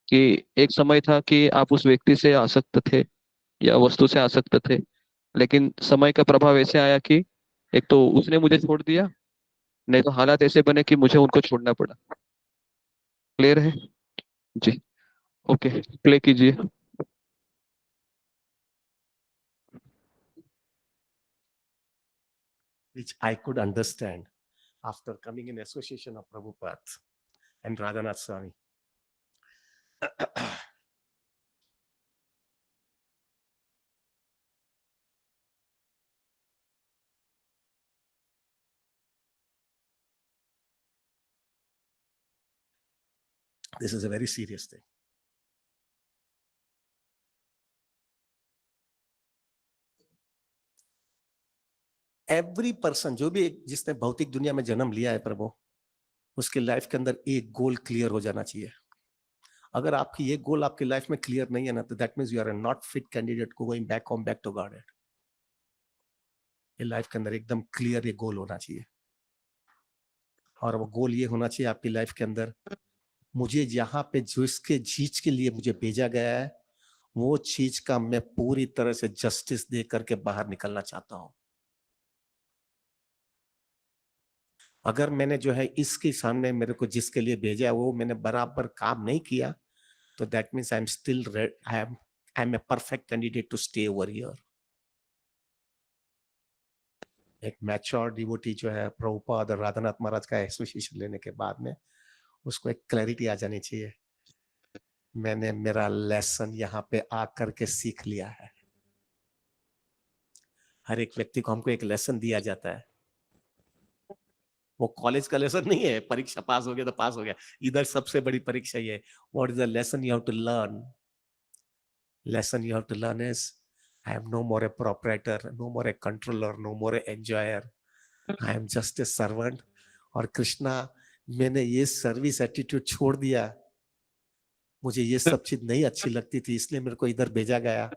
S11: कि एक समय था कि आप उस व्यक्ति से आसक्त थे या वस्तु से आसक्त थे, लेकिन समय का प्रभाव ऐसे आया कि एक तो उसने मुझे छोड़ दिया, नहीं तो हालात ऐसे बने कि मुझे उनको छोड़ना पड़ा. क्लियर है जी? ओके, प्ले कीजिए.
S5: Which I could understand after coming in association of Prabhupada and Radhanath Swami. This is a very serious thing. Every person, जो भी जिसने भौतिक दुनिया में जन्म लिया है प्रभु, उसके लाइफ के अंदर एक गोल क्लियर हो जाना चाहिए। अगर आपकी ये गोल आपकी लाइफ में क्लियर नहीं है ना, तो that means you are not fit candidate को going back home, back to God. ये लाइफ के अंदर एकदम क्लियर ये गोल होना चाहिए, और वो गोल ये होना चाहिए आपकी लाइफ के अंदर, मुझे यहाँ पे जो इसके चीज के लिए मुझे भेजा गया है, वो चीज का मैं पूरी तरह से जस्टिस दे करके बाहर निकलना चाहता हूं। अगर मैंने जो है इसके सामने मेरे को जिसके लिए भेजा है वो मैंने बराबर काम नहीं किया, तो that means I am still I am a perfect candidate to stay over here. एक मैच्योर डिवोटी जो है प्रभुपाद और राधानाथ महाराज का एसोसिएशन लेने के बाद में उसको एक क्लैरिटी आ जानी चाहिए, मैंने मेरा लेसन यहाँ पे आकर के सीख लिया है। हर एक व्यक्ति को हमको एक लेसन दिया जाता है, वो कॉलेज का लेसन नहीं है, परीक्षा पास हो गया तो पास हो गया। इधर सबसे बड़ी परीक्षा ये, what is the lesson you have to learn? Lesson you have to learn is I am no more a proprietor, no more a controller, no more a enjoyer, I am just a servant. और कृष्णा, मैंने ये service attitude छोड़ दिया, मुझे ये सब चीज नहीं अच्छी लगती थी, इसलिए मेरे को इधर भेजा गया।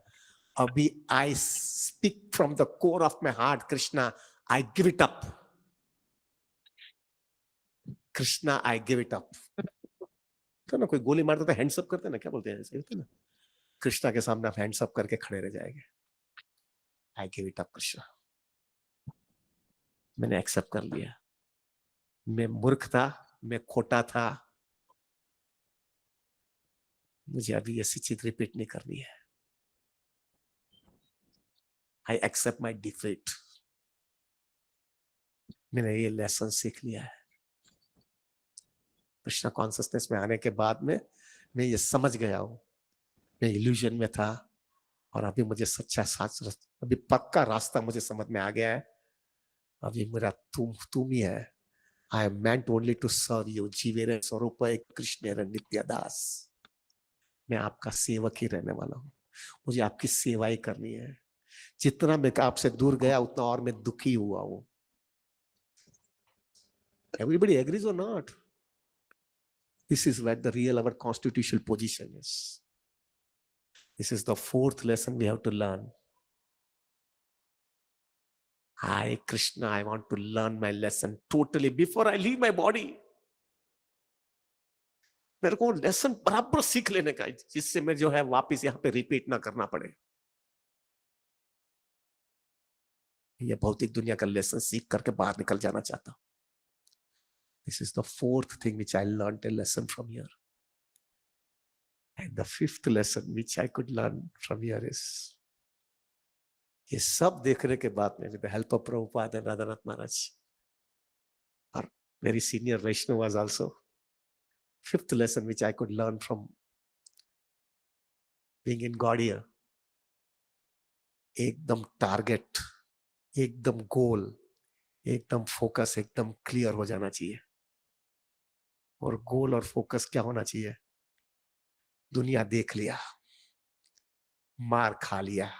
S5: अभी I speak from the core of my heart, Krishna I give it up, Krishna I give it up. तो ना कोई गोली मारता था हैंड्स अप करते ना, क्या बोलते हैं ऐसे ना, कृष्णा के सामने आप हैंड्स अप करके खड़े रह जाएंगे। I give it up Krishna, मैंने एक्सेप्ट कर लिया। मैं मूर्ख था, मैं खोटा था, मुझे अभी ऐसी चीज रिपीट नहीं करनी है। आई एक्सेप्ट माई डिफीट, मैंने ये लेसन सीख लिया है। कृष्णा कॉन्शियसनेस में आने के बाद में मैं ये समझ गया हूं, मैं इल्यूजन में था और अभी मुझे सच्चा साच, अभी पक्का रास्ता मुझे समझ में आ गया है। अभी मेरा तुम ही है। I am meant only to serve you, जीवेरे स्वरूप कृष्ण नित्य दास। मैं आपका सेवक ही रहने वाला हूं, मुझे आपकी सेवा ही करनी है। जितना मैं आपसे दूर गया उतना और मैं दुखी हुआ हूं। Everybody agrees or not? This is where the real our constitutional position is. This is the fourth lesson we have to learn. I, Krishna, I want to learn my lesson totally before I leave my body. मेरे को lesson बराबर सीख लेने का, जिससे मैं जो है वापस यहाँ पे रिपीट ना करना पड़े। ये भौतिक दुनिया का लेसन सीख करके बाहर निकल जाना चाहता हूं। This is the fourth thing which I learned a lesson from here. And the fifth lesson which I could learn from here is, ये सब देखने के बाद में with the help of Prabhupada and Radhanath Maharaj, or very senior Vaishnavas also, fifth lesson which I could learn from being in God here, एकदम target, एकदम गोल, एकदम focus, एकदम क्लियर हो जाना चाहिए। और गोल और फोकस क्या होना चाहिए? दुनिया देख लिया, मार खा लिया,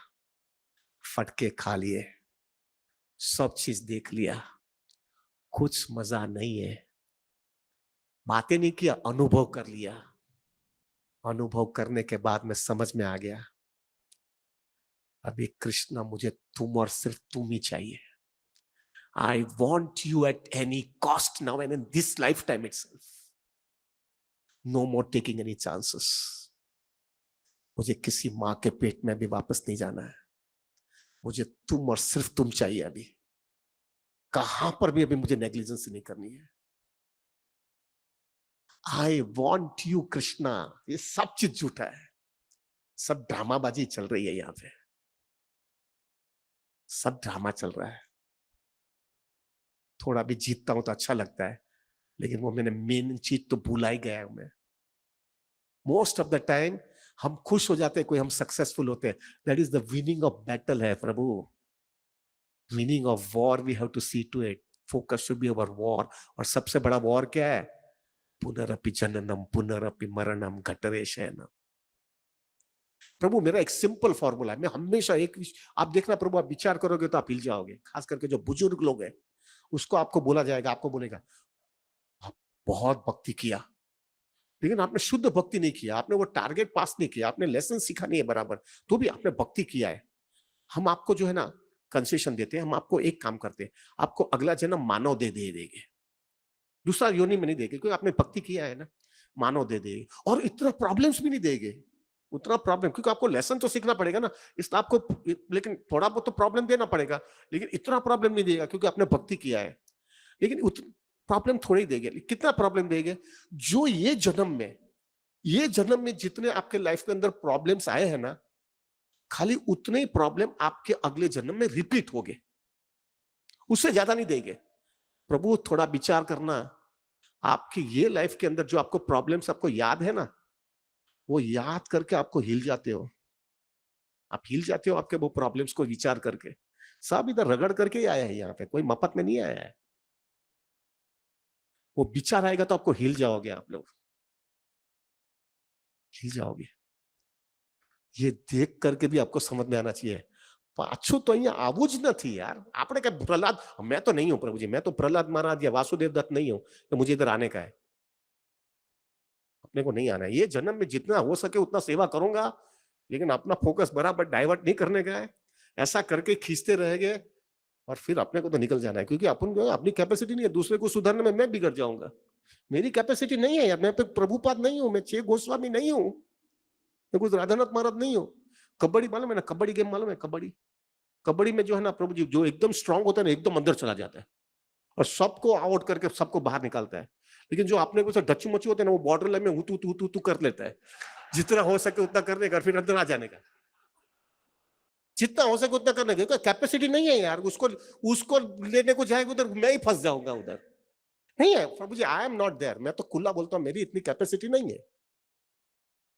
S5: फटके खा लिए, सब चीज देख लिया, कुछ मजा नहीं है। बातें नहीं किया, अनुभव कर लिया। अनुभव करने के बाद में समझ में आ गया, अभी कृष्णा मुझे तुम और सिर्फ तुम ही चाहिए। I want you at any cost now and in this lifetime itself. No more taking any chances. मुझे किसी माँ के पेट में भी वापस नहीं जाना है, मुझे तुम और सिर्फ तुम चाहिए। अभी कहां पर भी अभी मुझे नेग्लिजेंस नहीं करनी है। I want you Krishna. ये सब चीज झूठा है, सब ड्रामाबाजी चल रही है यहाँ पे, सब ड्रामा चल रहा है। थोड़ा भी जीतता हूं तो अच्छा लगता है, लेकिन वो मैंने मेन चीज तो भूला ही गया हूं मैं। मोस्ट ऑफ द टाइम हम खुश हो जाते हैं, कोई हम सक्सेसफुल होते हैं, that is the winning of battle है प्रभु। Winning of war we have to see to it, focus should be our war. और सबसे बड़ा वॉर क्या है? पुनरपि जननम पुनरपि मरणम घटरे शयनम। प्रभु मेरा एक सिंपल फॉर्मूला है, मैं हमेशा आप देखना प्रभु, आप विचार करोगे तो आप हिल जाओगे। खास करके जो बुजुर्ग लोग हैं उसको आपको बोला जाएगा, आपको बोलेगा आप बहुत भक्ति किया, लेकिन आपने शुद्ध भक्ति नहीं किया, आपने वो टारगेट पास नहीं किया, आपने लेसन सीखा नहीं है बराबर, तो भी आपने भक्ति किया है। हम आपको जो है ना कंसेशन देते हैं, हम आपको एक काम करते हैं, आपको अगला जन्म मानव दे देंगे, दूसरा योनि में नहीं देंगे, क्योंकि आपने भक्ति किया है ना, मानव दे देंगे। और इतना प्रॉब्लम्स भी नहीं देंगे, उतना प्रॉब्लम, क्योंकि आपको लेसन तो सीखना पड़ेगा ना, इसलिए आपको लेकिन थोड़ा बहुत तो प्रॉब्लम देना पड़ेगा, लेकिन इतना प्रॉब्लम नहीं देगा क्योंकि आपने भक्ति किया है। लेकिन प्रॉब्लम थोड़ी देंगे, कितना प्रॉब्लम देंगे, जो ये जन्म में जितने आपके लाइफ के अंदर प्रॉब्लम्स आए हैं ना, खाली उतने ही प्रॉब्लम आपके अगले जन्म में रिपीट होंगे, उससे ज्यादा नहीं देंगे। प्रभु थोड़ा विचार करना, आपकी ये लाइफ के अंदर जो आपको प्रॉब्लम्स आपको याद है ना, वो याद करके आपको हिल जाते हो, आप हिल जाते हो आपके वो प्रॉब्लम्स को विचार करके। सब इधर रगड़ करके ही आया है, यहाँ पे कोई मफत में नहीं आया है। वो विचार आएगा तो आपको हिल जाओगे, आप लोग हिल जाओगे। ये देख करके भी आपको समझ में आना चाहिए, पाछू तो અહીંયા આવું જ નથી यार। આપણે કઈ प्रहलाद, मैं तो नहीं हूं प्रभु जी, मैं तो प्रहलाद महाराज या वासुदेव दत्त नहीं हूं तो मुझे इधर आने का है, अपने को नहीं आना है। ये जन्म में जितना हो सके उतना सेवा करूंगा, लेकिन अपना फोकस बराबर डाइवर्ट नहीं करने का है। ऐसा करके खींचते रहेंगे और फिर अपने को तो निकल जाना है, क्योंकि अपन को अपनी कैपेसिटी नहीं है, दूसरे को सुधारने में मैं बिगड़ जाऊंगा। मेरी कैपेसिटी नहीं है यार, मैं प्रभुपाद नहीं हूं, मैं चे गोस्वामी नहीं हूं, मैं कुछ राधानाथ महाराज नहीं हूं। कबड्डी मालूम है ना, कबड्डी गेम मालूम है, कबड्डी में जो है ना प्रभु जी, जो एकदम स्ट्रांग होता है ना, एकदम अंदर चला जाता है और सबको आउट करके सबको बाहर निकालता है। लेकिन जो अपने को डच्चू मच्चू होते हैं ना, वो बॉर्डर लाइन में हूं कर लेता है, जितना हो सके उतना करने का, फिर अंदर आ जाने का, जितना हो सके उतना करने का। कैपेसिटी नहीं है यार, उसको लेने को जाएगा उधर मैं ही फंस जाऊंगा, उधर नहीं है प्रभु जी। आई एम नॉट देयर, मैं तो खुला बोलता हूं, मेरी इतनी कैपेसिटी नहीं है।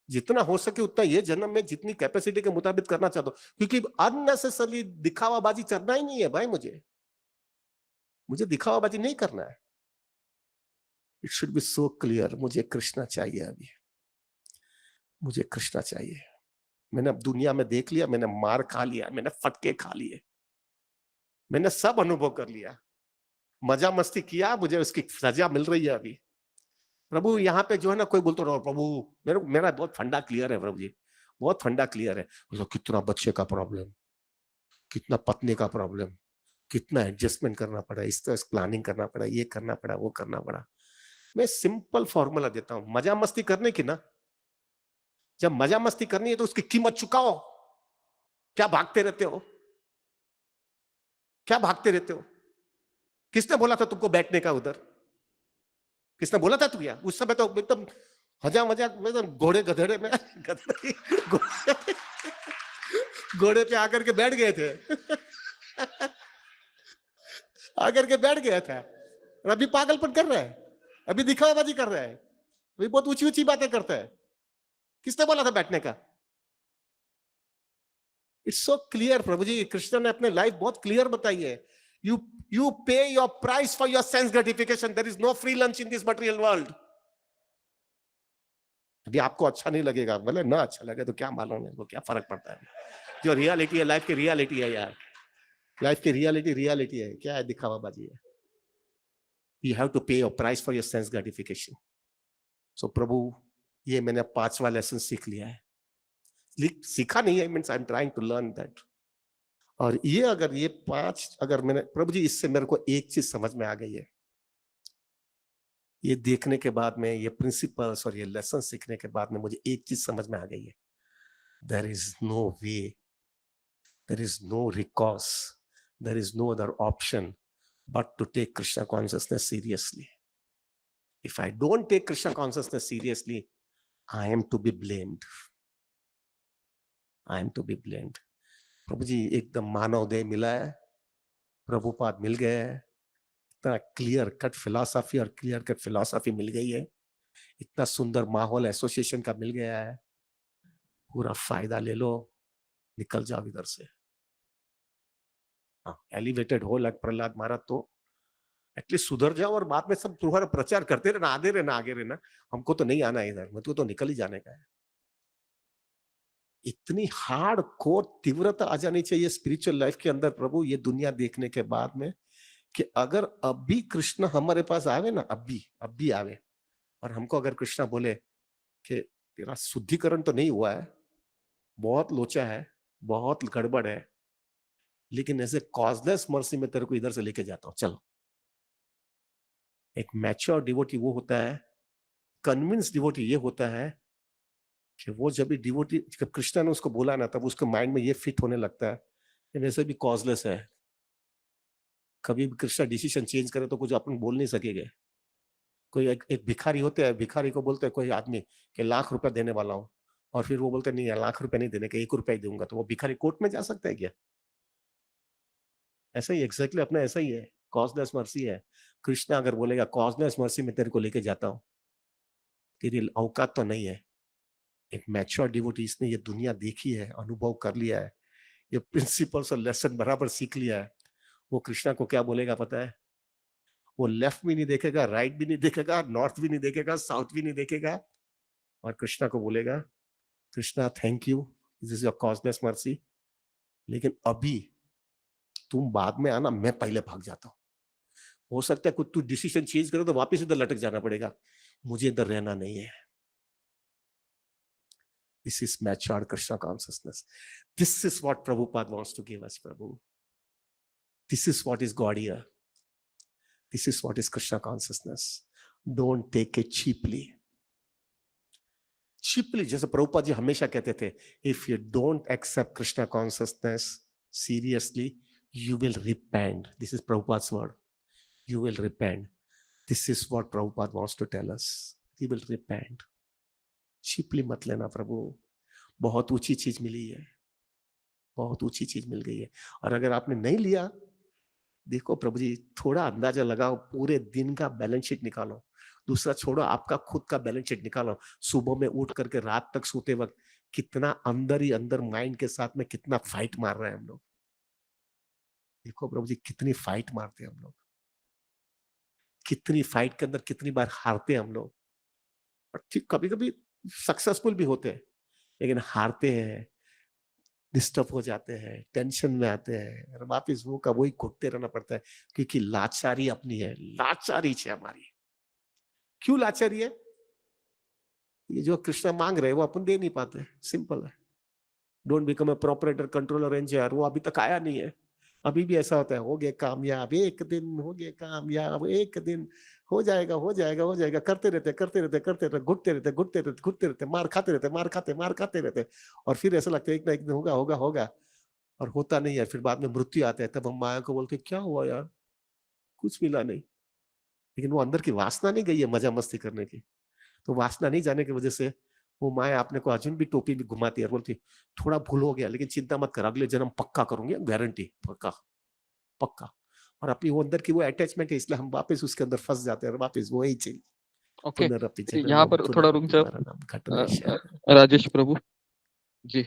S5: जितना हो सके उतना ये जन्म में जितनी कैपेसिटी के मुताबिक करना चाहता हूं, क्योंकि अननेसेसरली दिखावाबाजी करना ही नहीं है भाई, मुझे दिखावाबाजी नहीं करना है। It should be so clear, मुझे कृष्णा चाहिए, अभी मुझे कृष्णा चाहिए। मैंने अब दुनिया में देख लिया, मैंने मार खा लिया, मैंने फटके खा लिए, मैंने सब अनुभव कर लिया, मजा मस्ती किया, मुझे उसकी सजा मिल रही है अभी। प्रभु यहाँ पे जो है ना, कोई बोलते रहो प्रभु, मेरा बहुत फंडा क्लियर है प्रभु जी, बहुत फंडा क्लियर है। तो कितना बच्चे का प्रॉब्लम, कितना पत्नी का प्रॉब्लम, कितना एडजस्टमेंट करना पड़ा, इस तरह प्लानिंग करना पड़ा, ये करना पड़ा, वो करना पड़ा। मैं सिंपल फॉर्मूला देता हूं, मजा मस्ती करने की ना, जब मजा मस्ती करनी है तो उसकी कीमत चुकाओ। क्या भागते रहते हो, क्या भागते रहते हो? किसने बोला था तुमको बैठने का उधर? किसने बोला था तुम? उस समय तो एकदम हजा मजाक में घोड़े गधेड़े में घोड़े पे आकर के बैठ गए थे आकर के बैठ गया था। और अभी पागलपन कर रहा है, अभी दिखावाबाजी कर रहा है, अभी बहुत ऊंची ऊंची बातें करता है। किसने बोला था बैठने का? इट्स सो क्लियर प्रभु जी, कृष्ण ने अपने लाइफ बहुत क्लियर बताई है। You pay your price for your sense gratification. There is no free lunch in this material world. अभी आपको अच्छा नहीं लगेगा, भले ना अच्छा लगे तो क्या मालूम है, वो क्या फर्क पड़ता है। जो रियलिटी है, लाइफ की रियलिटी है यार, लाइफ की रियलिटी है, क्या है दिखावाबाजी है। You have to pay your price for your sense gratification. So प्रभु, ये मैंने 5वां लेसन सीख लिया है, सीखा नहीं है, means I am trying to learn that. और ये अगर ये 5 अगर मैंने प्रभु जी, इससे मेरे को एक चीज समझ में आ गई है, ये देखने के बाद में, ये प्रिंसिपल्स और ये लेसन सीखने के बाद में मुझे एक चीज समझ में आ गई है, there is no way, there is no recourse, there is no other option but to take Krishna consciousness seriously. If I don't take Krishna consciousness seriously, I am to be blamed, I am to be blamed. प्रभु जी, एकदम मानव देह मिला है, प्रभुपाद मिल गए हैं, इतना क्लियर कट फिलॉसफी और क्लियर कट फिलॉसफी मिल गई है, इतना सुंदर माहौल एसोसिएशन का मिल गया है, पूरा फायदा ले लो, निकल जाओ इधर से। हाँ, एलिवेटेड हो लाइक प्रहलाद महाराज तो एटलीस्ट सुधर जाओ, और बाद में सब तुम्हारा प्रचार करते रहना, आगे रहना, हमको तो नहीं आना इधर, मुझको तो निकल ही जाने का है। इतनी हार्ड कोर तीव्रता आ जानी चाहिए स्पिरिचुअल लाइफ के अंदर प्रभु, ये दुनिया देखने के बाद में, कि अगर अभी कृष्ण हमारे पास आवे ना, अभी आवे, और हमको अगर कृष्ण बोले कि तेरा शुद्धिकरण तो नहीं हुआ है, बहुत लोचा है, बहुत गड़बड़ है, लेकिन ऐसे कॉजलेस मर्सी में तेरे को इधर से लेके जाता हूं, चलो। एक मैच्योर डिवोटी वो होता है, कन्विंस डिवोटी ये होता है कि वो जब भी डिवोटी, कृष्णा ने उसको बोला ना, तब उसके माइंड में ये फिट होने लगता है कि वैसे भी कॉजलेस है, कभी भी कृष्णा डिसीजन चेंज करे तो कुछ अपन बोल नहीं सकेंगे। कोई एक भिखारी होते हैं, भिखारी को बोलते हैं कोई आदमी कि लाख रुपया देने वाला हूं, और फिर वो बोलते नहीं यार लाख रुपया नहीं देने के, 1 रुपया ही दूंगा, तो वो भिखारी कोर्ट में जा सकता है क्या? ऐसा ही एग्जैक्टली अपना ऐसा ही है, कॉजलेस मर्सी है। कृष्णा अगर बोलेगा कॉजलेस मर्सी में तेरे को लेके जाता हूं, तेरी औकात तो नहीं है। एक मैच्योर डिवोटी, इसने ये दुनिया देखी है, अनुभव कर लिया है, ये प्रिंसिपल्स और लेसन बराबर सीख लिया है। वो कृष्णा को क्या बोलेगा पता है? वो लेफ्ट भी नहीं देखेगा, राइट भी नहीं देखेगा, नॉर्थ भी नहीं देखेगा, साउथ भी नहीं देखेगा, और कृष्णा को बोलेगा Krishna thank you, this is your causeless mercy, लेकिन अभी तुम बाद में आना, मैं पहले भाग जाता हूं। हो सकता है कुछ तू डिसीजन चेंज करे तो वापस इधर लटक जाना पड़ेगा, मुझे इधर रहना नहीं है। This is matured Krishna consciousness. This is what Prabhupada wants to give us, Prabhu. This is what is God here. This is what is Krishna consciousness. Don't take it cheaply. Cheaply, जैसे प्रभुपाद जी हमेशा कहते थे, if you don't accept Krishna consciousness seriously, you will repent. This is Prabhupada's word. You will repent. This is what Prabhupada wants to tell us. He will repent. छिपली मत लेना प्रभु, बहुत ऊंची चीज मिली है, बहुत ऊंची चीज मिल गई है। और अगर आपने नहीं लिया, देखो प्रभु जी, थोड़ा अंदाजा लगाओ, पूरे दिन का बैलेंस शीट निकालो, दूसरा छोड़ो, आपका खुद का बैलेंस शीट निकालो। सुबह में उठ करके रात तक सोते वक्त कितना अंदर ही अंदर माइंड के साथ में कितना फाइट मार रहे हैं हम लोग। देखो प्रभु जी, कितनी फाइट मारते हैं हम लोग, कितनी फाइट के अंदर कितनी बार हारते हैं हम लोग। और ठीक कभी कभी सक्सेसफुल भी होते हैं, लेकिन हारते हैं, डिस्टर्ब हो जाते हैं, टेंशन में आते हैं, और वापिस वो का वही घुटते रहना पड़ता है, क्योंकि लाचारी अपनी है, लाचारी है हमारी। क्यों लाचारी है? ये जो कृष्ण मांग रहे हैं वो अपन दे नहीं पाते, सिंपल है। Don't become a proprietor, controller, engineer, वो अभी तक आया नहीं है। अभी भी ऐसा होता है, हो गए कामयाब, एक दिन हो गए कामयाब, एक दिन हो जाएगा, हो जाएगा, हो जाएगा, करते रहते, घुटते रहते, मार खाते रहते, और फिर ऐसा लगता है एक ना एक दिन होगा होगा होगा, और होता नहीं है। फिर बाद में मृत्यु आता है, तब हम माया को बोलते क्या हुआ यार, कुछ मिला नहीं। लेकिन वो अंदर की वासना नहीं गई है मजा मस्ती करने की, तो वासना नहीं जाने की वजह से वो माया आपने को अर्जुन भी टोपी भी घुमाती है, बोलती थोड़ा भूल हो गया, लेकिन चिंता मत कर, अगले जन्म पक्का करूंगी, गारंटी, पक्का पक्का। और अपनी वो अंदर की वो अटैचमेंट है, इसलिए हम वापस उसके अंदर फंस जाते हैं, और वापस वही चीज।
S11: ओके, यहाँ पर थोड़ा रुक जाओ राजेश प्रभु जी।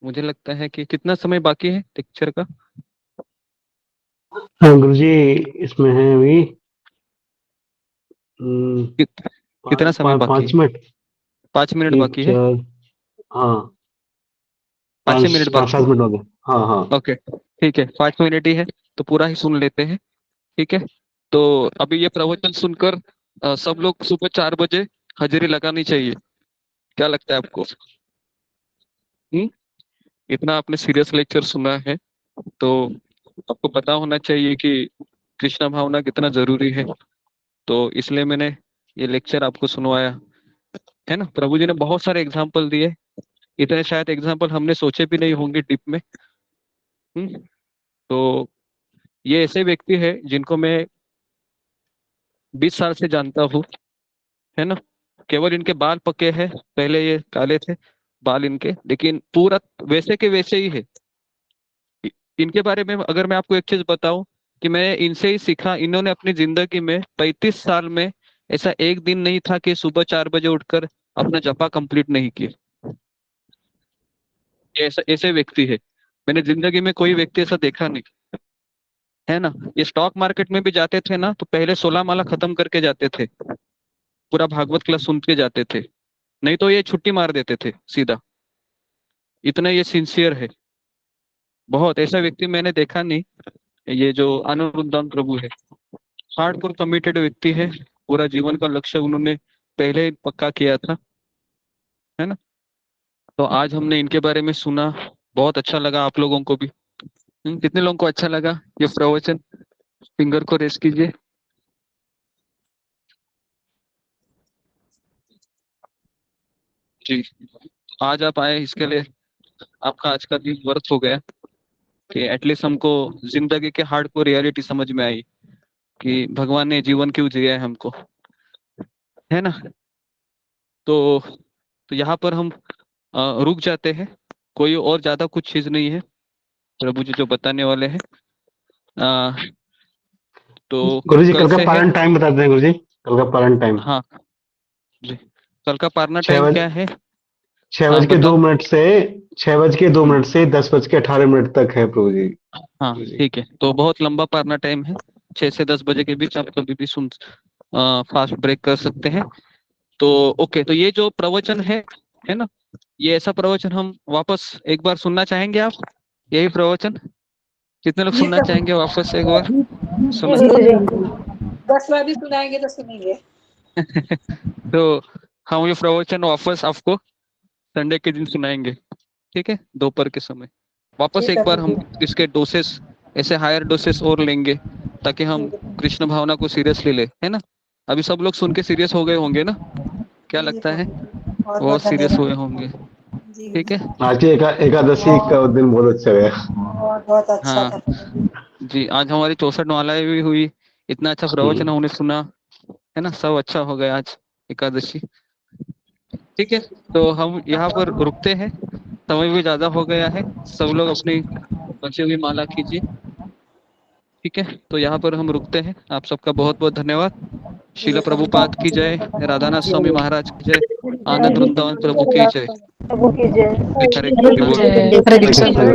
S11: मुझे लगता है कि कितना समय बाकी है लेक्चर का?
S2: गुरुजी इसमें है अभी
S11: कितना समय बाकी?
S2: 5 मिनट,
S11: 5 मिनट बाकी है।
S2: हाँ
S11: 5 मिनट बाकी,
S2: 5 मिनट हो गए। हाँ हाँ
S11: ओके ठीक है, 5 मिनट ही है तो पूरा ही सुन लेते हैं, ठीक है। तो अभी ये प्रवचन सुनकर सब लोग सुबह 4 बजे हाजिरी लगानी चाहिए, क्या लगता है आपको? इतना आपने सीरियस लेक्चर सुना है तो आपको पता होना चाहिए कि कृष्णा भावना कितना जरूरी है, तो इसलिए मैंने ये लेक्चर आपको सुनवाया है ना। प्रभु जी ने बहुत सारे एग्जाम्पल दिए, इतने शायद एग्जाम्पल हमने सोचे भी नहीं होंगे डीप में। तो ये ऐसे व्यक्ति है जिनको मैं 20 साल से जानता हूँ, है ना। केवल इनके बाल पके हैं, पहले ये काले थे बाल इनके, लेकिन पूरा वैसे के वैसे ही है। इनके बारे में अगर मैं आपको एक चीज बताऊं कि मैं इनसे ही सीखा, इन्होंने अपनी जिंदगी में 35 साल में ऐसा एक दिन नहीं था कि सुबह 4 बजे उठकर अपना जपा कंप्लीट नहीं किया। ऐसा ऐसे व्यक्ति है, मैंने जिंदगी में कोई व्यक्ति ऐसा देखा नहीं, है ना। ये स्टॉक मार्केट में भी जाते थे ना, तो पहले 16 माला खत्म करके जाते थे, पूरा भागवत क्लास सुन के जाते थे, नहीं तो ये छुट्टी मार देते थे सीधा। इतना ये सिंसियर है, बहुत ऐसा व्यक्ति मैंने देखा नहीं। ये जो अनुरुद्धान प्रभु है, हार्डकोर कमिटेड व्यक्ति है, पूरा जीवन का लक्ष्य उन्होंने पहले ही पक्का किया था, है ना। तो आज हमने इनके बारे में सुना, बहुत अच्छा लगा आप लोगों को भी। कितने लोगों को अच्छा लगा ये प्रवचन? फिंगर को रेस कीजिए। जी, आज आप आए इसके लिए आपका आज का दिन वर्थ हो गया कि एटलीस्ट हमको जिंदगी के हार्ड को रियलिटी समझ में आई कि भगवान ने जीवन क्यों जिया है हमको, है ना। तो यहाँ पर हम रुक जाते हैं, कोई और ज्यादा कुछ चीज नहीं है, प्रभु जी जो बताने वाले हैं। तो
S2: गुरुजी कल का पारण टाइम बता दें गुरुजी, कल का पारण टाइम।
S11: हाँ जी, कल का पारना टाइम क्या है?
S2: 6:02 से 6:02 से 10:18 तक है प्रभु जी।
S11: हाँ ठीक है, तो बहुत लंबा पारना टाइम है, 6 से 10 बजे के बीच आप कभी भी सुन फास्ट ब्रेक कर सकते हैं। तो ओके, तो ये जो प्रवचन है ना, ये ऐसा प्रवचन हम वापस एक बार सुनना चाहेंगे आप? यही प्रवचन कितने लोग सुनना चाहेंगे वापस एक बार? सुना
S3: 10 बार भी सुनाएंगे तो सुनेंगे।
S11: तो हम ये प्रवचन वापस आपको संडे के दिन सुनाएंगे, ठीक है, दोपहर के समय वापस एक बार हम इसके डोसेस, ऐसे हायर डोसेस और लेंगे ताकि हम कृष्ण भावना को सीरियसली ले, है ना। अभी सब लोग सुन के सीरियस हो गए होंगे ना, क्या लगता है? बहुत सीरियस हुए होंगे, ठीक है।
S2: आज की एकादशी का दिन बहुत अच्छा गया।
S3: बहुत अच्छा
S11: हाँ जी, आज हमारी 64 मालाएं भी हुई, इतना अच्छा प्रवचन हमने सुना, है ना, सब अच्छा हो गया आज एकादशी, ठीक है। तो हम यहाँ पर रुकते हैं, समय भी ज्यादा हो गया है, सब लोग अपनी बची हुई माला कीजिए, ठीक है। तो यहाँ पर हम रुकते हैं, आप सबका बहुत बहुत धन्यवाद। शील प्रभुपाद की जय, राधानाथ स्वामी महाराज की जय, आनंद वृंदावन प्रभु की जय।
S16: प्रभु की जय।
S11: हरे कृष्ण बोल।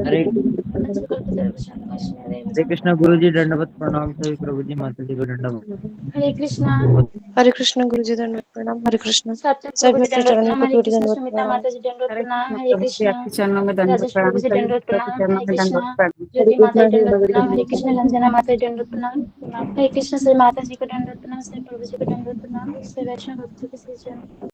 S7: हरे
S19: हरे कृष्णा गुरु जी दंडवत प्रणाम, सभी प्रभु जी माता जी को दंडवत।
S6: हरे कृष्ण गुरु जी दंडवत प्रणाम। हरे कृष्ण सभी भक्त चरणों को कोटि दंडवत प्रणाम।
S4: माता जी दंडवत प्रणाम। हरे कृष्ण
S8: चरणों में दंडवत
S4: राजेश प्रभु जी
S8: प्रणाम,
S4: दंडवत प्रणाम।
S8: चरणों
S4: हरे
S8: में
S4: कृष्ण
S8: दंडवत प्रणाम।
S4: ज्योति माता जी दंडवत प्रणाम। हरे कृष्ण रंजना माता जी दंडवत प्रणाम। हरे कृष्ण श्री माता जी को दंडवत प्रणाम। श्री प्रभु जी को दंडवत प्रणाम। श्री वैष्णव भक्तों के श्री चरण